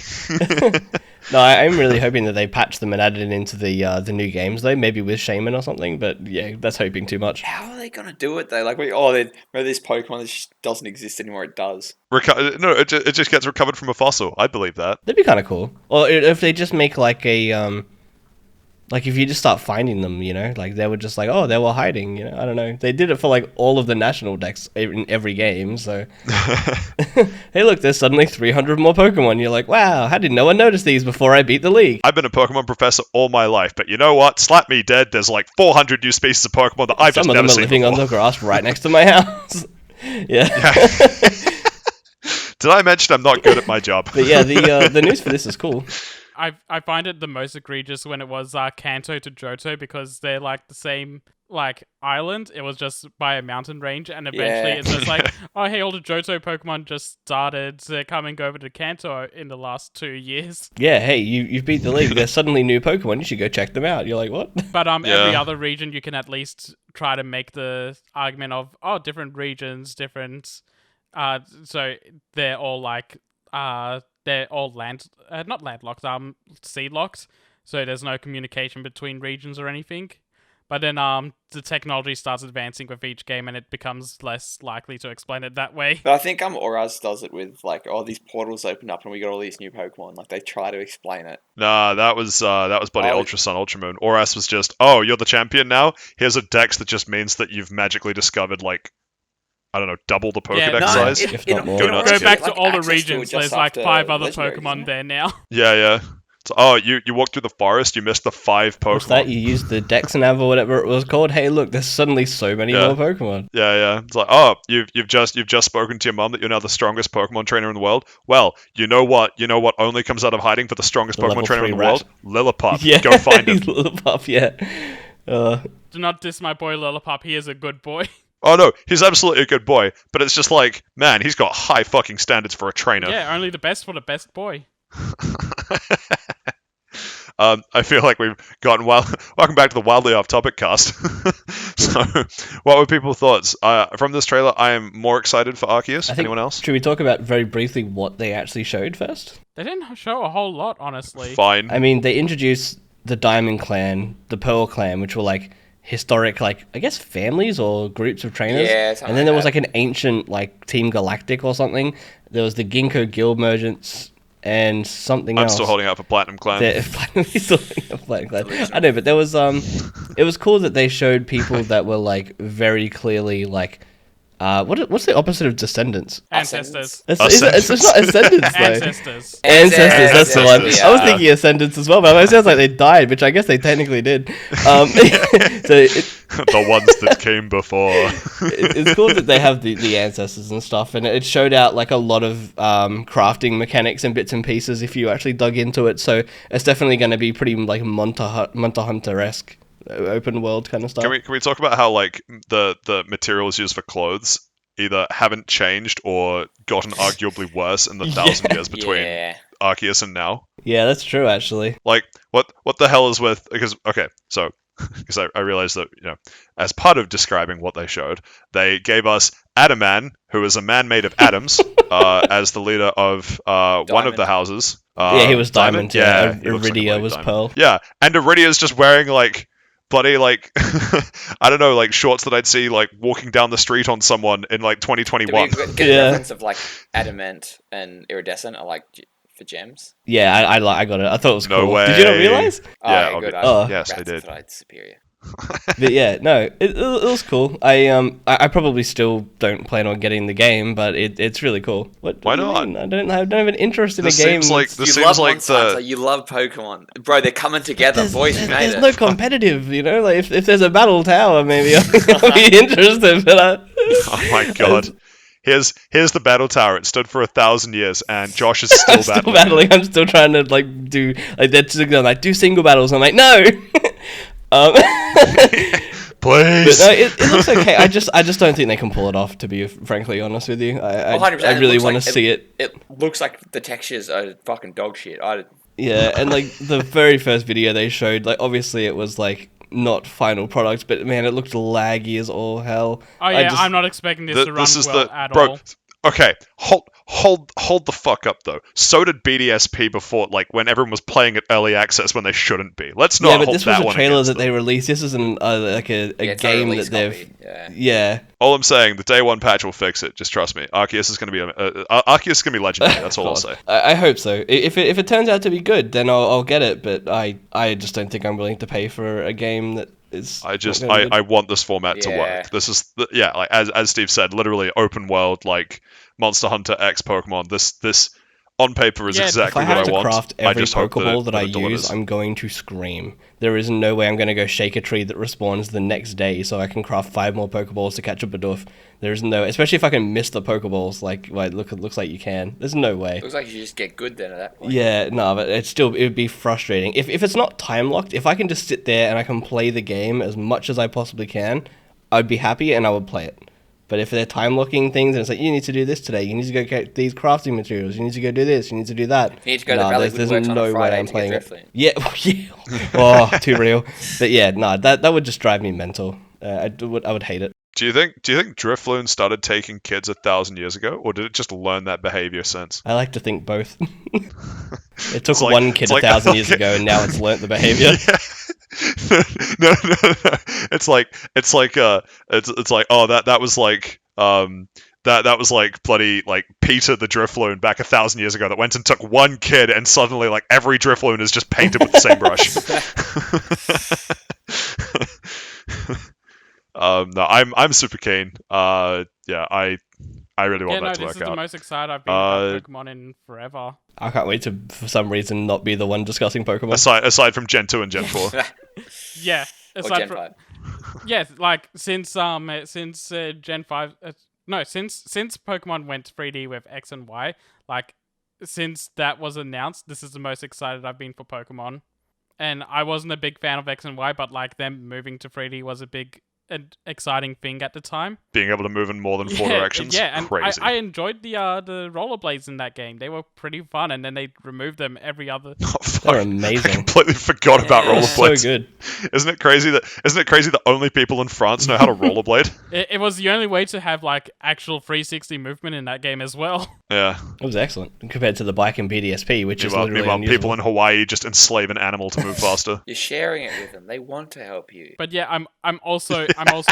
No, I'm really hoping that they patch them and add it into the new games, though, maybe with Shaman or something, but yeah, that's hoping too much. How are they gonna do it though? Like, remember this Pokemon that just doesn't exist anymore? It does. No, it just gets recovered from a fossil. I believe that. That'd be kind of cool. Or if they just make like a, like if you just start finding them, you know, like they were just like, oh, they were hiding, you know, I don't know. They did it for like all of the national decks in every game, so. Hey, look, there's suddenly 300 more Pokemon. You're like, wow, how did no one notice these before I beat the league? I've been a Pokemon professor all my life, but you know what? Slap me dead. There's like 400 new species of Pokemon that I've Some just of never them are seen living on before. the grass right next to my house. Yeah. Did I mention I'm not good at my job? But yeah, the news for this is cool. I find it the most egregious when it was Kanto to Johto, because they're like the same like island. It was just by a mountain range, and eventually Yeah. it's just like, oh hey, all the Johto Pokemon just started coming over to Kanto in the last 2 years. Yeah, hey, you've beat the league. There's suddenly new Pokemon. You should go check them out. You're like, what? But every Yeah. other region you can at least try to make the argument of, oh, different regions, different so they're all like they're all not landlocked, sea locked, so there's no communication between regions or anything. But then the technology starts advancing with each game, and it becomes less likely to explain it that way. But I think Oraz does it with like, oh, these portals open up and we got all these new Pokemon. Like, they try to explain it. Nah, that was bloody Oh. Ultra Sun, Ultra Moon. Oras was just, oh, you're the champion now? Here's a dex that just means that you've magically discovered, like, I don't know, double the Pokedex no, size. If not more. Go nuts, Go kid. back to like, all the access to it regions. just There's like after 5 other Legendary, isn't Pokemon it? there now. Yeah. So, oh, you walked through the forest, you missed the 5 Pokemon. What's that? You used the Dexanav or whatever it was called. Hey, look, there's suddenly so many Yeah. more Pokemon. Yeah. It's like, oh, you've just spoken to your mum that you're now the strongest Pokemon trainer in the world. Well, you know what only comes out of hiding for the strongest The Pokemon level trainer in 3 the rat. world? Lillipup. Yeah, Go find him. Lillipup, yeah. Do not diss my boy Lillipup. He is a good boy. Oh no, he's absolutely a good boy, but it's just like, man, he's got high fucking standards for a trainer. Yeah, only the best for the best boy. I feel like we've gotten welcome back to the wildly off-topic cast. So, what were people's thoughts from this trailer? I am more excited for Arceus. I think- Anyone else? Should we talk about very briefly what they actually showed first? They didn't show a whole lot, honestly. Fine. I mean, they introduced the Diamond Clan, the Pearl Clan, which were like historic, like, I guess families or groups of trainers. Yeah, something and then there was like like an ancient, like, Team Galactic or something. There was the Ginkgo Guild Merchants and something I'm else. still holding out for Platinum Clan. He's still holding up Platinum Clan. I know, but there was it was cool that they showed people that were like very clearly like what's the opposite of descendants? Ancestors. It's not ascendants though. Ancestors. Ancestors, that's the one. Ancestors, I was yeah. thinking ascendants as well, but it sounds like they died, which I guess they technically did. So The ones that came before. it's cool that they have the ancestors and stuff, and it showed out like a lot of crafting mechanics and bits and pieces if you actually dug into it. So it's definitely going to be pretty like Monster Hunter-esque. Open world kind of stuff. Can we talk about how like the materials used for clothes either haven't changed or gotten arguably worse in the 1,000 years between Yeah. Arceus and now? Yeah, that's true actually. Like, what the hell is with... Because I realized that, as part of describing what they showed, they gave us Adaman, who is a man made of atoms, as the leader of one of the houses. Yeah, he was Diamond. Yeah, he looks like a Iridia bloody was diamond. Pearl. Yeah, and Iridia's just wearing, like, bloody, like, I don't know, like, shorts that I'd see, like, walking down the street on someone in, like, 2021. Did we get Yeah. a reference of like adamant and iridescent are like for gems? Yeah, I got it. I thought it was No cool. way. Did you not realize? Yeah, okay, good. obvi- Oh. yes, I Rats did. thought I'd superior. But yeah, no, it was cool. I probably still don't plan on getting the game, but it's really cool. What Why do you not? mean? I don't have an interest in This a game. seems like that's- this You seems love like Monster Hunter, the you love Pokemon, bro. They're coming together. Boys, we made there's it. no competitive, you know. Like if there's a battle tower, maybe I'll be interested. But oh my god. Here's the battle tower. It stood for 1,000 years, and Josh is still I'm still battling. battling. I'm still trying to like do like they're just going like do single battles. I'm like no. Please. But no, it looks okay. I just don't think they can pull it off. To be frankly honest with you, I 100%. I really looks want to like- see it. It looks like the textures are fucking dog shit. Yeah, and like the very first video they showed, like obviously it was like not final product, but man, it looked laggy as all hell. Oh yeah, I'm not expecting this to run well at all. Okay, hold the fuck up though. So did BDSP before, like when everyone was playing it early access when they shouldn't be. Let's not. Yeah, but hold this was that a one trailer against that them. they released. This isn't like a it's not a game release that they've. copy, Yeah. All I'm saying, the day one patch will fix it. Just trust me. Arceus is going to be Arceus is going to be legendary. That's all I'll say. I hope so. If it turns out to be good, then I'll get it. But I just don't think I'm willing to pay for a game that is. I want this format to Yeah. work. This is like as Steve said, literally open world like Monster Hunter X Pokemon. This on paper is Yeah, If exactly I what have I to want. craft I every just hope Pokeball that I it use, delivers. I'm going to scream. There is no way I'm going to go shake a tree that respawns the next day so I can craft 5 more Pokeballs to catch a Bidoof. There is no, especially if I can miss the Pokeballs, like it looks like you can. There's no way. Looks like you just get good then at that point. Yeah, no, but it would be frustrating. If it's not time locked, if I can just sit there and I can play the game as much as I possibly can, I'd be happy and I would play it. But if they're time locking things and it's like, you need to do this today, you need to go get these crafting materials, you need to go do this, you need to do that. You need to go to the Valley there's Woodworks on a no way Friday I'm to playing get it. Driftloon. Yeah, oh, too real. But yeah, no, that would just drive me mental. I would hate it. Do you think Drifloon started taking kids 1,000 years ago, or did it just learn that behavior since? I like to think both. It took It's like- one kid it's like- 1,000 years ago, and now it's learnt the behavior. Yeah. No. It's like oh that was like that was like bloody like Peter the Drifloon back 1,000 years ago that went and took one kid and suddenly like every Drifloon is just painted with the same brush. No, I'm super keen. Yeah, I really want that to this work is the out. most excited I've been about Pokemon in forever. I can't wait to, for some reason, not be the one discussing Pokemon. Aside from Gen 2 and Gen 4. Yeah, Or aside Gen from 5. yeah, like since Gen 5, no, since Pokemon went 3D with X and Y, like since that was announced, this is the most excited I've been for Pokemon. And I wasn't a big fan of X and Y, but like them moving to 3D was a big and exciting thing at the time. Being able to move in more than 4 directions. Yeah, and Crazy. I enjoyed the rollerblades in that game. They were pretty fun, and then they removed them every other. Oh, fuck. They're I amazing. completely forgot about Yeah. rollerblades. So good. Isn't it crazy that only people in France know how to rollerblade? It was the only way to have like actual 360 movement in that game as well. Yeah. It was excellent compared to the bike and BDSP, which is literally Meanwhile, unusable. people in Hawaii just enslave an animal to move faster. You're sharing it with them. They want to help you. But yeah, I'm also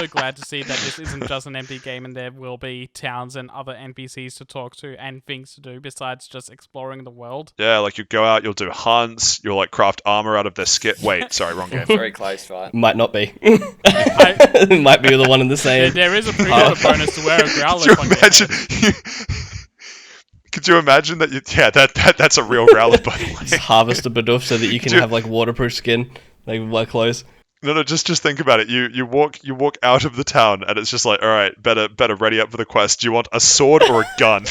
glad to see that this isn't just an empty game, and there will be towns and other NPCs to talk to and things to do besides just exploring the world. Yeah, like you go out, you'll do hunts, you'll like craft armor out of their skin. Wait, sorry, wrong game. Very close, right? Might not be. I, It might be the one and the same. there is a pre-order bonus to wear a Could you Growlithe on your imagine? head. Could you imagine that? That's a real Growlithe, by the Just way. harvest a Bidoof so that you can Dude. have like waterproof skin, like wear clothes. No, just think about it. You walk out of the town, and it's just like, all right, better ready up for the quest. Do you want a sword or a gun?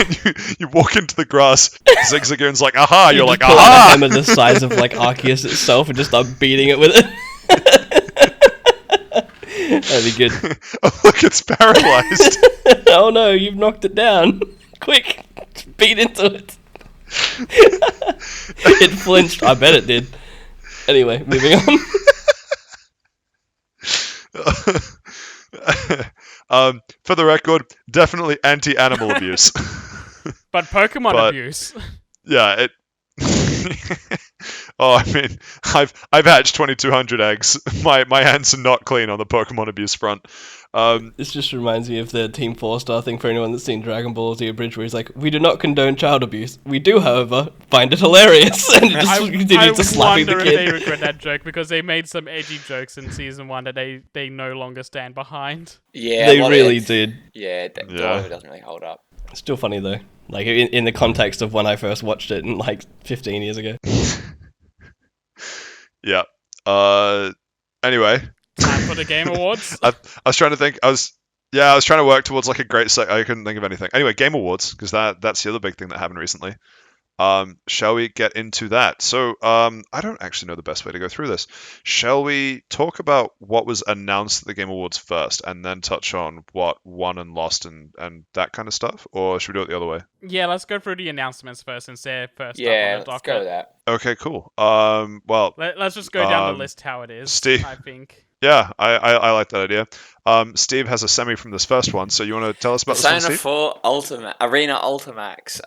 And you walk into the grass. Zigzagoon's like, aha! You're like, just pull out a aha! hammer the size of like Arceus itself and just start beating it with it. That'd be good. Oh, look, it's paralyzed. Oh no, you've knocked it down. Quick, beat into it. It flinched. I bet it did. Anyway, moving on. For the record, definitely anti-animal abuse. But Pokemon But- abuse. Yeah, it. Oh, I mean, I've hatched 2,200 eggs. My hands are not clean on the Pokemon abuse front. This just reminds me of the Team 4-star thing for anyone that's seen Dragon Ball Z Abridged, where he's like, we do not condone child abuse. We do, however, find it hilarious. And just continue to slapping the wonder if they kid. regret that joke because they made some edgy jokes in season 1 that they no longer stand behind. Yeah, They a lot of really it- did. Yeah, a Yeah. lot of it doesn't really hold up. Still funny though. Like in the context of when I first watched it, like 15 years ago. Yeah. Anyway, Time for the Game Awards. I was trying to think. I was trying to work towards like a great. I couldn't think of anything. Anyway, Game Awards, because that's the other big thing that happened recently. Shall we get into that? So, I don't actually know the best way to go through this. Shall we talk about what was announced at the Game Awards first, and then touch on what won and lost and that kind of stuff? Or should we do it the other way? Yeah, let's go through the announcements first since they're first up Yeah, on the let's go with docket. that. Okay, cool. Well, Let's just go down the list how it is, Steve. I think. yeah, I like that idea. Steve has a semi from this first one, so you want to tell us about this one, Persona Steve? 4 Arena Ultimax.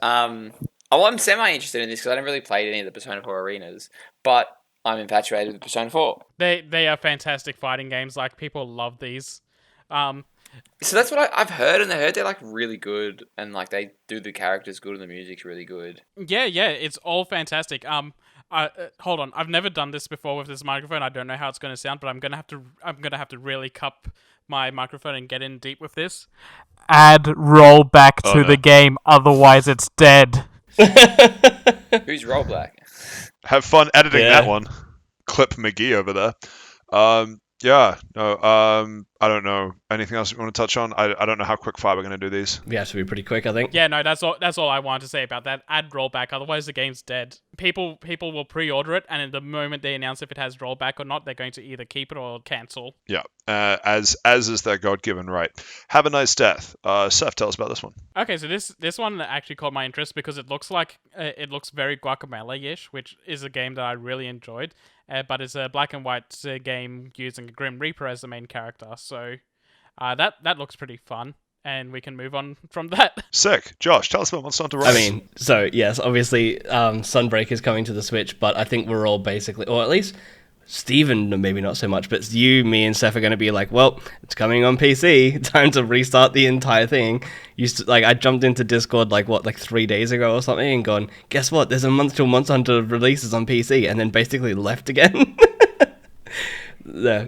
I'm semi-interested in this because I haven't really played any of the Persona 4 arenas, but I'm infatuated with Persona 4. They are fantastic fighting games. Like, people love these. So that's what I've heard, and I heard they're like really good, and like they do the characters good, and the music's really good. Yeah, it's all fantastic. Hold on, I've never done this before with this microphone. I don't know how it's going to sound, but I'm gonna have to really cup my microphone and get in deep with this. Add rollback to the game, otherwise it's dead. Who's Rollback? Have fun editing Yeah. that one. Clip McGee over there. Yeah, no, I don't know. Anything else you want to touch on? I don't know how quick fire we're going to do these. We have to be pretty quick, I think. Yeah, no, that's all I wanted to say about that. Add rollback, otherwise the game's dead. People will pre-order it, and at the moment they announce if it has rollback or not, they're going to either keep it or cancel. Yeah, as is their God-given right. Have a nice death. Seth, tell us about this one. Okay, so this one actually caught my interest because it looks very Guacamelee-ish, which is a game that I really enjoyed. But it's a black and white game using a Grim Reaper as the main character, so that looks pretty fun, and we can move on from that. Sick. Josh, tell us about Monster Hunter Rise. I mean, so yes, obviously Sunbreak is coming to the Switch, but I think we're all basically, or at least Steven, maybe not so much, but you, me, and Seth are going to be like, well, it's coming on PC. Time to restart the entire thing. I jumped into Discord like 3 days ago or something and gone, guess what? There's a month till Monster Hunter releases on PC, and then basically left again. Yeah.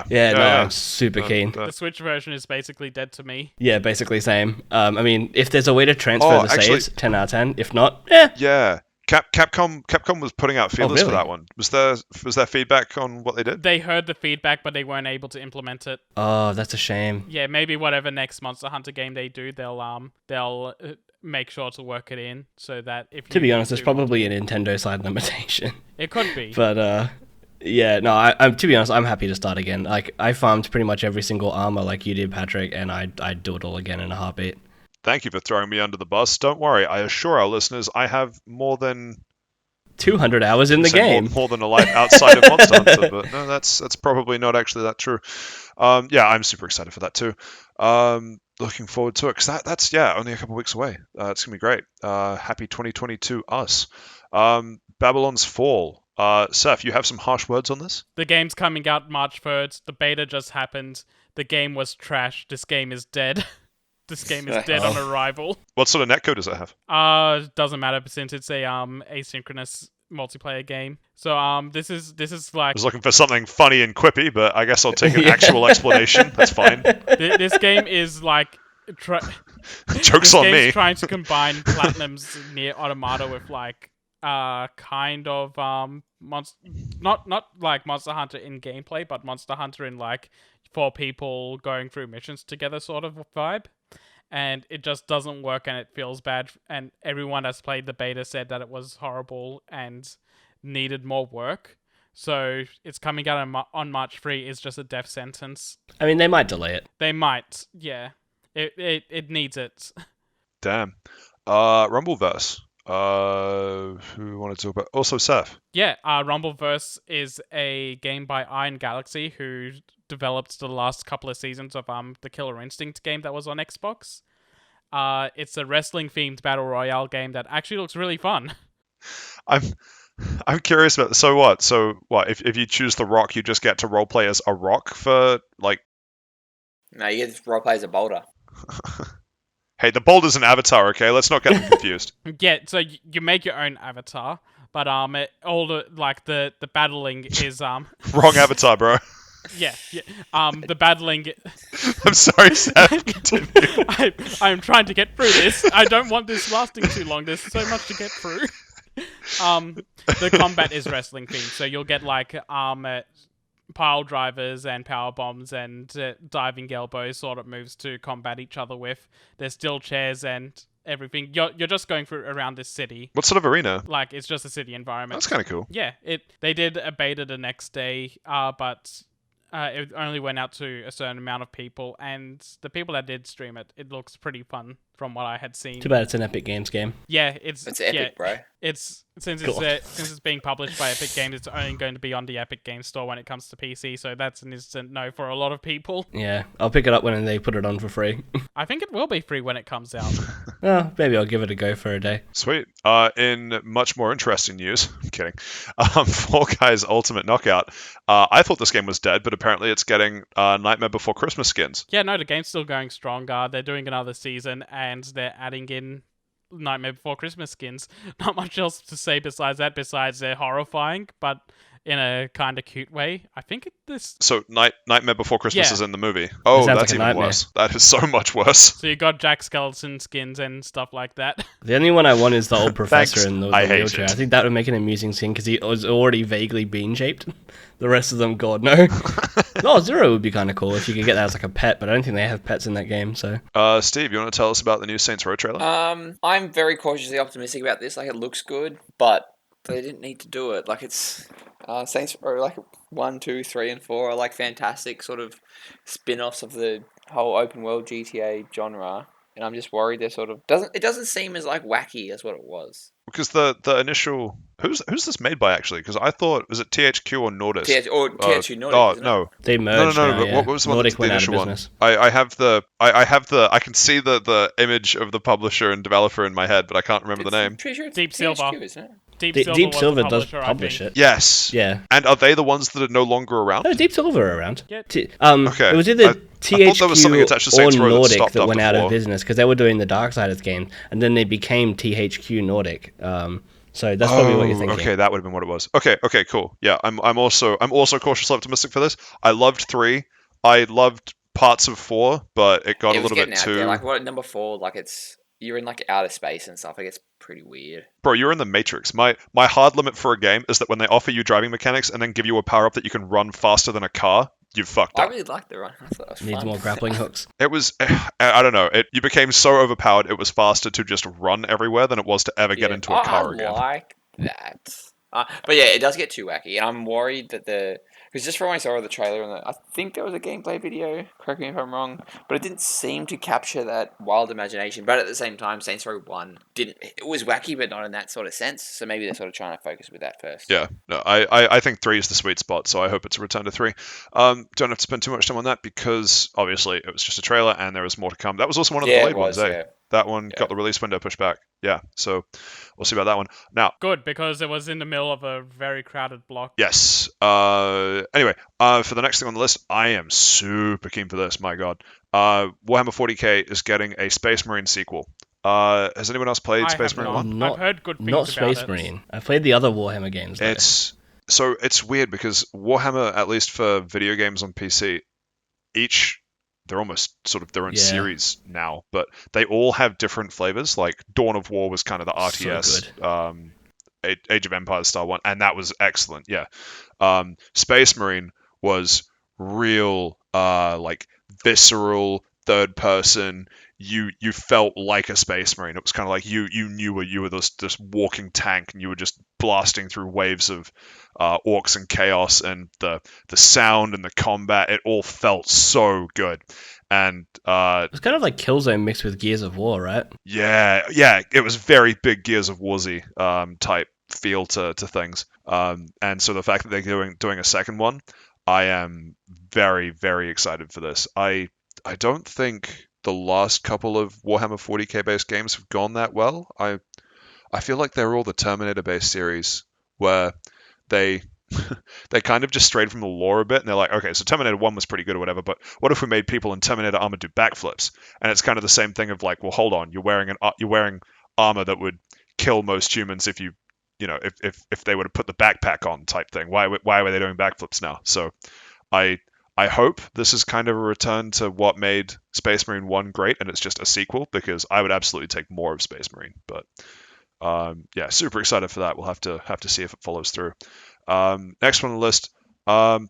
I'm super keen. The Switch version is basically dead to me. Yeah, basically same. I mean, if there's a way to transfer saves, 10 out of 10. If not, Yeah. Capcom was putting out feelers for really? that one. Was there feedback on what they did? They heard the feedback, but they weren't able to implement it. Oh, that's a shame. Yeah, maybe whatever next Monster Hunter game they do, they'll make sure to work it in so that if To be honest, there's probably a Nintendo side limitation. it could be. But yeah, no, I'm to be honest, I'm happy to start again. Like I farmed pretty much every single armor like you did, Patrick, and I'd do it all again in a heartbeat. Thank you for throwing me under the bus. Don't worry, I assure our listeners I have more than 200 hours in the game. More than a life outside of Monster Hunter, but no, that's probably not actually that true. Yeah, I'm super excited for that too. Looking forward to it because that's only a couple weeks away. It's gonna be great. Happy 2022 us. Babylon's Fall. Seth, you have some harsh words on this? The game's coming out March 3rd. The beta just happened. The game was trash. This game is dead. This game is dead on arrival. What sort of netcode does it have? Doesn't matter since it's a asynchronous multiplayer game. So this is like I was looking for something funny and quippy, but I guess I'll take an actual explanation. That's fine. This game is like Joke's on me. Trying to combine Platinum's Nier Automata with like kind of not like Monster Hunter in gameplay, but Monster Hunter in like 4 people going through missions together sort of vibe. And it just doesn't work, and it feels bad. And everyone that's played the beta said that it was horrible and needed more work. So it's coming out on March 3. It's just a death sentence. I mean, they might delay it. They might, yeah. It needs it. Damn. Rumbleverse. Who wanted to talk about? Also, Seth. Yeah, Rumbleverse is a game by Iron Galaxy, who developed the last couple of seasons of the Killer Instinct game that was on Xbox. It's a wrestling-themed battle royale game that actually looks really fun. I'm curious about. So what? If you choose the Rock, you just get to roleplay as a Rock for like. No, you get to roleplay as a boulder. Hey, the boulder's an avatar, okay? Let's not get them confused. Yeah, so you make your own avatar, but the battling is Wrong avatar, bro. Yeah. The battling. I'm sorry, Seth. Continue. I'm trying to get through this. I don't want this lasting too long. There's so much to get through. The combat is wrestling themed, so you'll get like pile drivers and power bombs and diving elbows sort of moves to combat each other with. There's still chairs and everything. You're just going through around this city. What sort of arena? Like, it's just a city environment. That's kind of cool. Yeah, they did a beta the next day, but it only went out to a certain amount of people, and the people that did stream it, it looks pretty fun from what I had seen. Too bad it's an Epic Games game. Yeah, It's epic, bro. It's since Cool. it's being published by Epic Games, it's only going to be on the Epic Games Store when it comes to PC. So that's an instant no for a lot of people. Yeah, I'll pick it up when they put it on for free. I think it will be free when it comes out. Oh, maybe I'll give it a go for a day. Sweet. In much more interesting news, I'm kidding. Fall Guys Ultimate Knockout. I thought this game was dead, but apparently it's getting Nightmare Before Christmas skins. Yeah, no, the game's still going stronger. They're doing another season, and they're adding in Nightmare Before Christmas skins. Not much else to say besides that, besides they're horrifying, but in a kind of cute way. I think this... So Nightmare Before Christmas Yeah. is in the movie. Oh, sounds that's like a even nightmare. worse. That is so much worse. So you got Jack Skeleton skins and stuff like that. The only one I want is the old professor Thanks. in the I hate wheelchair. it. I think that would make an amusing scene because he was already vaguely bean-shaped. The rest of them, God, no. No, Zero would be kind of cool if you could get that as like a pet, but I don't think they have pets in that game, so... Steve, you want to tell us about the new Saints Row trailer? I'm very cautiously optimistic about this. Like, it looks good, but they didn't need to do it. Like, it's Saints Row, like 1, 2, 3, and 4 are like fantastic sort of spin-offs of the whole open world GTA genre, and I'm just worried they're sort of it doesn't seem as like wacky as what it was. Because the initial... Who's this made by, actually? Because I thought... Was it THQ or Nordis? THQ Nordic. Oh, isn't it? no. They merged No, now, but yeah. what was the one Nordic that's the went out of initial one? business. I have the... I can see the image of the publisher and developer in my head, but I can't remember the name. I'm pretty sure it's Deep THQ, Silver. isn't it? Deep was Silver the does publisher, I publish think. it. Yes. Yeah. And are they the ones that are no longer around? No, Deep Silver are around. Yeah. Okay. It was either I thought there was something attached to THQ or Saints Row that Nordic stopped that went out after of 4. business because they were doing the Darksiders games, and then they became THQ Nordic. So that's probably what you're thinking. Okay, that would have been what it was. Okay, cool. Yeah, I'm also cautiously optimistic for this. I loved 3. I loved parts of 4, but it got It a was little getting bit out too... there. Like, what, number 4, like, you're in, like, outer space and stuff. Like, it's pretty weird. Bro, you're in the Matrix. My hard limit for a game is that when they offer you driving mechanics and then give you a power-up that you can run faster than a car, you've fucked I up. really liked the run. I thought it was Needs fun. more grappling hooks. It was... I don't know. You became so overpowered, it was faster to just run everywhere than it was to ever get into a car I again. like that. But yeah, it does get too wacky, and I'm worried that because just from when I saw the trailer and I think there was a gameplay video. Correct me if I'm wrong, but it didn't seem to capture that wild imagination. But at the same time, Saints Row 1 didn't. It was wacky, but not in that sort of sense. So maybe they're sort of trying to focus with that first. Yeah, no, I think 3 is the sweet spot, so I hope it's a return to 3. Don't have to spend too much time on that because obviously it was just a trailer and there was more to come. That was also one of the delayed ones, eh? Yeah. That one got the release window pushed back. Yeah, so we'll see about that one. Now, Good, because it was in the middle of a very crowded block. yes. Anyway, for the next thing on the list, I am super keen for this. My God, Warhammer 40k is getting a Space Marine sequel. Has anyone else played I Space have Marine not. 1? I've heard good things Not about Space it. Marine. I've played the other Warhammer games. Though. It's weird because Warhammer, at least for video games on PC, they're almost sort of their own Yeah. series now, but they all have different flavors. Like Dawn of War was kind of the RTS, Age of Empires style one, and that was excellent. Yeah, Space Marine was real, like visceral, third person. You felt like a Space Marine. It was kind of like you knew you were this walking tank, and you were just blasting through waves of orcs and chaos, and the sound and the combat. It all felt so good. And It's kind of like Killzone mixed with Gears of War, right? yeah, it was very big Gears of Warzy type feel to things. And so the fact that they're doing a second one, I am very, very excited for this. I don't think the last couple of Warhammer 40k based games have gone that well. I feel like they're all the Terminator based series where they kind of just strayed from the lore a bit, and they're like, okay, so Terminator 1 was pretty good or whatever, but what if we made people in Terminator armor do backflips? And it's kind of the same thing of like, well, hold on, you're wearing armor that would kill most humans if if they were to put the backpack on type thing. Why were they doing backflips now? So I hope this is kind of a return to what made Space Marine 1 great, and it's just a sequel, because I would absolutely take more of Space Marine. But yeah, super excited for that. We'll have to see if it follows through. Next one on the list, Warhammer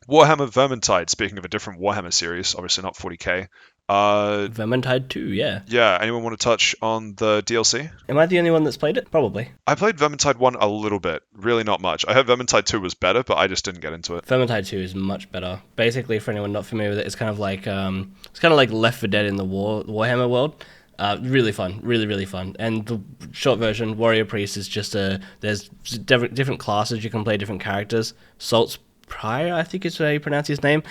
Vermintide. Speaking of a different Warhammer series, obviously not 40k. Vermintide 2, yeah. Yeah, anyone want to touch on the DLC? Am I the only one that's played it? Probably. I played Vermintide 1 a little bit, really not much. I heard Vermintide 2 was better, but I just didn't get into it. Vermintide 2 is much better. Basically, for anyone not familiar with it, it's kind of like Left 4 Dead in the Warhammer world. Really fun, really fun. And the short version, Warrior Priest, is just there's different classes you can play, different characters. Salt's Prior, I think is how you pronounce his name.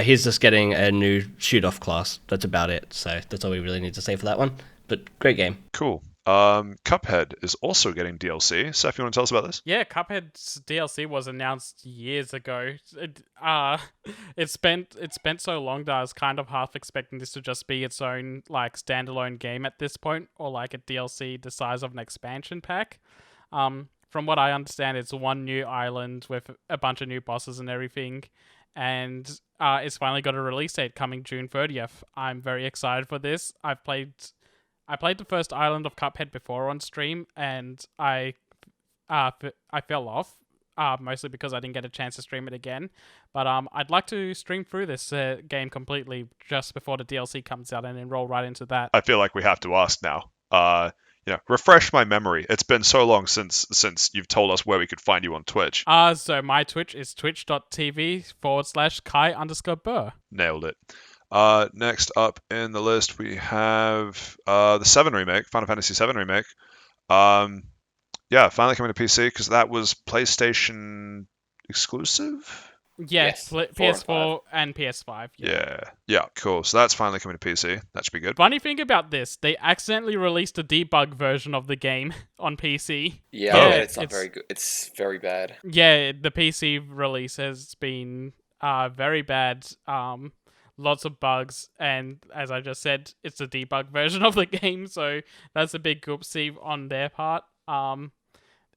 He's just getting a new shoot-off class. That's about it. So that's all we really need to say for that one. But great game. Cool. Cuphead is also getting DLC. Seth, you want to tell us about this? Yeah, Cuphead's DLC was announced years ago. It spent so long that I was kind of half expecting this to just be its own like standalone game at this point, or like a DLC the size of an expansion pack. From what I understand, it's one new island with a bunch of new bosses and everything, and it's finally got a release date coming June 30th. I'm very excited for this. I played the first island of Cuphead before on stream, and I fell off, mostly because I didn't get a chance to stream it again. But I'd like to stream through this game completely just before the DLC comes out and then roll right into that. I feel like we have to ask now. Refresh my memory. It's been so long since you've told us where we could find you on Twitch. So my Twitch is twitch.tv/Kai_Burr. Nailed it. Next up in the list, we have the 7 remake, Final Fantasy 7 remake. Finally coming to PC because that was PlayStation exclusive. Yes, PS4 and PS5. Yeah, cool. So that's finally coming to PC. That should be good. Funny thing about this, they accidentally released a debug version of the game on PC. Yeah, it's not very good. It's very bad. Yeah, the PC release has been very bad. Lots of bugs, and as I just said, it's a debug version of the game, so that's a big oopsie on their part.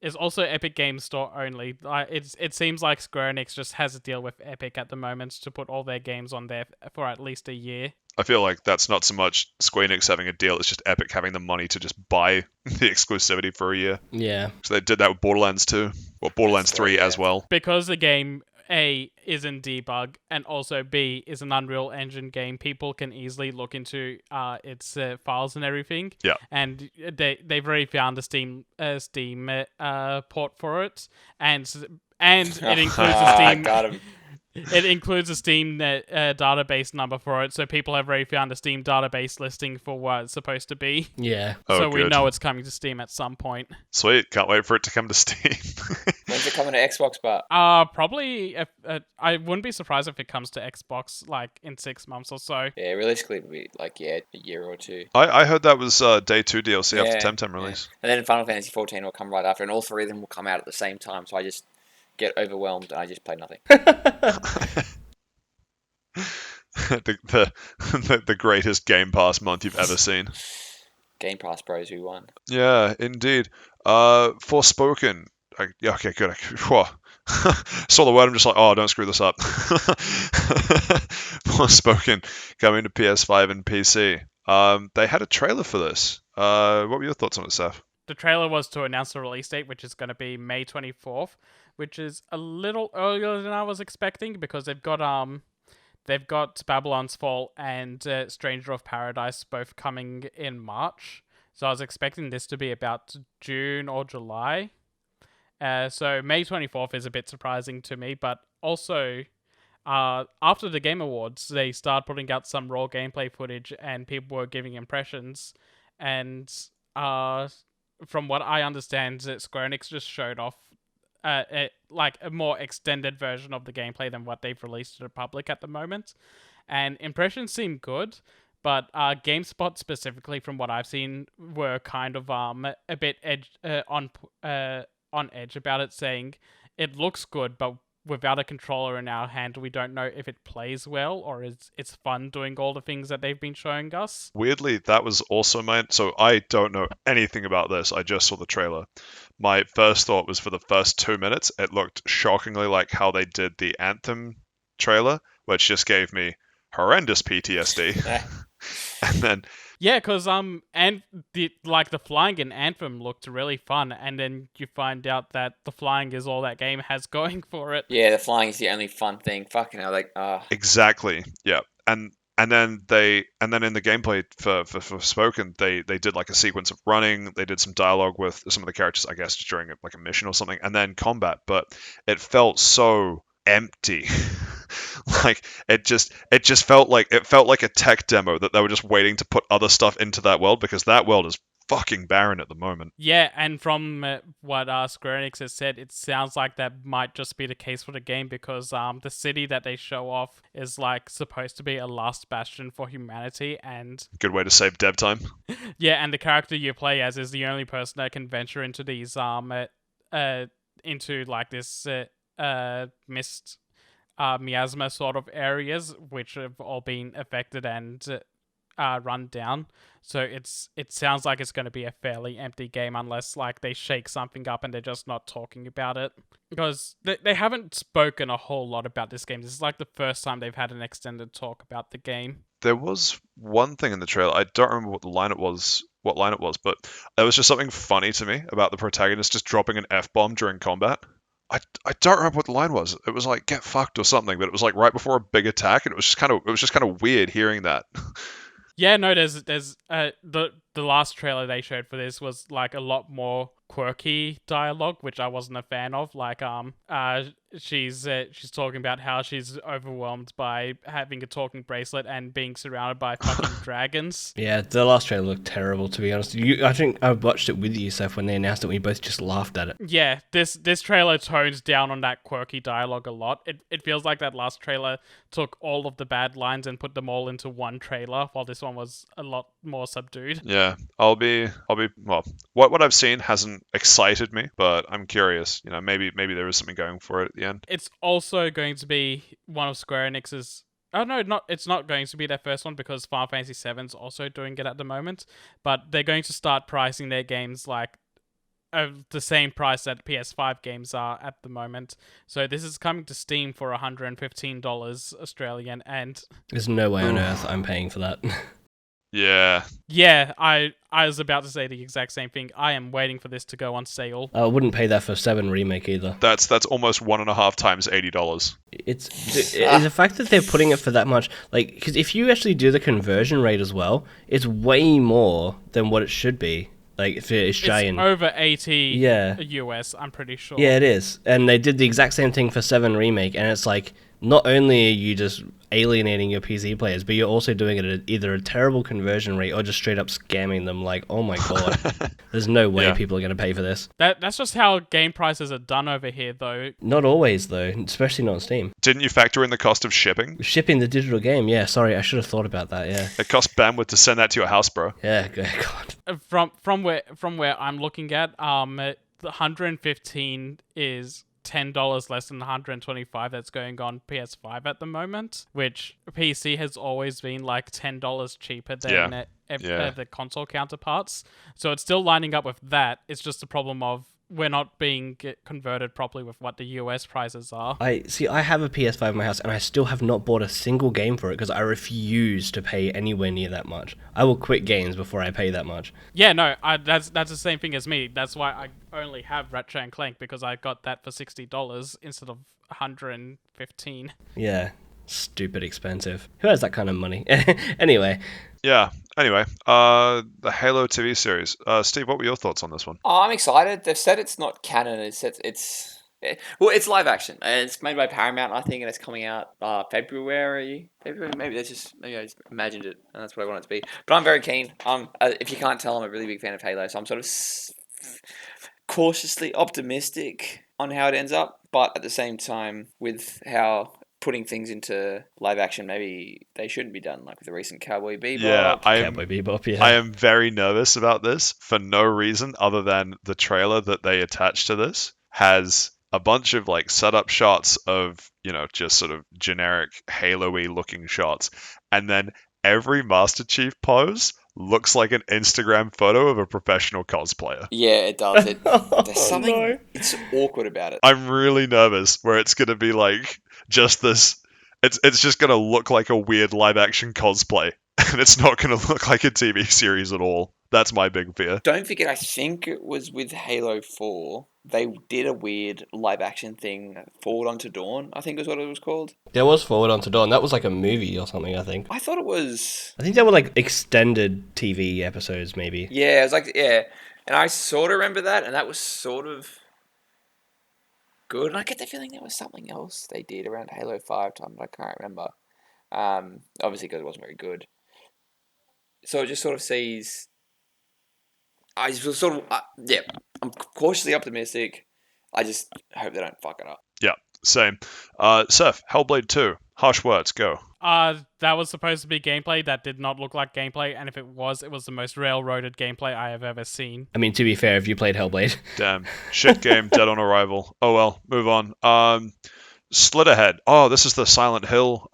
It's also Epic Games Store only. It seems like Square Enix just has a deal with Epic at the moment to put all their games on there for at least a year. I feel like that's not so much Square Enix having a deal, it's just Epic having the money to just buy the exclusivity for a year. Yeah. So they did that with Borderlands 2, or Borderlands 3 as well. Because the game A is in debug and also B is an Unreal Engine game, people can easily look into its files and everything. Yeah. And they've already found a Steam port for it, and it includes a Steam. Got him. It includes a Steam database number for it, so people have already found a Steam database listing for what it's supposed to be. Yeah. So we know it's coming to Steam at some point. Sweet, can't wait for it to come to Steam. When's it coming to Xbox, but? Probably. I wouldn't be surprised if it comes to Xbox like in 6 months or so. Yeah, realistically, it would be like a year or two. I heard that was day 2 DLC after Temtem release. And then Final Fantasy 14 will come right after, and all three of them will come out at the same time. So I just get overwhelmed and I just play nothing. the greatest Game Pass month you've ever seen. Game Pass Bros, who won? Yeah, indeed. Forspoken. Yeah, okay, good. Whoa. Saw the word, I'm just like, oh, don't screw this up. Forspoken coming to PS5 and PC. They had a trailer for this. What were your thoughts on it, Seth? The trailer was to announce the release date, which is going to be May 24th, which is a little earlier than I was expecting because they've got Babylon's Fall and Stranger of Paradise both coming in March. So I was expecting this to be about June or July. So May 24th is a bit surprising to me, but also after the Game Awards, they started putting out some raw gameplay footage and people were giving impressions. And from what I understand, Square Enix just showed off a more extended version of the gameplay than what they've released to the public at the moment. And impressions seem good, but GameSpot specifically, from what I've seen, were kind of a bit on edge about it, saying it looks good, but without a controller in our hand, we don't know if it plays well or it's fun doing all the things that they've been showing us. Weirdly, that was also mine. So I don't know anything about this. I just saw the trailer. My first thought was for the first 2 minutes, it looked shockingly like how they did the Anthem trailer, which just gave me horrendous PTSD. And then because and the flying in Anthem looked really fun, and then you find out that the flying is all that game has going for it. Yeah, the flying is the only fun thing. Fucking hell, Exactly. Yeah. And and then in the gameplay for Spoken, they did like a sequence of running. They did some dialogue with some of the characters, I guess, during like a mission or something, and then combat. But it felt so empty. Like it just felt like a tech demo that they were just waiting to put other stuff into that world, because that world is fucking barren at the moment. Yeah, and from what Square Enix has said, it sounds like that might just be the case for the game, because the city that they show off is like supposed to be a last bastion for humanity, and Good way to save dev time. yeah, and the character you play as is the only person that can venture into these into like this mist miasma sort of areas, which have all been affected and run down. So it sounds like it's going to be a fairly empty game, unless like they shake something up and they're just not talking about it, because they haven't spoken a whole lot about this game. This is like the first time they've had an extended talk about the game. There was one thing in the trailer. I don't remember what line it was, but there was just something funny to me about the protagonist just dropping an F-bomb during combat. I don't remember what the line was. It was like "get fucked" or something, but it was like right before a big attack, and it was just kind of weird hearing that. Yeah, no, there's the last trailer they showed for this was like a lot more quirky dialogue, which I wasn't a fan of. Like she's talking about how she's overwhelmed by having a talking bracelet and being surrounded by fucking dragons. Yeah, the last trailer looked terrible, to be honest. I think I watched it with you, Seth, when they announced it. We both just laughed at it. Yeah, this trailer tones down on that quirky dialogue a lot. It feels like that last trailer took all of the bad lines and put them all into one trailer, while this one was a lot more subdued. Yeah, I'll be well. What I've seen hasn't excited me, but I'm curious. You know, maybe there is something going for it at the end. It's also going to be one of Square Enix's. Oh no, it's not going to be their first one, because Final Fantasy VII's also doing it at the moment. But they're going to start pricing their games like the same price that PS5 games are at the moment. So this is coming to Steam for $115 Australian, and There's no way on earth I'm paying for that. Yeah. yeah, I was about to say the exact same thing. I am waiting for this to go on sale. I wouldn't pay that for 7 Remake either. That's almost 1.5 times $80. It's the fact that they're putting it for that much, like, because if you actually do the conversion rate as well, it's way more than what it should be. Like, for Australian. It's over 80 Yeah. US, I'm pretty sure. Yeah, it is. And they did the exact same thing for 7 Remake, and it's like, not only are you just alienating your PC players, but you're also doing it at either a terrible conversion rate or just straight up scamming them. Like, oh my god, there's no way people are going to pay for this. That's just how game prices are done over here, though. Not always, though, especially not on Steam. Didn't you factor in the cost of shipping? Shipping the digital game, yeah, sorry, I should have thought about that, yeah. It costs bandwidth to send that to your house, bro. Yeah, god. From where I'm looking at, the 115 is $10 less than the 125 that's going on PS5 at the moment, which PC has always been like $10 cheaper than the console counterparts. So it's still lining up with that. It's just a problem of we're not being converted properly with what the US prices are. I have a PS5 in my house, and I still have not bought a single game for it because I refuse to pay anywhere near that much. I will quit games before I pay that much. Yeah, no, that's the same thing as me. That's why I only have Ratchet and Clank, because I got that for $60 instead of $115. Yeah, stupid expensive. Who has that kind of money? Anyway. Yeah. Anyway, the Halo TV series. Steve, what were your thoughts on this one? Oh, I'm excited. They've said it's not canon. It's live action, and it's made by Paramount, I think, and it's coming out February. Maybe I just imagined it, and that's what I want it to be. But I'm very keen. If you can't tell, I'm a really big fan of Halo, so I'm sort of cautiously optimistic on how it ends up. But at the same time, with how putting things into live action, maybe they shouldn't be done, like with the recent Cowboy Bebop. Yeah, Cowboy Bebop, yeah. I am very nervous about this for no reason other than the trailer that they attached to this has a bunch of like setup shots of, just sort of generic Halo-y looking shots. And then every Master Chief pose looks like an Instagram photo of a professional cosplayer. Yeah, it does. There's something it's awkward about it. I'm really nervous where it's going to be like just this. It's just going to look like a weird live action cosplay, and it's not going to look like a TV series at all. That's my big fear. Don't forget, I think it was with Halo 4. They did a weird live action thing, Forward Unto Dawn, I think is what it was called. There was Forward Unto Dawn. That was like a movie or something, I think. I thought it was... I think they were like extended TV episodes, maybe. Yeah, it was like, yeah. And I sort of remember that, and that was sort of good. And I get the feeling there was something else they did around Halo 5 time, but I can't remember. Obviously, because it wasn't very good. So it just sort of sees... I just sort of... yeah, I'm cautiously optimistic. I just hope they don't fuck it up. Yeah, same. Seth, Hellblade 2. Harsh words, go. That was supposed to be gameplay that did not look like gameplay, and if it was the most railroaded gameplay I have ever seen. I mean, to be fair, if you played Hellblade. Damn. Shit game, dead on arrival. Oh well, move on. Slitterhead. Oh, this is the Silent Hill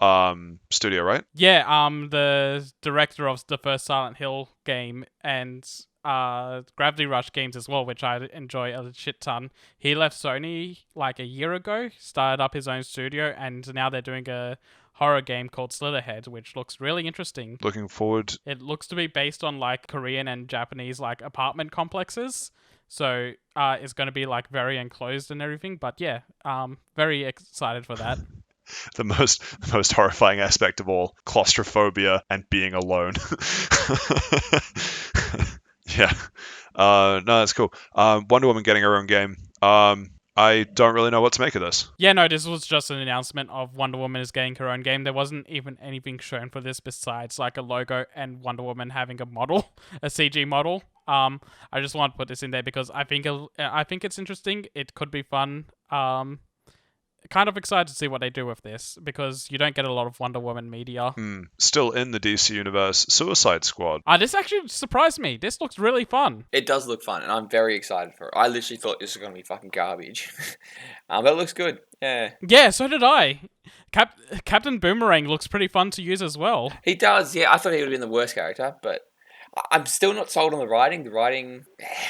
studio, right? Yeah, the director of the first Silent Hill game and Gravity Rush games as well, which I enjoy a shit ton. He left Sony like a year ago, started up his own studio, and now they're doing a horror game called Slitterhead, which looks really interesting. Looking forward. It looks to be based on like Korean and Japanese like apartment complexes. So it's going to be like very enclosed and everything. But yeah, very excited for that. The most horrifying aspect of all, claustrophobia and being alone. Yeah. No, that's cool. Wonder Woman getting her own game. I don't really know what to make of this. Yeah, no, this was just an announcement of Wonder Woman is getting her own game. There wasn't even anything shown for this besides like a logo and Wonder Woman having a model, a CG model. I just want to put this in there because I think it's interesting. It could be fun. Kind of excited to see what they do with this because you don't get a lot of Wonder Woman media. Still in the DC universe, Suicide Squad. This actually surprised me. This looks really fun. It does look fun, and I'm very excited for it. I literally thought this was going to be fucking garbage. But it looks good. Yeah. Yeah, so did I. Captain Boomerang looks pretty fun to use as well. He does, yeah. I thought he would have been the worst character, but I'm still not sold on the writing. The writing,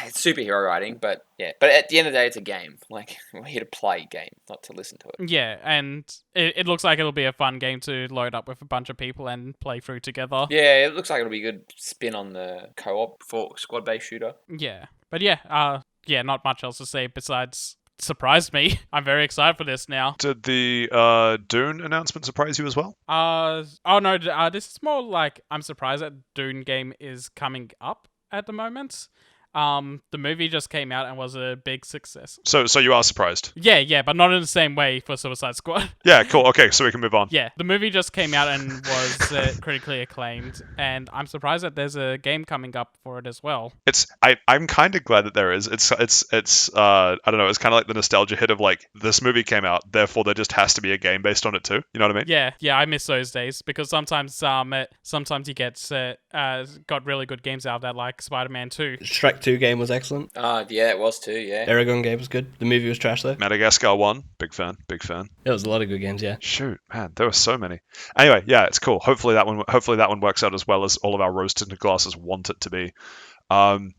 it's superhero writing, but yeah. But at the end of the day, it's a game. Like, we're here to play a game, not to listen to it. Yeah, and it looks like it'll be a fun game to load up with a bunch of people and play through together. Yeah, it looks like it'll be a good spin on the co-op for squad-based shooter. Yeah, but yeah, not much else to say besides surprised me. I'm very excited for this now. Did the Dune announcement surprise you as well? This is more like I'm surprised that Dune game is coming up at the moment. The movie just came out and was a big success. So you are surprised? Yeah, but not in the same way for Suicide Squad. Yeah, cool. Okay, so we can move on. Yeah, the movie just came out and was critically acclaimed, and I'm surprised that there's a game coming up for it as well. I'm kind of glad that there is. It's I don't know. It's kind of like the nostalgia hit of like this movie came out, therefore there just has to be a game based on it too. You know what I mean? Yeah, I miss those days because sometimes you get got really good games out of that, like Spider-Man 2. Shrek 2 game was excellent. Yeah, it was too, yeah. Aragon game was good. The movie was trash though. Madagascar 1, big fan. There was a lot of good games, yeah. Shoot, man, there were so many. Anyway, yeah, it's cool. Hopefully that one works out as well as all of our rose-tinted glasses want it to be. In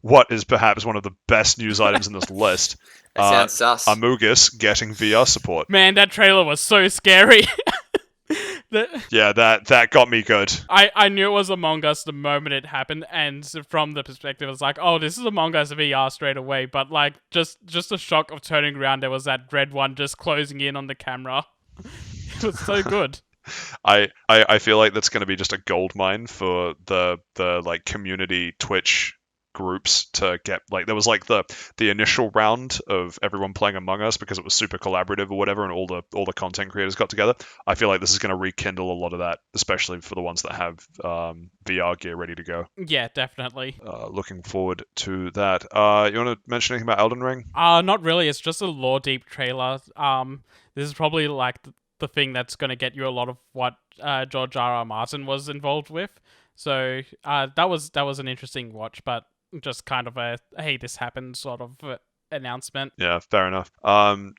what is perhaps one of the best news items in this list, That sounds sus. Amogus getting VR support. Man, that trailer was so scary. Yeah, that got me good. I knew it was Among Us the moment it happened, and from the perspective, it's like, oh, this is Among Us VR straight away. But like, just the shock of turning around, there was that red one just closing in on the camera. It was so good. I feel like that's going to be just a gold mine for the like community Twitch groups to get, like, there was like the initial round of everyone playing Among Us because it was super collaborative or whatever, and all the content creators got together. I feel like this is going to rekindle a lot of that, especially for the ones that have VR gear ready to go. Yeah, definitely. Looking forward to that. You want to mention anything about Elden Ring? Not really. It's just a lore deep trailer. This is probably like the thing that's going to get you a lot of what George R.R. Martin was involved with. So that was an interesting watch, but just kind of a hey, this happened sort of announcement. Yeah, fair enough.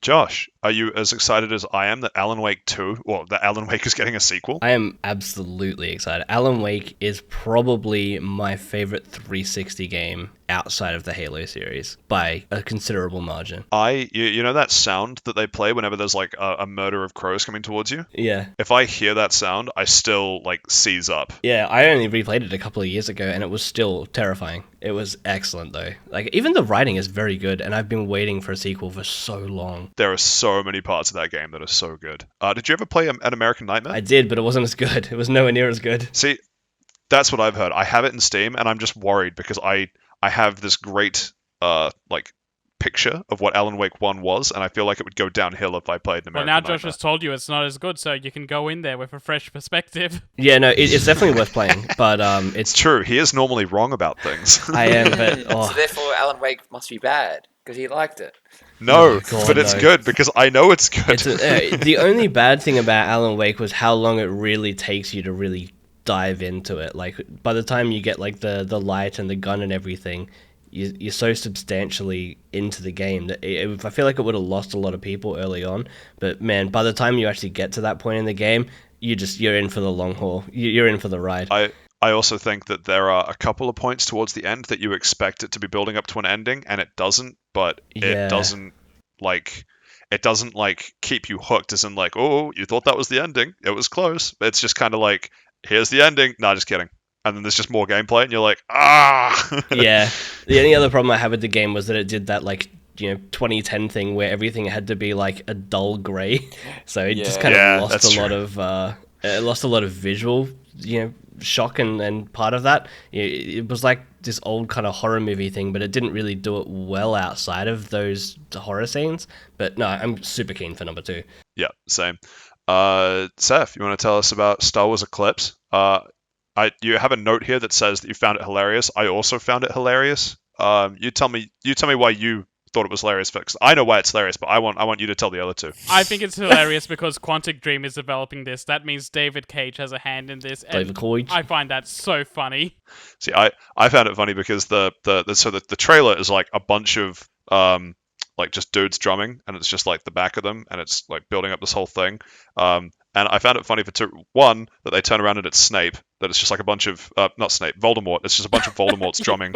Josh, are you as excited as I am that Alan Wake 2, well, that Alan Wake is getting a sequel? I am absolutely excited. Alan Wake is probably my favorite 360 game outside of the Halo series by a considerable margin. You know that sound that they play whenever there's like a murder of crows coming towards you? Yeah. If I hear that sound, I still like seize up. Yeah, I only replayed it a couple of years ago, and it was still terrifying. It was excellent, though. Like, even the writing is very good, and I've been waiting for a sequel for so long. There are so many parts of that game that are so good. Did you ever play an American Nightmare? I did, but it wasn't as good. It was nowhere near as good. See, that's what I've heard. I have it in Steam, and I'm just worried because I have this great like picture of what Alan Wake 1 was, and I feel like it would go downhill if I played an Well, American now Nightmare. Josh has told you it's not as good, so you can go in there with a fresh perspective. Yeah, no, it's definitely worth playing, but It's it's... true. He is normally wrong about things. I am, but... So Oh, therefore, Alan Wake must be bad because he liked it. No, Oh, God, but it's no. good because I know it's good. the only bad thing about Alan Wake was how long it really takes you to really dive into it. Like, by the time you get like the light and the gun and everything, you're so substantially into the game that I feel like it would have lost a lot of people early on. But man, by the time you actually get to that point in the game, you're in for the long haul. You're in for the ride. I also think that there are a couple of points towards the end that you expect it to be building up to an ending, and it doesn't. But Yeah. it doesn't like keep you hooked. As in like, oh, you thought that was the ending. It was close. It's just kind of like, here's the ending. Nah, just kidding. And then there's just more gameplay, and you're like, ah. Yeah. The only other problem I had with the game was that it did that, like, 2010 thing where everything had to be like a dull gray, so it just kind Yeah, of that's lost a true. lot of it lost a lot of visual shock and part of that. It was like this old kind of horror movie thing, but it didn't really do it well outside of those horror scenes. But no, I'm super keen for number 2. Yeah, same. Seth, you want to tell us about Star Wars Eclipse? You have a note here that says that you found it hilarious. I also found it hilarious. You tell me why you thought it was hilarious, because I know why it's hilarious, but I want you to tell the other two. I think it's hilarious because Quantic Dream is developing this. That means David Cage has a hand in this. And David Cage. I find that so funny. See, I found it funny because the trailer is like a bunch of like just dudes drumming, and it's just like the back of them, and it's like building up this whole thing. And I found it funny for two. One, that they turn around and it's Snape. That it's just like a bunch of not Snape, Voldemort. It's just a bunch of Voldemorts drumming,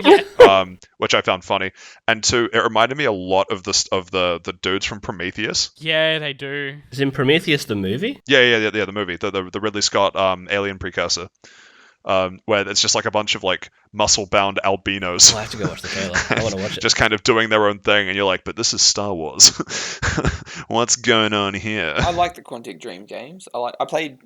which I found funny. And two, it reminded me a lot of the dudes from Prometheus. Yeah, they do. Is in Prometheus the movie? Yeah, the movie, the Ridley Scott Alien precursor. Where it's just like a bunch of like muscle-bound albinos. I'll have to go watch the trailer. I want to watch it. just kind of doing their own thing, and you're like, but this is Star Wars. What's going on here? I like the Quantic Dream games. I played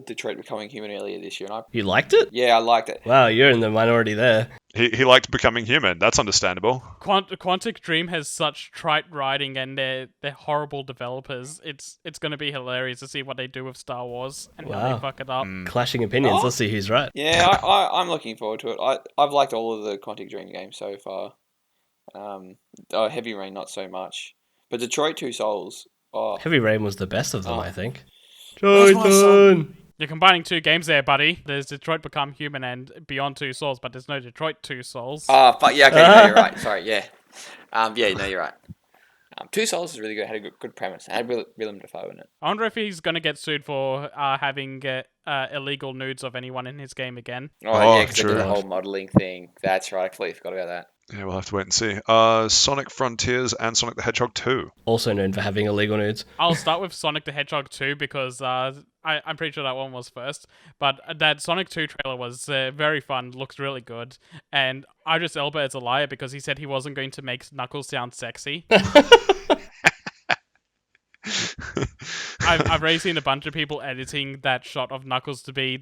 Detroit Becoming Human earlier this year, and You liked it? I liked it. Wow, you're in the minority there. He liked Becoming Human. That's understandable. Quantic Dream has such trite writing, and they're horrible developers. It's going to be hilarious to see what they do with Star Wars and how Wow. they fuck it up. Clashing opinions. Oh. Let's see who's right. Yeah, I'm looking forward to it. I've liked all of the Quantic Dream games so far. Heavy Rain not so much, but Detroit Two Souls. Oh, Heavy Rain was the best of them, Oh. I think. Where's my son? You're combining two games there, buddy. There's Detroit Become Human and Beyond Two Souls, but there's no Detroit Two Souls. Fuck yeah. Okay, no, you're right. Sorry, yeah. Yeah, no, you're right. Two Souls is really good. It had a good premise. It had Willem Dafoe in it. I wonder if he's going to get sued for having illegal nudes of anyone in his game again. Oh, yeah, because true. the whole modeling thing. That's right. I completely forgot about that. Yeah, we'll have to wait and see. Sonic Frontiers and Sonic the Hedgehog 2. Also known for having illegal nudes. I'll start with Sonic the Hedgehog 2 because I'm pretty sure that one was first. But that Sonic 2 trailer was very fun, looks really good. And Idris Elba is a liar because he said he wasn't going to make Knuckles sound sexy. I've already seen a bunch of people editing that shot of Knuckles to be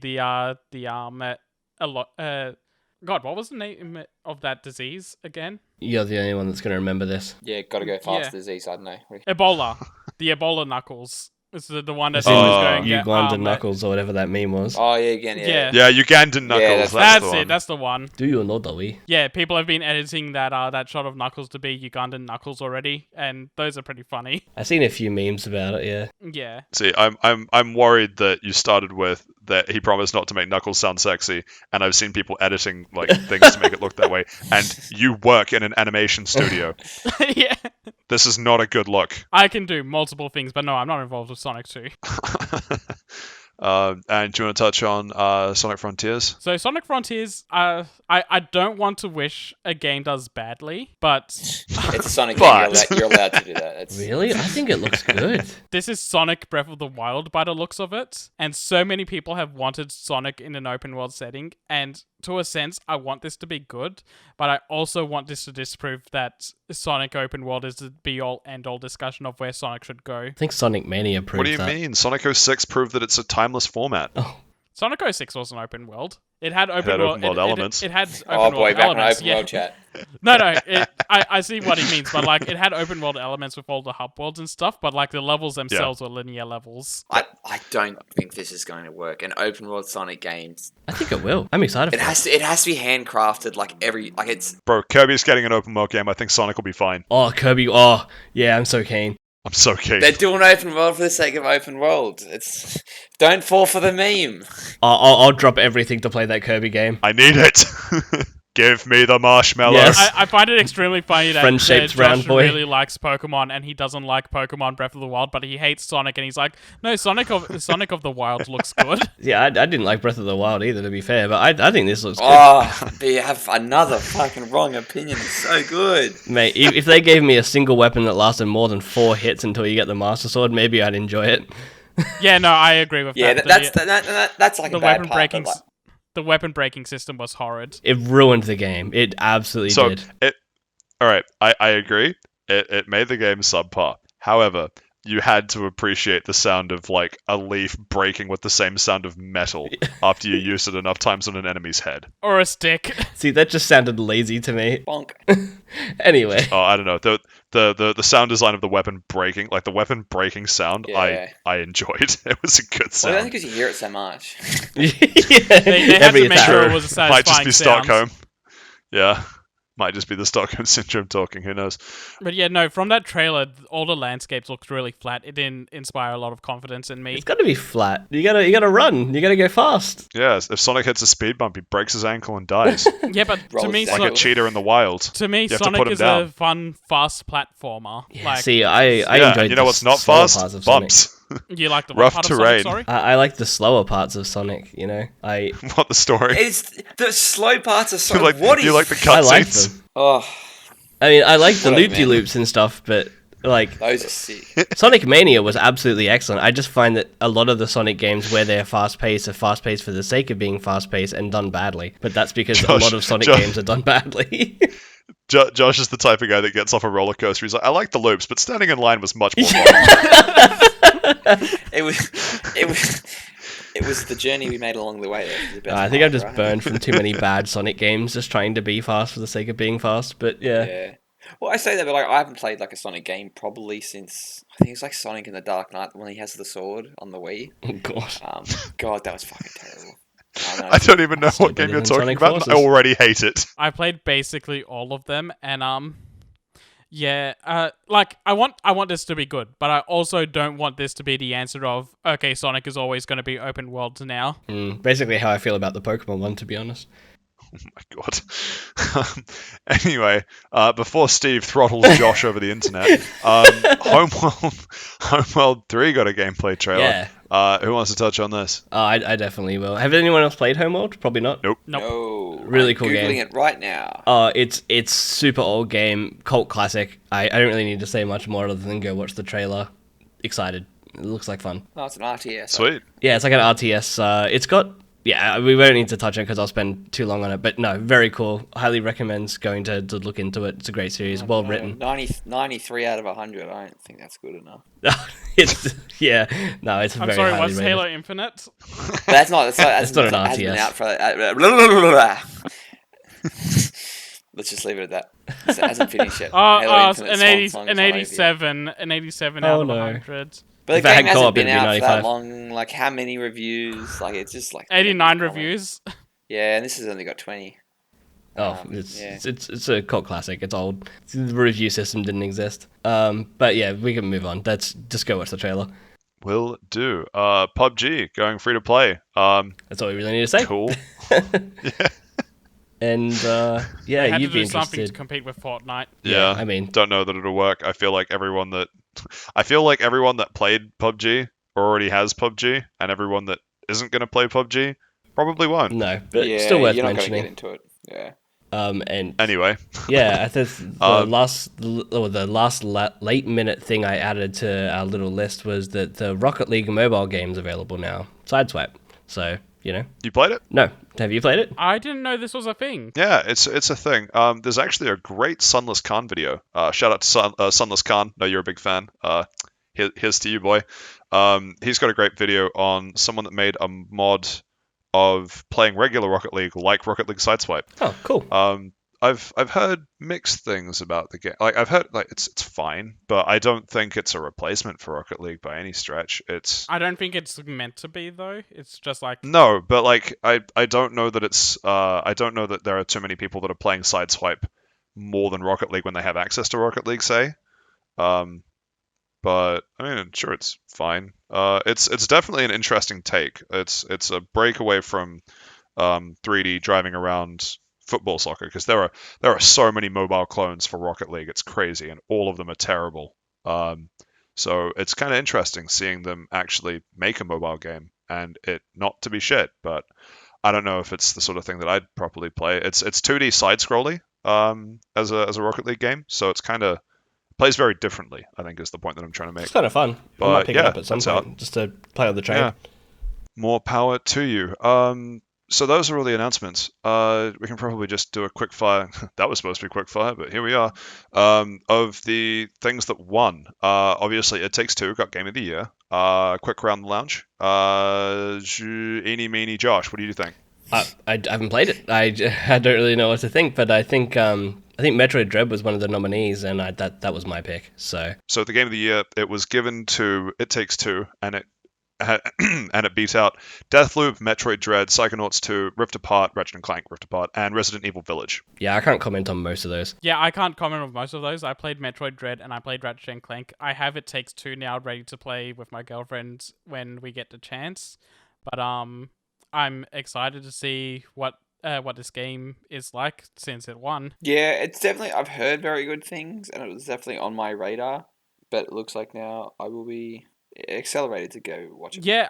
God, what was the name of that disease again? You're the only one that's going to remember this. Yeah, gotta go fast Yeah. disease. I don't know. Ebola. The Ebola Knuckles. It's the one that's As in always going... Uganda Knuckles or whatever that meme was. Oh yeah, again, yeah. Yeah. Yeah, Ugandan Knuckles. that's the That's one. it. That's the one. Do you know that we? Yeah, people have been editing that shot of Knuckles to be Ugandan Knuckles already, and those are pretty funny. I've seen a few memes about it, yeah. Yeah. See, I'm worried that you started with that he promised not to make Knuckles sound sexy, and I've seen people editing like things to make it look that way. And you work in an animation studio. Yeah. This is not a good look. I can do multiple things, but no, I'm not involved with Sonic 2. And do you want to touch on Sonic Frontiers? So Sonic Frontiers, I don't want to wish a game does badly, but It's a Sonic But- game. You're allowed to do that. It's, Really? I think it looks good. this is Sonic Breath of the Wild by the looks of it, and so many people have wanted Sonic in an open world setting, and to a sense, I want this to be good, but I also want this to disprove that Sonic open world is the be-all, end-all discussion of where Sonic should go. I think Sonic Mania proved What do you that. mean? Sonic 06 proved that it's a timeless format. Oh, Sonic 06 was an open world. It had open had world, open world elements. It had open oh boy, world back on elements. open Yeah. world chat. No, I see what he means, but like it had open world elements with all the hub worlds and stuff, but like the levels themselves were linear levels. I don't think this is going to work. An open world Sonic game, I think it will. I'm excited for it has to be handcrafted like it's Bro, Kirby's getting an open world game. I think Sonic will be fine. Oh, Kirby. Oh, yeah, I'm so keen. I'm so keen. they're doing open world for the sake of open world. It's don't fall for the meme. I'll drop everything to play that Kirby game. I need it. Give me the marshmallow. Yes. I find it extremely funny that Friend-shaped Josh round boy. really likes Pokemon and he doesn't like Pokemon Breath of the Wild, but he hates Sonic and he's like, no, Sonic of the Wild looks good. Yeah, I didn't like Breath of the Wild either, to be fair, but I think this looks good. Oh, you have another fucking wrong opinion. It's so good. Mate, if they gave me a single weapon that lasted more than 4 hits until you get the Master Sword, maybe I'd enjoy it. Yeah, no, I agree with Yeah, that. that's like The a bad weapon part. breaking. But like, The weapon breaking system was horrid. It ruined the game. It absolutely So did. all right, I agree. It made the game subpar. However, you had to appreciate the sound of like a leaf breaking with the same sound of metal after you used it enough times on an enemy's head. Or a stick. See, that just sounded lazy to me. bonk. Anyway, Oh, I don't know. The sound design of the weapon breaking, like the weapon breaking sound, Yeah. I enjoyed. It was a good Well, I sound. don't think because you hear it so much. yeah, They had every to make attack. sure it was a satisfying Might just be sound. Stockholm. Yeah. Might just be the Stockholm syndrome talking. Who knows? But yeah, no, from that trailer, all the landscapes looked really flat. It didn't inspire a lot of confidence in me. It's got to be flat. You gotta run. You gotta go fast. Yes. If Sonic hits a speed bump, he breaks his ankle and dies, Yeah, but to Rolls me, down. like a cheetah in the wild. to me, You have to Sonic put him is a down. fun, fast platformer. Like, See, I Yeah, enjoyed. and you know the what's not slower fast? parts of Sonic. Bumps. you like the rough what part terrain. of Sonic? Sorry. I like the slower parts of Sonic. You know, I What the story? It's the slow parts of You Sonic. like, What you is? like the I like cutscenes? them. Oh, I mean, I like the Whatever, loopy loops and stuff, but like those are sick. Sonic Mania was absolutely excellent. I just find that a lot of the Sonic games where they're fast paced are fast paced for the sake of being fast paced and done badly. But that's because a Josh- lot of Sonic Josh- games are done badly. Josh is the type of guy that gets off a roller coaster. He's like, I like the loops, but standing in line was much more fun. It was the journey we made along the way. That was the best I think part, I've just right? burned from too many bad Sonic games, just trying to be fast for the sake of being fast. But yeah. Yeah. Well, I say that, but like I haven't played like a Sonic game probably since I think it's like Sonic in the Dark Knight when he has the sword on the Wii. Oh god. God, that was fucking terrible. I don't even know Still what game better you're than talking Sonic about, and I Forces. already hate it. I played basically all of them, and yeah, like I want this to be good, but I also don't want this to be the answer of okay, Sonic is always going to be open world now. Basically how I feel about the Pokemon one, to be honest. Oh my god. Anyway, before Steve throttles Josh over the internet, Homeworld 3 got a gameplay trailer. Yeah. Who wants to touch on this? I definitely will. Have anyone else played Homeworld? Probably not. Nope. Nope. No, Really I'm cool Googling game. it right now. It's super old game, cult classic. I don't really need to say much more other than go watch the trailer. Excited. It looks like fun. Oh, it's an RTS. Sweet. Yeah, it's like an RTS. It's got... Yeah, we won't need to touch on it because I'll spend too long on it. But no, very cool. Highly recommends going to look into it. It's a great series. Well written. 93 out of 100. I don't think that's good enough. It's... Yeah. No, it's I'm very sorry, highly what's rated. Halo Infinite? But that's not. That's not an that hasn't been RTS. out for. Blah, blah, blah. Let's just leave it at that. It hasn't finished yet. Halo Infinite's swan song is not over yet. an 87 Oh, out of no. 100. But If the it game had hasn't co-op, been it'd be out for 95. that long. Like, how many reviews? Like, it's just like 89 reviews. Yeah, and this has only got 20. Oh, yeah. it's a cult classic. It's old. The review system didn't exist. But yeah, we can move on. Let's just go watch the trailer. Will do. PUBG going free to play. That's all we really need to say. Cool. And yeah, They had you'd to be do something to interested. compete with Fortnite. Yeah. I mean, Don't know that it'll work. I feel like everyone that played PUBG already has PUBG, and everyone that isn't going to play PUBG probably won't. No, but still worth you're not mentioning. Gonna get into it. Yeah. And Anyway, yeah, I think the last late minute thing I added to our little list was that the Rocket League mobile game's available now, Sideswipe. So you played it? No, have you played it? I didn't know this was a thing. Yeah, it's a thing. There's actually a great Sunless Khan video. Shout out to Sunless Khan. Know you're a big fan. Here's to you, boy. He's got a great video on someone that made a mod of playing regular Rocket League like Rocket League Sideswipe. Oh, cool. I've heard mixed things about the game. Like I've heard it's fine, but I don't think it's a replacement for Rocket League by any stretch. I don't think it's meant to be though. It's just like no, but like I don't know that it's I don't know that there are too many people that are playing Sideswipe more than Rocket League when they have access to Rocket League, say. But I mean, sure, it's fine. It's definitely an interesting take. It's a break away from 3D driving around football soccer, because there are so many mobile clones for Rocket League. It's crazy, and all of them are terrible. So it's kind of interesting seeing them actually make a mobile game and it not to be shit. But I don't know if it's the sort of thing that I'd properly play. It's 2D side scrolly as a Rocket League game, so it's kind of plays very differently, I think, is the point that I'm trying to make. It's kind of fun. I might pick it up at some point just to play on the train. Yeah. More power to you. So those are all the announcements. We can probably just do a quick fire. That was supposed to be quick fire, but here we are. Of the things that won, obviously It Takes Two got Game of the Year. Quick round the lounge. Eeny, meeny, Josh, what do you think? I haven't played it. I don't really know what to think, but I think Metroid Dread was one of the nominees, and that was my pick. So the Game of the Year, it was given to It Takes Two, and it beat out Deathloop, Metroid Dread, Psychonauts 2, Rift Apart, Ratchet & Clank, Rift Apart, and Resident Evil Village. Yeah, I can't comment on most of those. Yeah, I can't comment on most of those. I played Metroid Dread and I played Ratchet & Clank. I have It Takes Two now ready to play with my girlfriend when we get the chance. But I'm excited to see what this game is like since it won. Yeah, it's definitely, I've heard very good things, and it was definitely on my radar, but it looks like now I will be accelerated to go watch it. Yeah,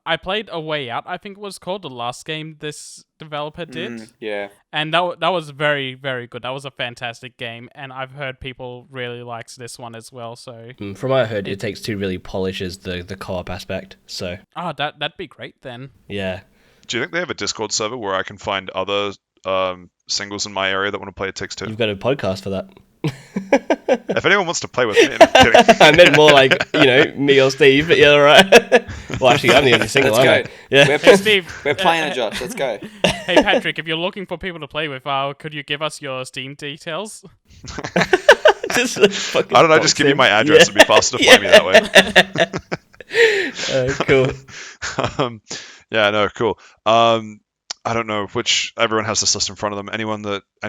I played A Way Out, I think it was called, the last game this developer did. Yeah. And that was very, very good. That was a fantastic game, and I've heard people really likes this one as well, so... From what I heard, It Takes Two really polishes the co-op aspect, so... Oh, that'd be great then. Yeah. Do you think they have a Discord server where I can find other singles in my area that want to play It Takes Two? You've got a podcast for that. If anyone wants to play with me, I'm kidding. I meant more like, me or Steve, but yeah, right. Well, actually, I'm the only single, Let's go. Yeah. Hey, Steve. We're playing it, Josh. Let's go. Hey, Patrick, if you're looking for people to play with, could you give us your Steam details? Just Why don't I just give you my address? It'd be faster to find me that way. Cool. Yeah, no, cool. I don't know which. Everyone has this list in front of them. Any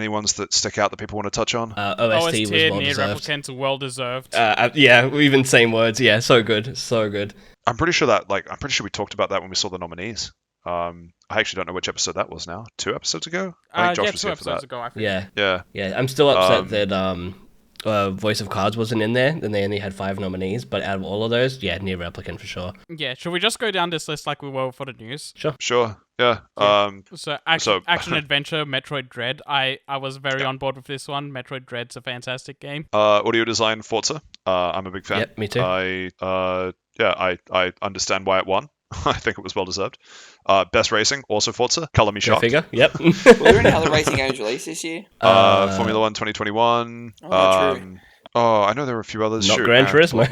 ones that stick out that people want to touch on? OST was well Near deserved. Replicants are well deserved. Yeah, even same words. Yeah, so good, so good. I'm pretty sure we talked about that when we saw the nominees. I actually don't know which episode that was now. 2 episodes ago? I think Josh was 2 here for episodes that. ago, I think. Yeah. I'm still upset that Voice of Cards wasn't in there, and they only had 5 nominees. But out of all of those, yeah, Near Replicant for sure. Yeah, should we just go down this list like we were for the news? Sure. Yeah. So action adventure, Metroid Dread. I was very on board with this one. Metroid Dread's a fantastic game. Audio design, Forza. I'm a big fan. Yep, me too. I understand why it won. I think it was well deserved. Best racing, also Forza. Color me Go shocked. figure. Yep. Were there any other racing games released this year? Formula 1 2021. True. I know there were a few others. Not Gran Turismo.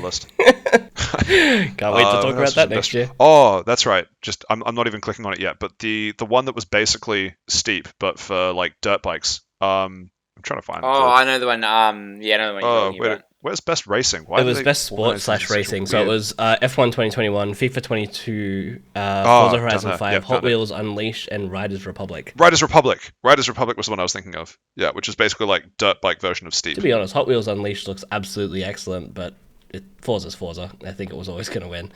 Can't wait to talk about that next year. Oh, that's right. Just I'm not even clicking on it yet. But the one that was basically steep, but for like dirt bikes. I'm trying to find. I know the one. I know the one you're talking about. Where's best racing? It was best sport / racing. So it was F1 2021, FIFA 22, Forza Horizon 5, Hot Wheels Unleashed, and Riders Republic. Riders Republic was the one I was thinking of. Yeah, which is basically like dirt bike version of Steep. To be honest, Hot Wheels Unleashed looks absolutely excellent, but Forza's Forza. I think it was always going to win.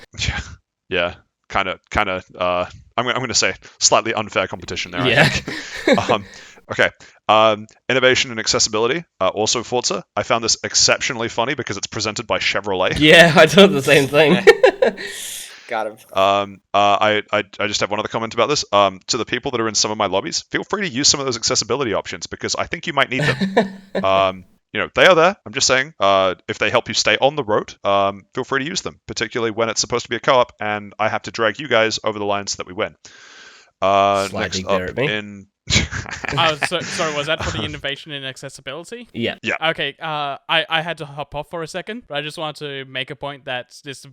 Yeah. Kind of. I'm going to say slightly unfair competition there. Yeah. I think. Okay. Innovation and accessibility, also Forza. I found this exceptionally funny because it's presented by Chevrolet. Yeah, I thought the same thing. Got him. I just have one other comment about this. To the people that are in some of my lobbies, feel free to use some of those accessibility options because I think you might need them. They are there. I'm just saying, if they help you stay on the road, feel free to use them, particularly when it's supposed to be a co-op and I have to drag you guys over the line so that we win. Next there up at me. in... Sorry, was that for the innovation in accessibility? Yeah. Okay, I had to hop off for a second, but I just wanted to make a point that this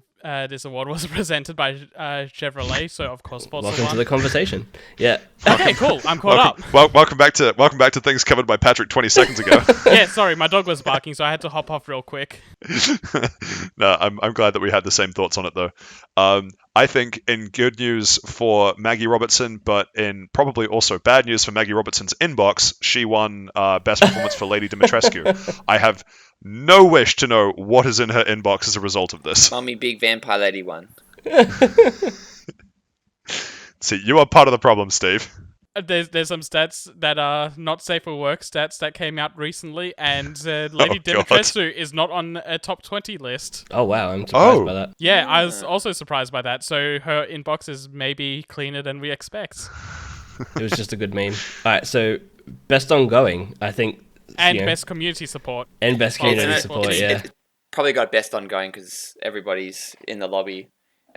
award was presented by Chevrolet, so of course Sports Welcome to won. the conversation. Yeah. Okay, cool. I'm caught up. Welcome back to things covered by Patrick 20 seconds ago. Yeah, sorry, my dog was barking, so I had to hop off real quick. No, I'm glad that we had the same thoughts on it though. I think in good news for Maggie Robertson, but in probably also bad news for Maggie Robertson's inbox, she won Best Performance for Lady Dimitrescu. I have no wish to know what is in her inbox as a result of this. Mummy Big Vampire Lady won. See, you are part of the problem, Steve. There's some stats that are not safe for work stats that came out recently, and Lady Dimitrescu is not on a top 20 list. Oh wow, I'm surprised by that. Yeah, I was also surprised by that. So her inbox is maybe cleaner than we expect. It was just a good meme. All right, so best ongoing, I think, And best community support. and best community support. Yeah. It probably got best ongoing because everybody's in the lobby.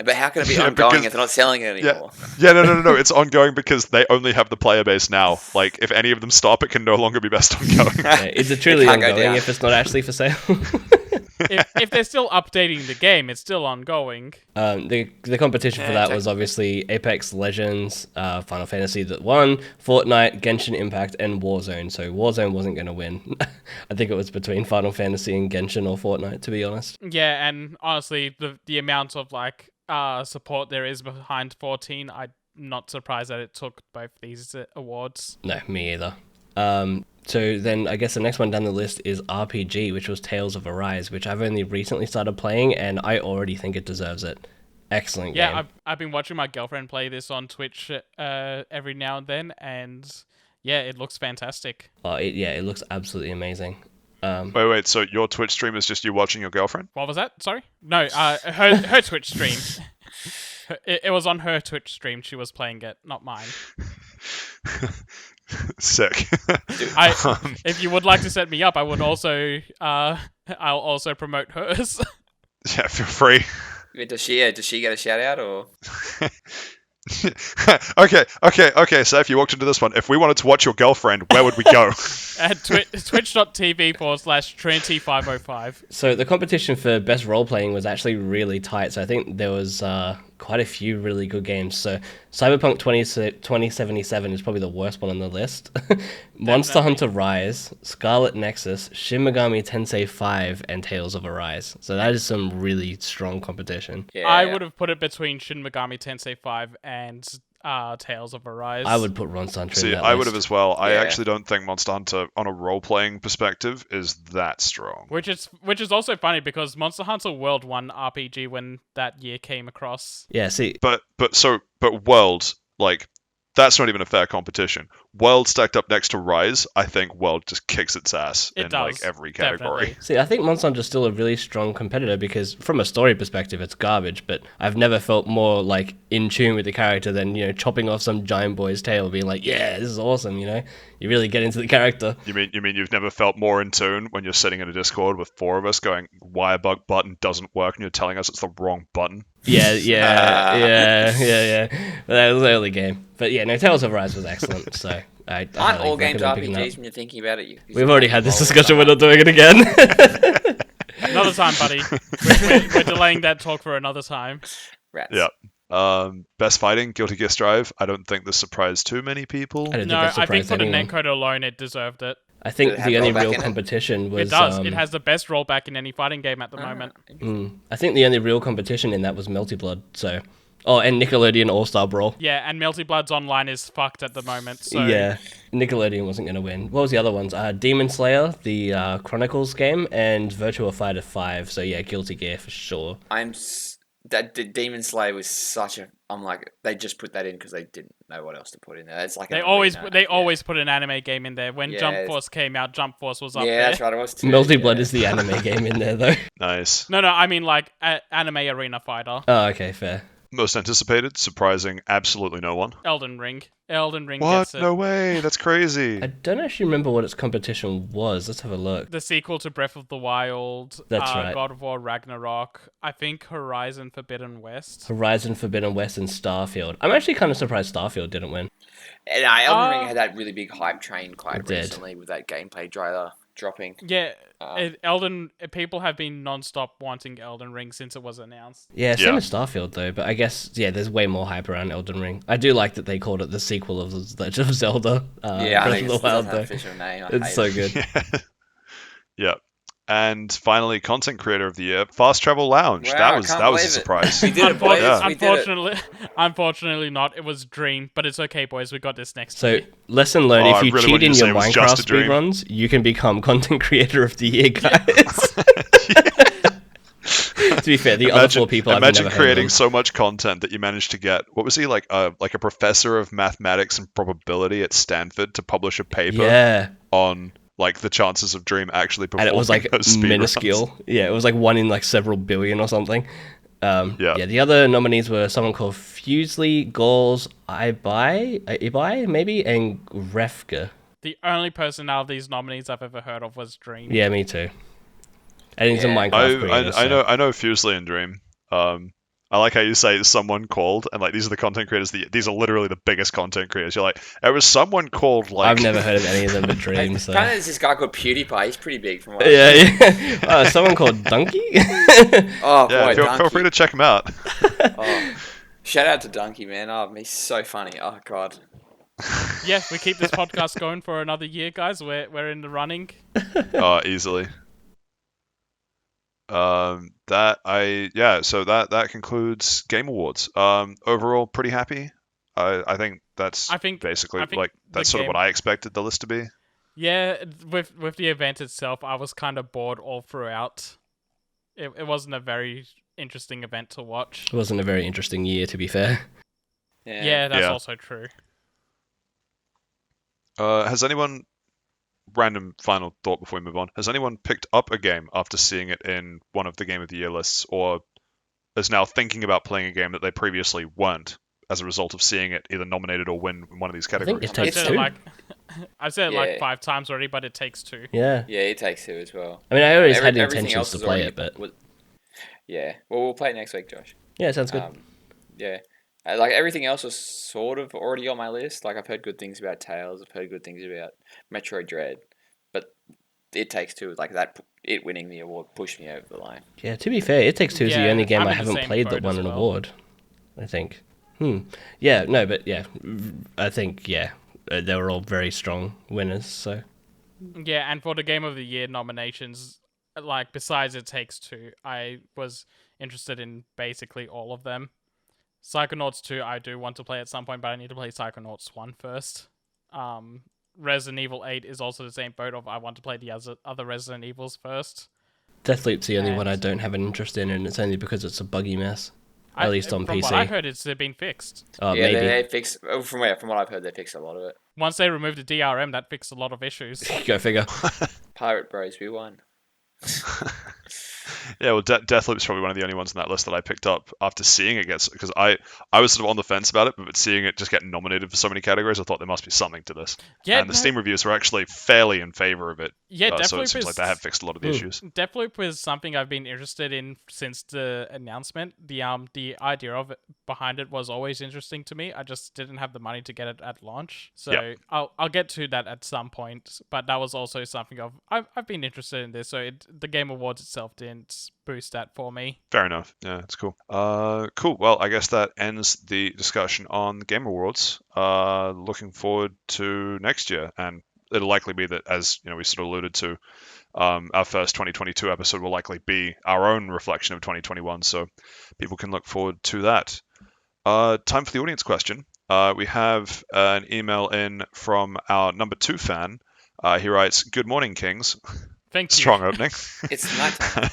But how can it be Yeah, ongoing because- if they're not selling it anymore? Yeah, no. It's ongoing because they only have the player base now. Like, if any of them stop, it can no longer be best ongoing. Yeah, is it truly can't go ongoing down. if it's not actually for sale? If they're still updating the game, it's still ongoing. The competition for that was obviously Apex Legends, Final Fantasy that won, Fortnite, Genshin Impact, and Warzone. So Warzone wasn't going to win. I think it was between Final Fantasy and Genshin or Fortnite, to be honest. Yeah, and honestly, the amount of support there is behind 14, I'm not surprised that it took both these awards. No, me either. So then I guess the next one down the list is RPG, which was Tales of Arise, which I've only recently started playing, and I already think it deserves it. Excellent game. Yeah, I've been watching my girlfriend play this on Twitch every now and then, and yeah, it looks fantastic. It looks absolutely amazing. Wait, so your Twitch stream is just you watching your girlfriend? What was that? Sorry? No, her Twitch stream. It was on her Twitch stream. She was playing it, not mine. Sick. If you would like to set me up, I would also. I'll also promote hers. Yeah, feel free. Does she get a shout out or? Okay. So if you walked into this one, if we wanted to watch your girlfriend, where would we go? At twitch.tv/Trinity505. So the competition for best role-playing was actually really tight. So I think there was quite a few really good games. So Cyberpunk 2077 is probably the worst one on the list. Monster Hunter Rise, Scarlet Nexus, Shin Megami Tensei 5, and Tales of Arise. So that is some really strong competition. Yeah. I would have put it between Shin Megami Tensei 5 and Tales of Arise. I would put Monster Hunter in See, that I list. would have as well. I Yeah. actually don't think Monster Hunter, on a role-playing perspective, is that strong. Which is also funny because Monster Hunter World won RPG when that year came across. Yeah, see, But World, like, that's not even a fair competition. World stacked up next to Rise, I think World just kicks its ass It in does, like every category. definitely. I think Monster Hunter is still a really strong competitor because from a story perspective, it's garbage. But I've never felt more like in tune with the character than chopping off some giant boy's tail, being like, "Yeah, this is awesome." You really get into the character. You mean you've never felt more in tune when you're sitting in a Discord with four of us going, "Wire bug button doesn't work," and you're telling us it's the wrong button? Yeah. But that was the early game. But yeah, no, Tales of Rise was excellent. So I Aren't highly all games recommend picking that up. RPGs when you're thinking about it? We've already had this discussion. We're not doing it again. Another time, buddy. We're delaying that talk for another time. Rats. Yeah. Best fighting, Guilty Gear Strive. I don't think this surprised too many people. I don't No, think that I think surprised for the anyone. netcode alone, it deserved it. I think Did it have the only rollback real in it? competition was It does. It has the best rollback in any fighting game at the moment. I think the only real competition in that was Melty Blood. So, and Nickelodeon All Star Brawl. Yeah, and Melty Blood's online is fucked at the moment. So Yeah, Nickelodeon wasn't going to win. What was the other ones? Demon Slayer, the Chronicles game, and Virtua Fighter 5. So yeah, Guilty Gear for sure. That Demon Slayer was such a. I'm like, they just put that in because they didn't know what else to put in there. It's like they always put an anime game in there. When Yeah, Jump it's- Force came out, Jump Force was up Yeah, there. that's right. It was too. Melty Blood yeah. is the anime game in there though. Nice. No, I mean like Anime Arena Fighter. Oh, okay, fair. Most anticipated, surprising absolutely no one. Elden Ring. Elden Ring What? gets it. No way. That's crazy. I don't actually remember what its competition was. Let's have a look. The sequel to Breath of the Wild. That's right. God of War Ragnarok. I think Horizon Forbidden West. Horizon Forbidden West and Starfield. I'm actually kind of surprised Starfield didn't win. And Elden Ring had that really big hype train quite It did. recently with that gameplay trailer dropping. Yeah, people have been non-stop wanting Elden Ring since it was announced. Yeah, same Yeah. as Starfield though, but I guess there's way more hype around Elden Ring. I do like that they called it the sequel of The Legend of Zelda. Yeah, I Breath think of it the Wild doesn't have though. an official name. I It's hate so it. good. Yeah. Yeah. And finally, content creator of the year, Fast Travel Lounge. Wow, I that was can't a believe it. surprise. We did it, boys. Yeah. We did it. Unfortunately not. It was Dream, but it's okay, boys. We got this next So, year. lesson learned, Oh, if I you really cheat wanted in to say your it was just a Minecraft dream. speedruns, you can become content creator of the year, guys. To be fair, the other four people I've imagine never creating heard of. so much content that you managed to get, what was he, like a professor of mathematics and probability at Stanford to publish a paper Yeah, on like the chances of Dream actually and performing it was like those speedruns. minuscule. Yeah, it was like one in like several billion or something. Yeah. The other nominees were someone called Fusely, Gauls, Ibai, maybe, and Refka. The only person out of these nominees I've ever heard of was Dream. Yeah, me too. And he's a Yeah. Minecraft creator. I know Fusely and Dream. I like how you say someone called, and like these are the content creators. These are literally the biggest content creators. You're like, there was someone called. Like, I've never heard of any of them but Dream. So. Apparently there's this guy called PewDiePie. He's pretty big from what Yeah. Someone called Donkey. Oh, yeah, boy, feel Donkey. free to check him out. Oh, shout out to Donkey, man. Oh, he's so funny. Oh, God. Yeah, we keep this podcast going for another year, guys. We're in the running. Easily. So that concludes Game Awards. Overall, pretty happy. I think that's basically I think like that's the sort of game- what I expected the list to be. Yeah, with the event itself, I was kind of bored all throughout. It wasn't a very interesting event to watch. It wasn't a very interesting year, to be fair. Yeah, that's Yeah. also true. Has anyone, random final thought before we move on, has anyone picked up a game after seeing it in one of the Game of the Year lists, or is now thinking about playing a game that they previously weren't as a result of seeing it either nominated or win in one of these think categories? it takes I've said two. it like I've said it like Yeah. 5 times already, but it takes 2. Yeah. Yeah, it takes two as well. I mean, I always had Everything intentions else to is play already- it, but Yeah. Well, we'll play it next week, Josh. yeah, sounds good. Yeah. Like everything else was sort of already on my list. Like I've heard good things about Tales. I've heard good things about Metroid Dread, but It Takes Two, like that, it winning the award pushed me over the line. Yeah, to be fair, It Takes Two is the Yeah, only game I'm I in the haven't same played that boat won as an well. award. I think. Yeah, no, but yeah, I think they were all very strong winners. So Yeah, and for the Game of the Year nominations, like besides It Takes Two, I was interested in basically all of them. Psychonauts 2, I do want to play at some point, but I need to play Psychonauts 1 first. Resident Evil 8 is also the same boat of I want to play the other Resident Evils first. Deathloop's the only one I And- don't have an interest in, and it's only because it's a buggy mess. At least on from PC. what I heard, it's been fixed. Oh, Yeah, maybe. they fixed. From what I've heard, they fixed a lot of it. Once they removed the DRM, that fixed a lot of issues. Go figure. Pirate Bros, we won. Yeah, well, Deathloop's probably one of the only ones on that list that I picked up after seeing it gets, because I was sort of on the fence about it, but seeing it just get nominated for so many categories, I thought there must be something to this. Yeah, And the Steam reviews were actually fairly in favor of it. Yeah, So it Deathloop seems is like they have fixed a lot of the issues. Deathloop is something I've been interested in since the announcement. The idea of it behind it was always interesting to me. I just didn't have the money to get it at launch, so Yeah. I'll get to that at some point. But that was also something I've been interested in this. So the Game Awards itself didn't boost that for me. Fair enough. Yeah, it's cool. Cool. Well, I guess that ends the discussion on the Game Awards. Looking forward to next year, and it'll likely be that, as you know, we sort of alluded to, our first 2022 episode will likely be our own reflection of 2021, so people can look forward to that. Time for the audience question. We have an email in from our number 2 fan. He writes, "Good morning, Kings." Thank you. Strong opening. It's nighttime.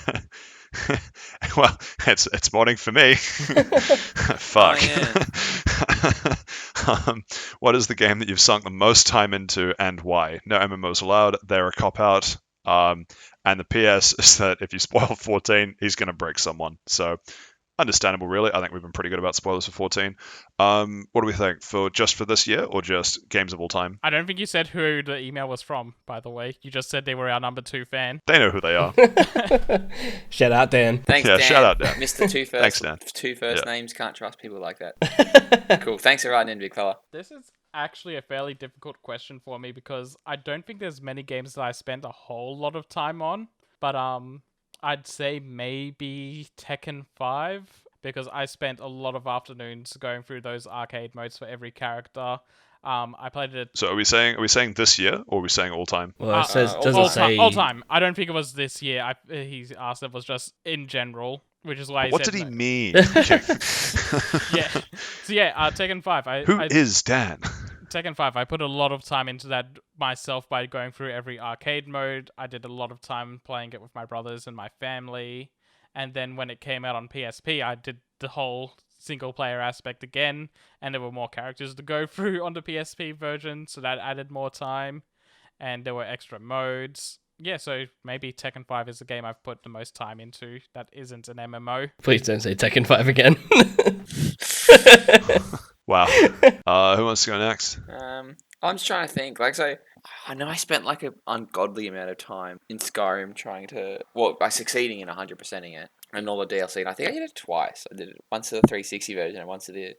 Well, it's morning for me. Fuck. What is the game that you've sunk the most time into, and why? No MMOs allowed. They're a cop out. And the PS is that if you spoil 14, he's gonna break someone. So understandable, really. I think we've been pretty good about spoilers for 14. What do we think for this year or just games of all time? I don't think you said who the email was from, by the way. You just said they were our number 2 fan. They know who they are. Shout out, Dan. Thanks, Yeah, Dan. shout out, Dan. Mr. Thanks, Dan. Two first Yeah. names. Can't trust people like that. Cool. Thanks for writing in, big fella. This is actually a fairly difficult question for me because I don't think there's many games that I spent a whole lot of time on. But I'd say maybe Tekken 5 because I spent a lot of afternoons going through those arcade modes for every character. I played it. So are we saying this year or are we saying all time? Well, it says all doesn't all, say. all time. I don't think it was this year. He asked if it was just in general, which is why. What said did he no. mean? Okay. Yeah. So yeah, Tekken 5. Who is Dan? Tekken 5, I put a lot of time into that myself by going through every arcade mode. I did a lot of time playing it with my brothers and my family. And then when it came out on PSP, I did the whole single player aspect again. And there were more characters to go through on the PSP version, so that added more time. And there were extra modes. Yeah, so maybe Tekken 5 is the game I've put the most time into that isn't an MMO. Please don't say Tekken 5 again. Wow. Who wants to go next? I'm just trying to think. Like, so I know I spent like an ungodly amount of time in Skyrim by succeeding in 100%ing it and all the DLC. And I think I did it twice. I did it once to the 360 version and once to the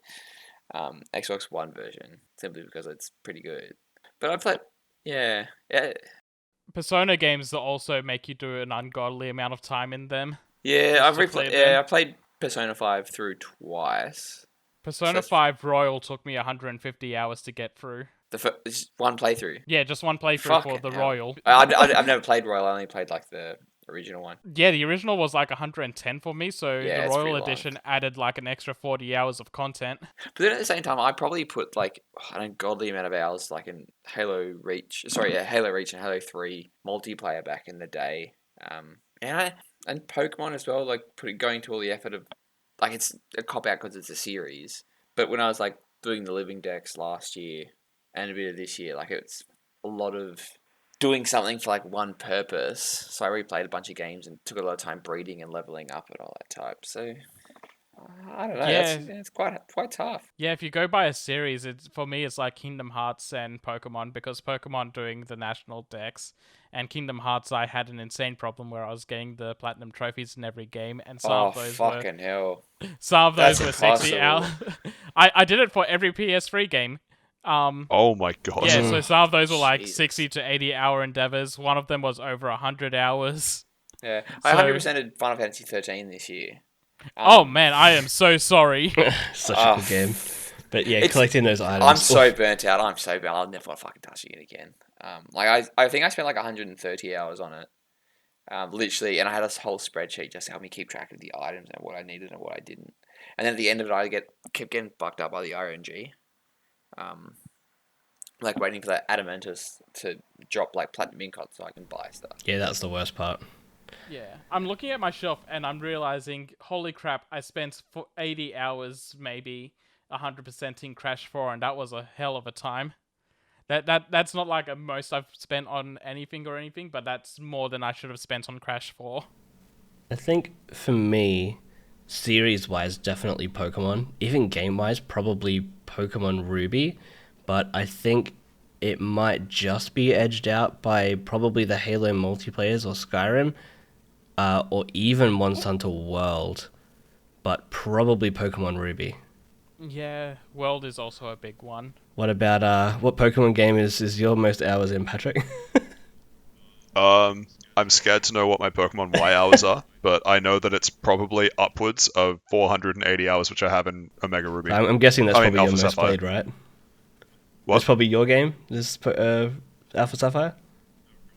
Xbox One version, simply because it's pretty good. But I played, yeah. Persona games that also make you do an ungodly amount of time in them. Yeah, Just to clear them. I played Persona 5 through twice. Persona So- 5 Royal took me 150 hours to get through. Just one playthrough. Yeah, just one playthrough for Fucking the hell. Royal. I've never played Royal. I only played like the original one. Yeah, the original was like 110 for me, so Yeah, the it's pretty Royal long. Edition added like an extra 40 hours of content. But then at the same time, I probably put like an ungodly amount of hours like in Halo Reach and Halo 3 multiplayer back in the day. And Pokemon as well, like going to all the effort of like it's a cop out because it's a series. But when I was like doing the living decks last year and a bit of this year, like it's a lot of doing something for like one purpose. So I replayed a bunch of games and took a lot of time breeding and leveling up and all that type. So I don't know. Yeah. It's quite tough. Yeah, if you go by a series, for me it's like Kingdom Hearts and Pokemon, because Pokemon doing the national decks, and Kingdom Hearts I had an insane problem where I was getting the platinum trophies in every game, and some Oh of those fucking hell! Some of those That's were 60 hours. impossible. I did it for every PS3 game. Oh my god. Yeah, so some of those were like Jesus. 60 to 80 hour endeavors. One of them was over 100 hours. Yeah, I 100%ed Final Fantasy 13 this year. Oh man, I am so sorry. Such a good game. But yeah, collecting those items. I'm so burnt out. I'm so burnt. I'll never want to fucking touch it again. I think I spent like 130 hours on it. Literally, and I had a whole spreadsheet just to help me keep track of the items and what I needed and what I didn't. And then at the end of it, I kept getting fucked up by the RNG. Like waiting for that Adamantus to drop like platinum ingots so I can buy stuff. Yeah, that's the worst part. Yeah, I'm looking at my shelf and I'm realizing, holy crap, I spent 80 hours, maybe 100% in Crash 4, and that was a hell of a time. That's not like a most I've spent on anything or anything, but that's more than I should have spent on Crash 4. I think for me, series-wise, definitely Pokemon. Even game-wise, probably Pokemon Ruby. But I think it might just be edged out by probably the Halo multiplayers or Skyrim. Or even Monster Hunter World. But probably Pokemon Ruby. Yeah, World is also a big one. What about, what Pokemon game is your most hours in, Patrick? I'm scared to know what my Pokemon Y hours are, but I know that it's probably upwards of 480 hours, which I have in Omega Ruby. I'm guessing that's probably your Alpha most Sapphire. played, right? What? That's probably your game, this Alpha Sapphire?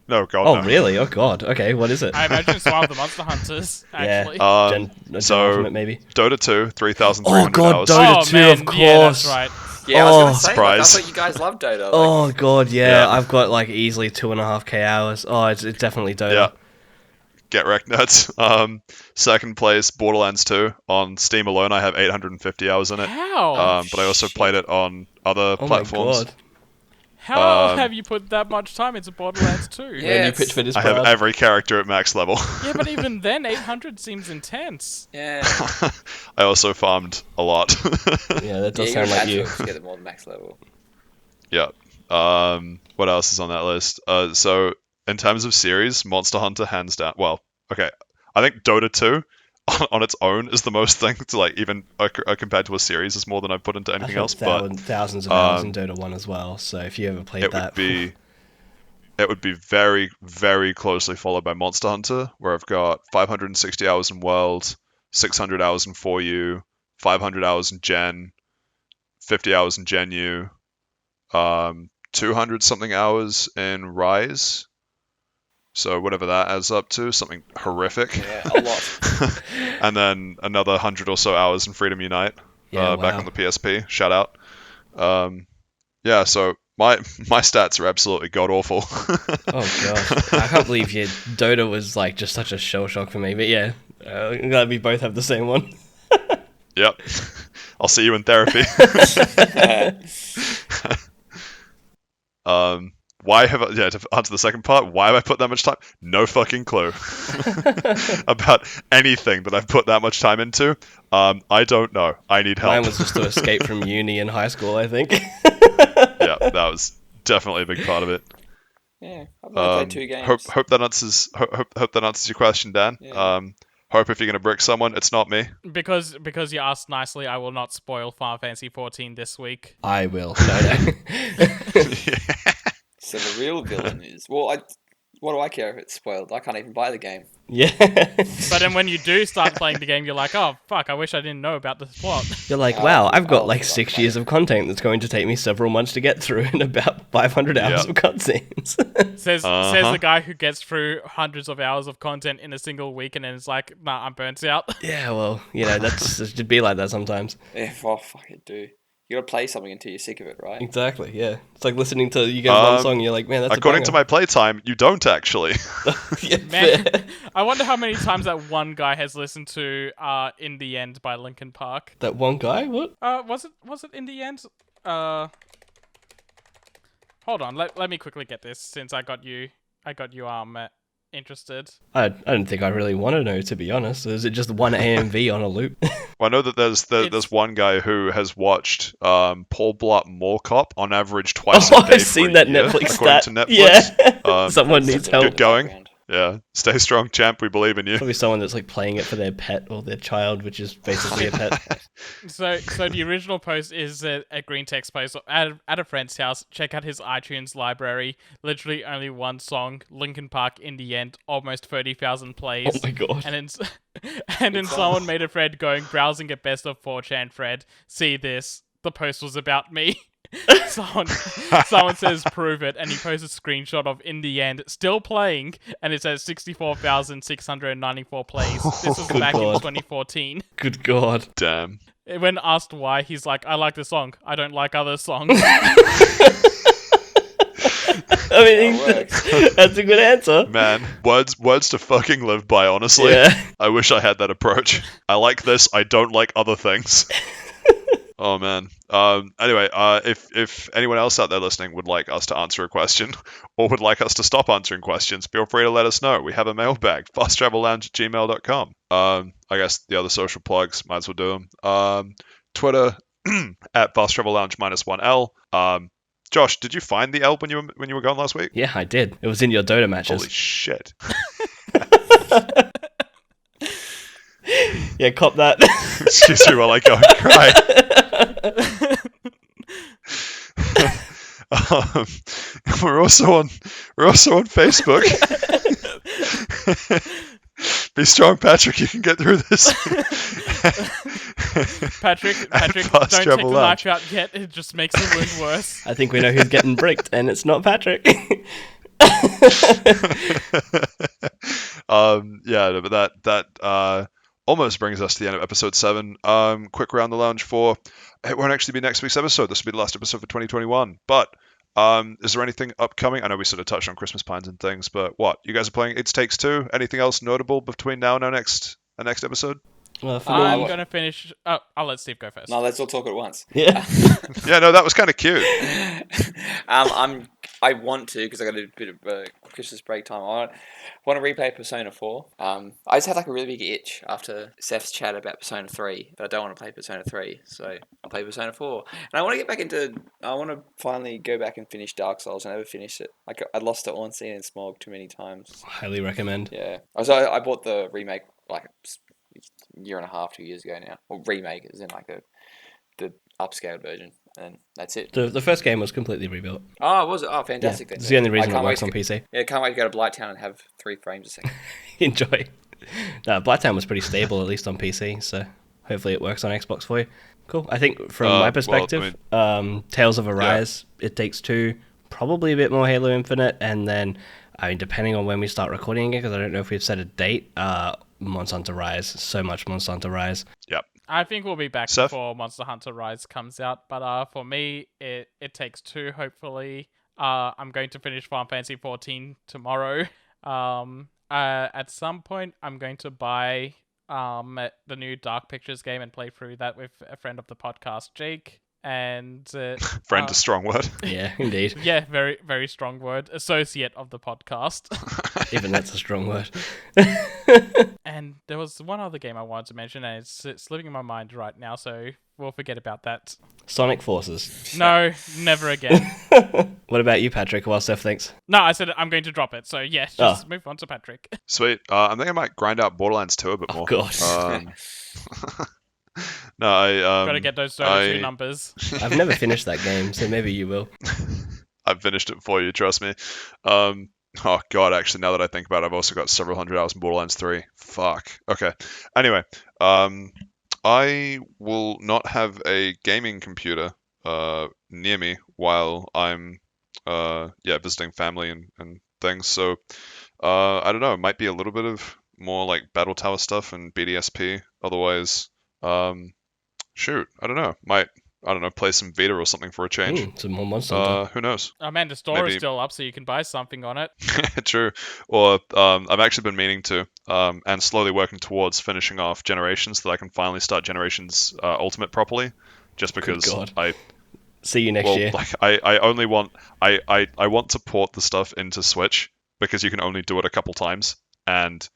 No, God, Oh, no. really? Oh, God. Okay, what is it? I imagine it's one of the Monster Hunters, actually. Gen so Ultimate, maybe? Dota 2, 3,300 Oh, God, hours. Dota 2, man, of yeah, that's course. right. Yeah, I was Oh, gonna say, like, I surprise. thought you guys loved Dota. Like, Oh, God, yeah. Yeah. I've got, like, easily 2.5k hours. Oh, it's definitely Dota. Yeah. Get wrecked, nerds. Second place, Borderlands 2. On Steam alone, I have 850 hours in it. How? But I also played it on other Oh, platforms. my God. How have you put that much time into Borderlands 2? Yeah. When you Yes. pitch for this I have crowd. every character at max level. Yeah, but even then, 800 seems intense. Yeah. I also farmed a lot. Yeah, that Yeah, does you're sound like you. natural to get them all to max level. Yeah. What else is on that list? So in terms of series, Monster Hunter hands down. Well, okay, I think Dota 2 on its own is the most thing to like even compared to a series is more than I've put into I anything spent else. But thousands of hours in Dota 1 as well, so if you ever played it that... would be very, very closely followed by Monster Hunter, where I've got 560 hours in World, 600 hours in 4U, 500 hours in Gen, 50 hours in Gen U, 200 something hours in Rise. So whatever that adds up to, something horrific. Yeah, a lot. And then another 100 or so hours in Freedom Unite, Yeah, back wow. on the PSP. Shout out. Yeah, so my stats are absolutely god awful. Oh gosh, I can't believe Dota was like just such a shell shock for me. But yeah, I'm glad we both have the same one. Yep. I'll see you in therapy. Why have I, to answer the second part, why have I put that much time? No fucking clue about anything that I've put that much time into. I don't know. I need help. Mine was just to escape from uni in high school, I think. Yeah, that was definitely a big part of it. Yeah, I've only played 2 games. Hope that answers your question, Dan. Yeah. Hope if you're gonna brick someone, it's not me. Because you asked nicely, I will not spoil Final Fantasy 14 this week. I will. No. So the real villain is... Well, what do I care if it's spoiled? I can't even buy the game. Yeah. But then when you do start playing the game, you're like, oh, fuck, I wish I didn't know about this plot. You're like, wow, I've got I'll like forgot 6 about years it. of content that's going to take me several months to get through and about 500 hours Yeah. of cutscenes. Says the guy who gets through hundreds of hours of content in a single week and then is like, nah, I'm burnt out. Yeah, well, that's it should be like that sometimes. Yeah, oh, fuck it, dude. You gotta play something until you're sick of it, right? Exactly, yeah. It's like listening to you get one song, you're like, man, that's According to my playtime, you don't actually. yeah, Man, I wonder how many times that one guy has listened to In the End by Linkin Park. That one guy? What? Was it In the End? Hold on, let me quickly get this since I got you interested. I don't think I really want to know, to be honest. Is it just one AMV on a loop? Well, I know that there's one guy who has watched Paul Blart Mall Cop on average twice a day. I've seen that Netflix according stat. to Netflix. Yeah. Someone needs help. Good going. Yeah, stay strong, champ. We believe in you. Probably someone that's like playing it for their pet or their child, which is basically a pet. So the original post is a green text post at a friend's house. Check out his iTunes library. Literally only one song, Linkin Park In the End, almost 30,000 plays. Oh my god. And then someone made a thread going, browsing at best of 4chan thread. See this. The post was about me. Someone says prove it, and he posts a screenshot of In the End still playing, and it says 64,694 plays. This was Good back in God. 2014. Good god. Damn. When asked why, he's like, I like the song. I don't like other songs. I mean, That works. that's a good answer. Man, words to fucking live by, honestly. Yeah. I wish I had that approach. I like this, I don't like other things. Oh man. Anyway, if anyone else out there listening would like us to answer a question or would like us to stop answering questions, feel free to let us know. We have a mailbag, fasttravellounge@gmail.com. I guess the other social plugs, might as well do them. Twitter at fasttravellounge -1L. Josh, did you find the L when you were gone last week? Yeah, I did. It was in your Dota matches. Holy shit. Yeah, cop that. Excuse me while I go and cry. We're also on Facebook. Be strong, Patrick. You can get through this. Patrick, Fast don't take the Travel Lounge. knife out yet. It just makes the wound worse. I think we know who's getting bricked, and it's not Patrick. Yeah, but that almost brings us to the end of episode 7. Quick round the lounge for it won't actually be next week's episode. This will be the last episode for 2021. But is there anything upcoming? I know we sort of touched on Christmas Pines and things, but what? You guys are playing It Takes Two? Anything else notable between now and our next episode? Well, for I'm me, gonna finish. Oh, I'll let Steve go first. No, let's all talk at once. yeah. Yeah, no, that was kind of cute. I want to because I got a bit of Christmas break time. I want to replay Persona 4. I just had like a really big itch after Seth's chat about Persona 3, but I don't want to play Persona 3, so I'll play Persona 4. And I want to get back into. I want to finally go back and finish Dark Souls. I never finished it. Like I lost to Ornstein and Smog too many times. Highly recommend. Yeah. I bought the remake like a year and a half, 2 years ago now. Or remake is in like the upscaled version, and that's it. The first game was completely rebuilt. Oh, was it? Oh, Yeah, fantastic. it's the only reason I it can't works wait on PC. Yeah, can't wait to go to Blighttown and have 3 frames a second. Enjoy. No, Blacktown was pretty stable, at least on PC, so hopefully it works on Xbox for you. Cool. I think from my perspective, Tales of Arise, It Takes Two, probably a bit more Halo Infinite, and then, I mean, depending on when we start recording it, because I don't know if we've set a date, Monster Hunter Rise. So much Monster Hunter Rise. Yep. I think we'll be back Seth? before Monster Hunter Rise comes out, but for me, it takes 2. Hopefully, I'm going to finish Final Fantasy 14 tomorrow. At some point, I'm going to buy the new Dark Pictures game and play through that with a friend of the podcast, Jake. And Friend, a strong word. Yeah, indeed. yeah, very very strong word. Associate of the podcast. Even that's a strong word. And there was one other game I wanted to mention, and it's slipping in my mind right now, so we'll forget about that. Sonic Forces. No, never again. What about you, Patrick? While Steph thinks. No, I said I'm going to drop it, so yes, just move on to Patrick. Sweet. I think I might grind out Borderlands 2 a bit more. God. No, I Gotta get those Dota 2 numbers. I've never finished that game, so maybe you will. I've finished it for you, trust me. Oh god, actually, now that I think about it, I've also got several hundred hours in Borderlands 3. Fuck. Okay. Anyway, I will not have a gaming computer near me while I'm visiting family and things. So I don't know, it might be a little bit of more like Battle Tower stuff and BDSP. Otherwise, shoot, I don't know. Might play some Vita or something for a change. Some more Monster Hunter. Who knows? Oh man, the store is still up, so you can buy something on it. True. Or I've actually been meaning to, and slowly working towards finishing off Generations, so that I can finally start Generations Ultimate properly. Just because God. I See you next year. Like I only want I want to port the stuff into Switch because you can only do it a couple times, and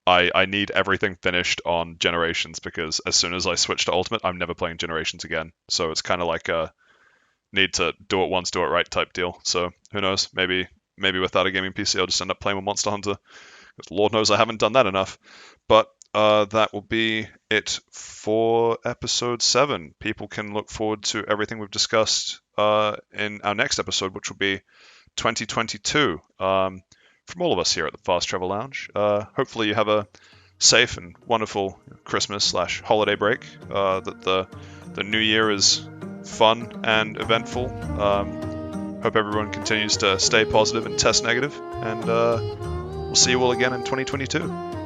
I need everything finished on Generations because as soon as I switch to Ultimate, I'm never playing Generations again. So it's kind of like a need to do it once, do it right type deal. So who knows? Maybe without a gaming PC, I'll just end up playing with Monster Hunter. Because Lord knows I haven't done that enough. But that will be it for episode 7. People can look forward to everything we've discussed in our next episode, which will be 2022. From all of us here at the Fast Travel Lounge. Hopefully you have a safe and wonderful Christmas/holiday break. That the new year is fun and eventful. Hope everyone continues to stay positive and test negative. And we'll see you all again in 2022.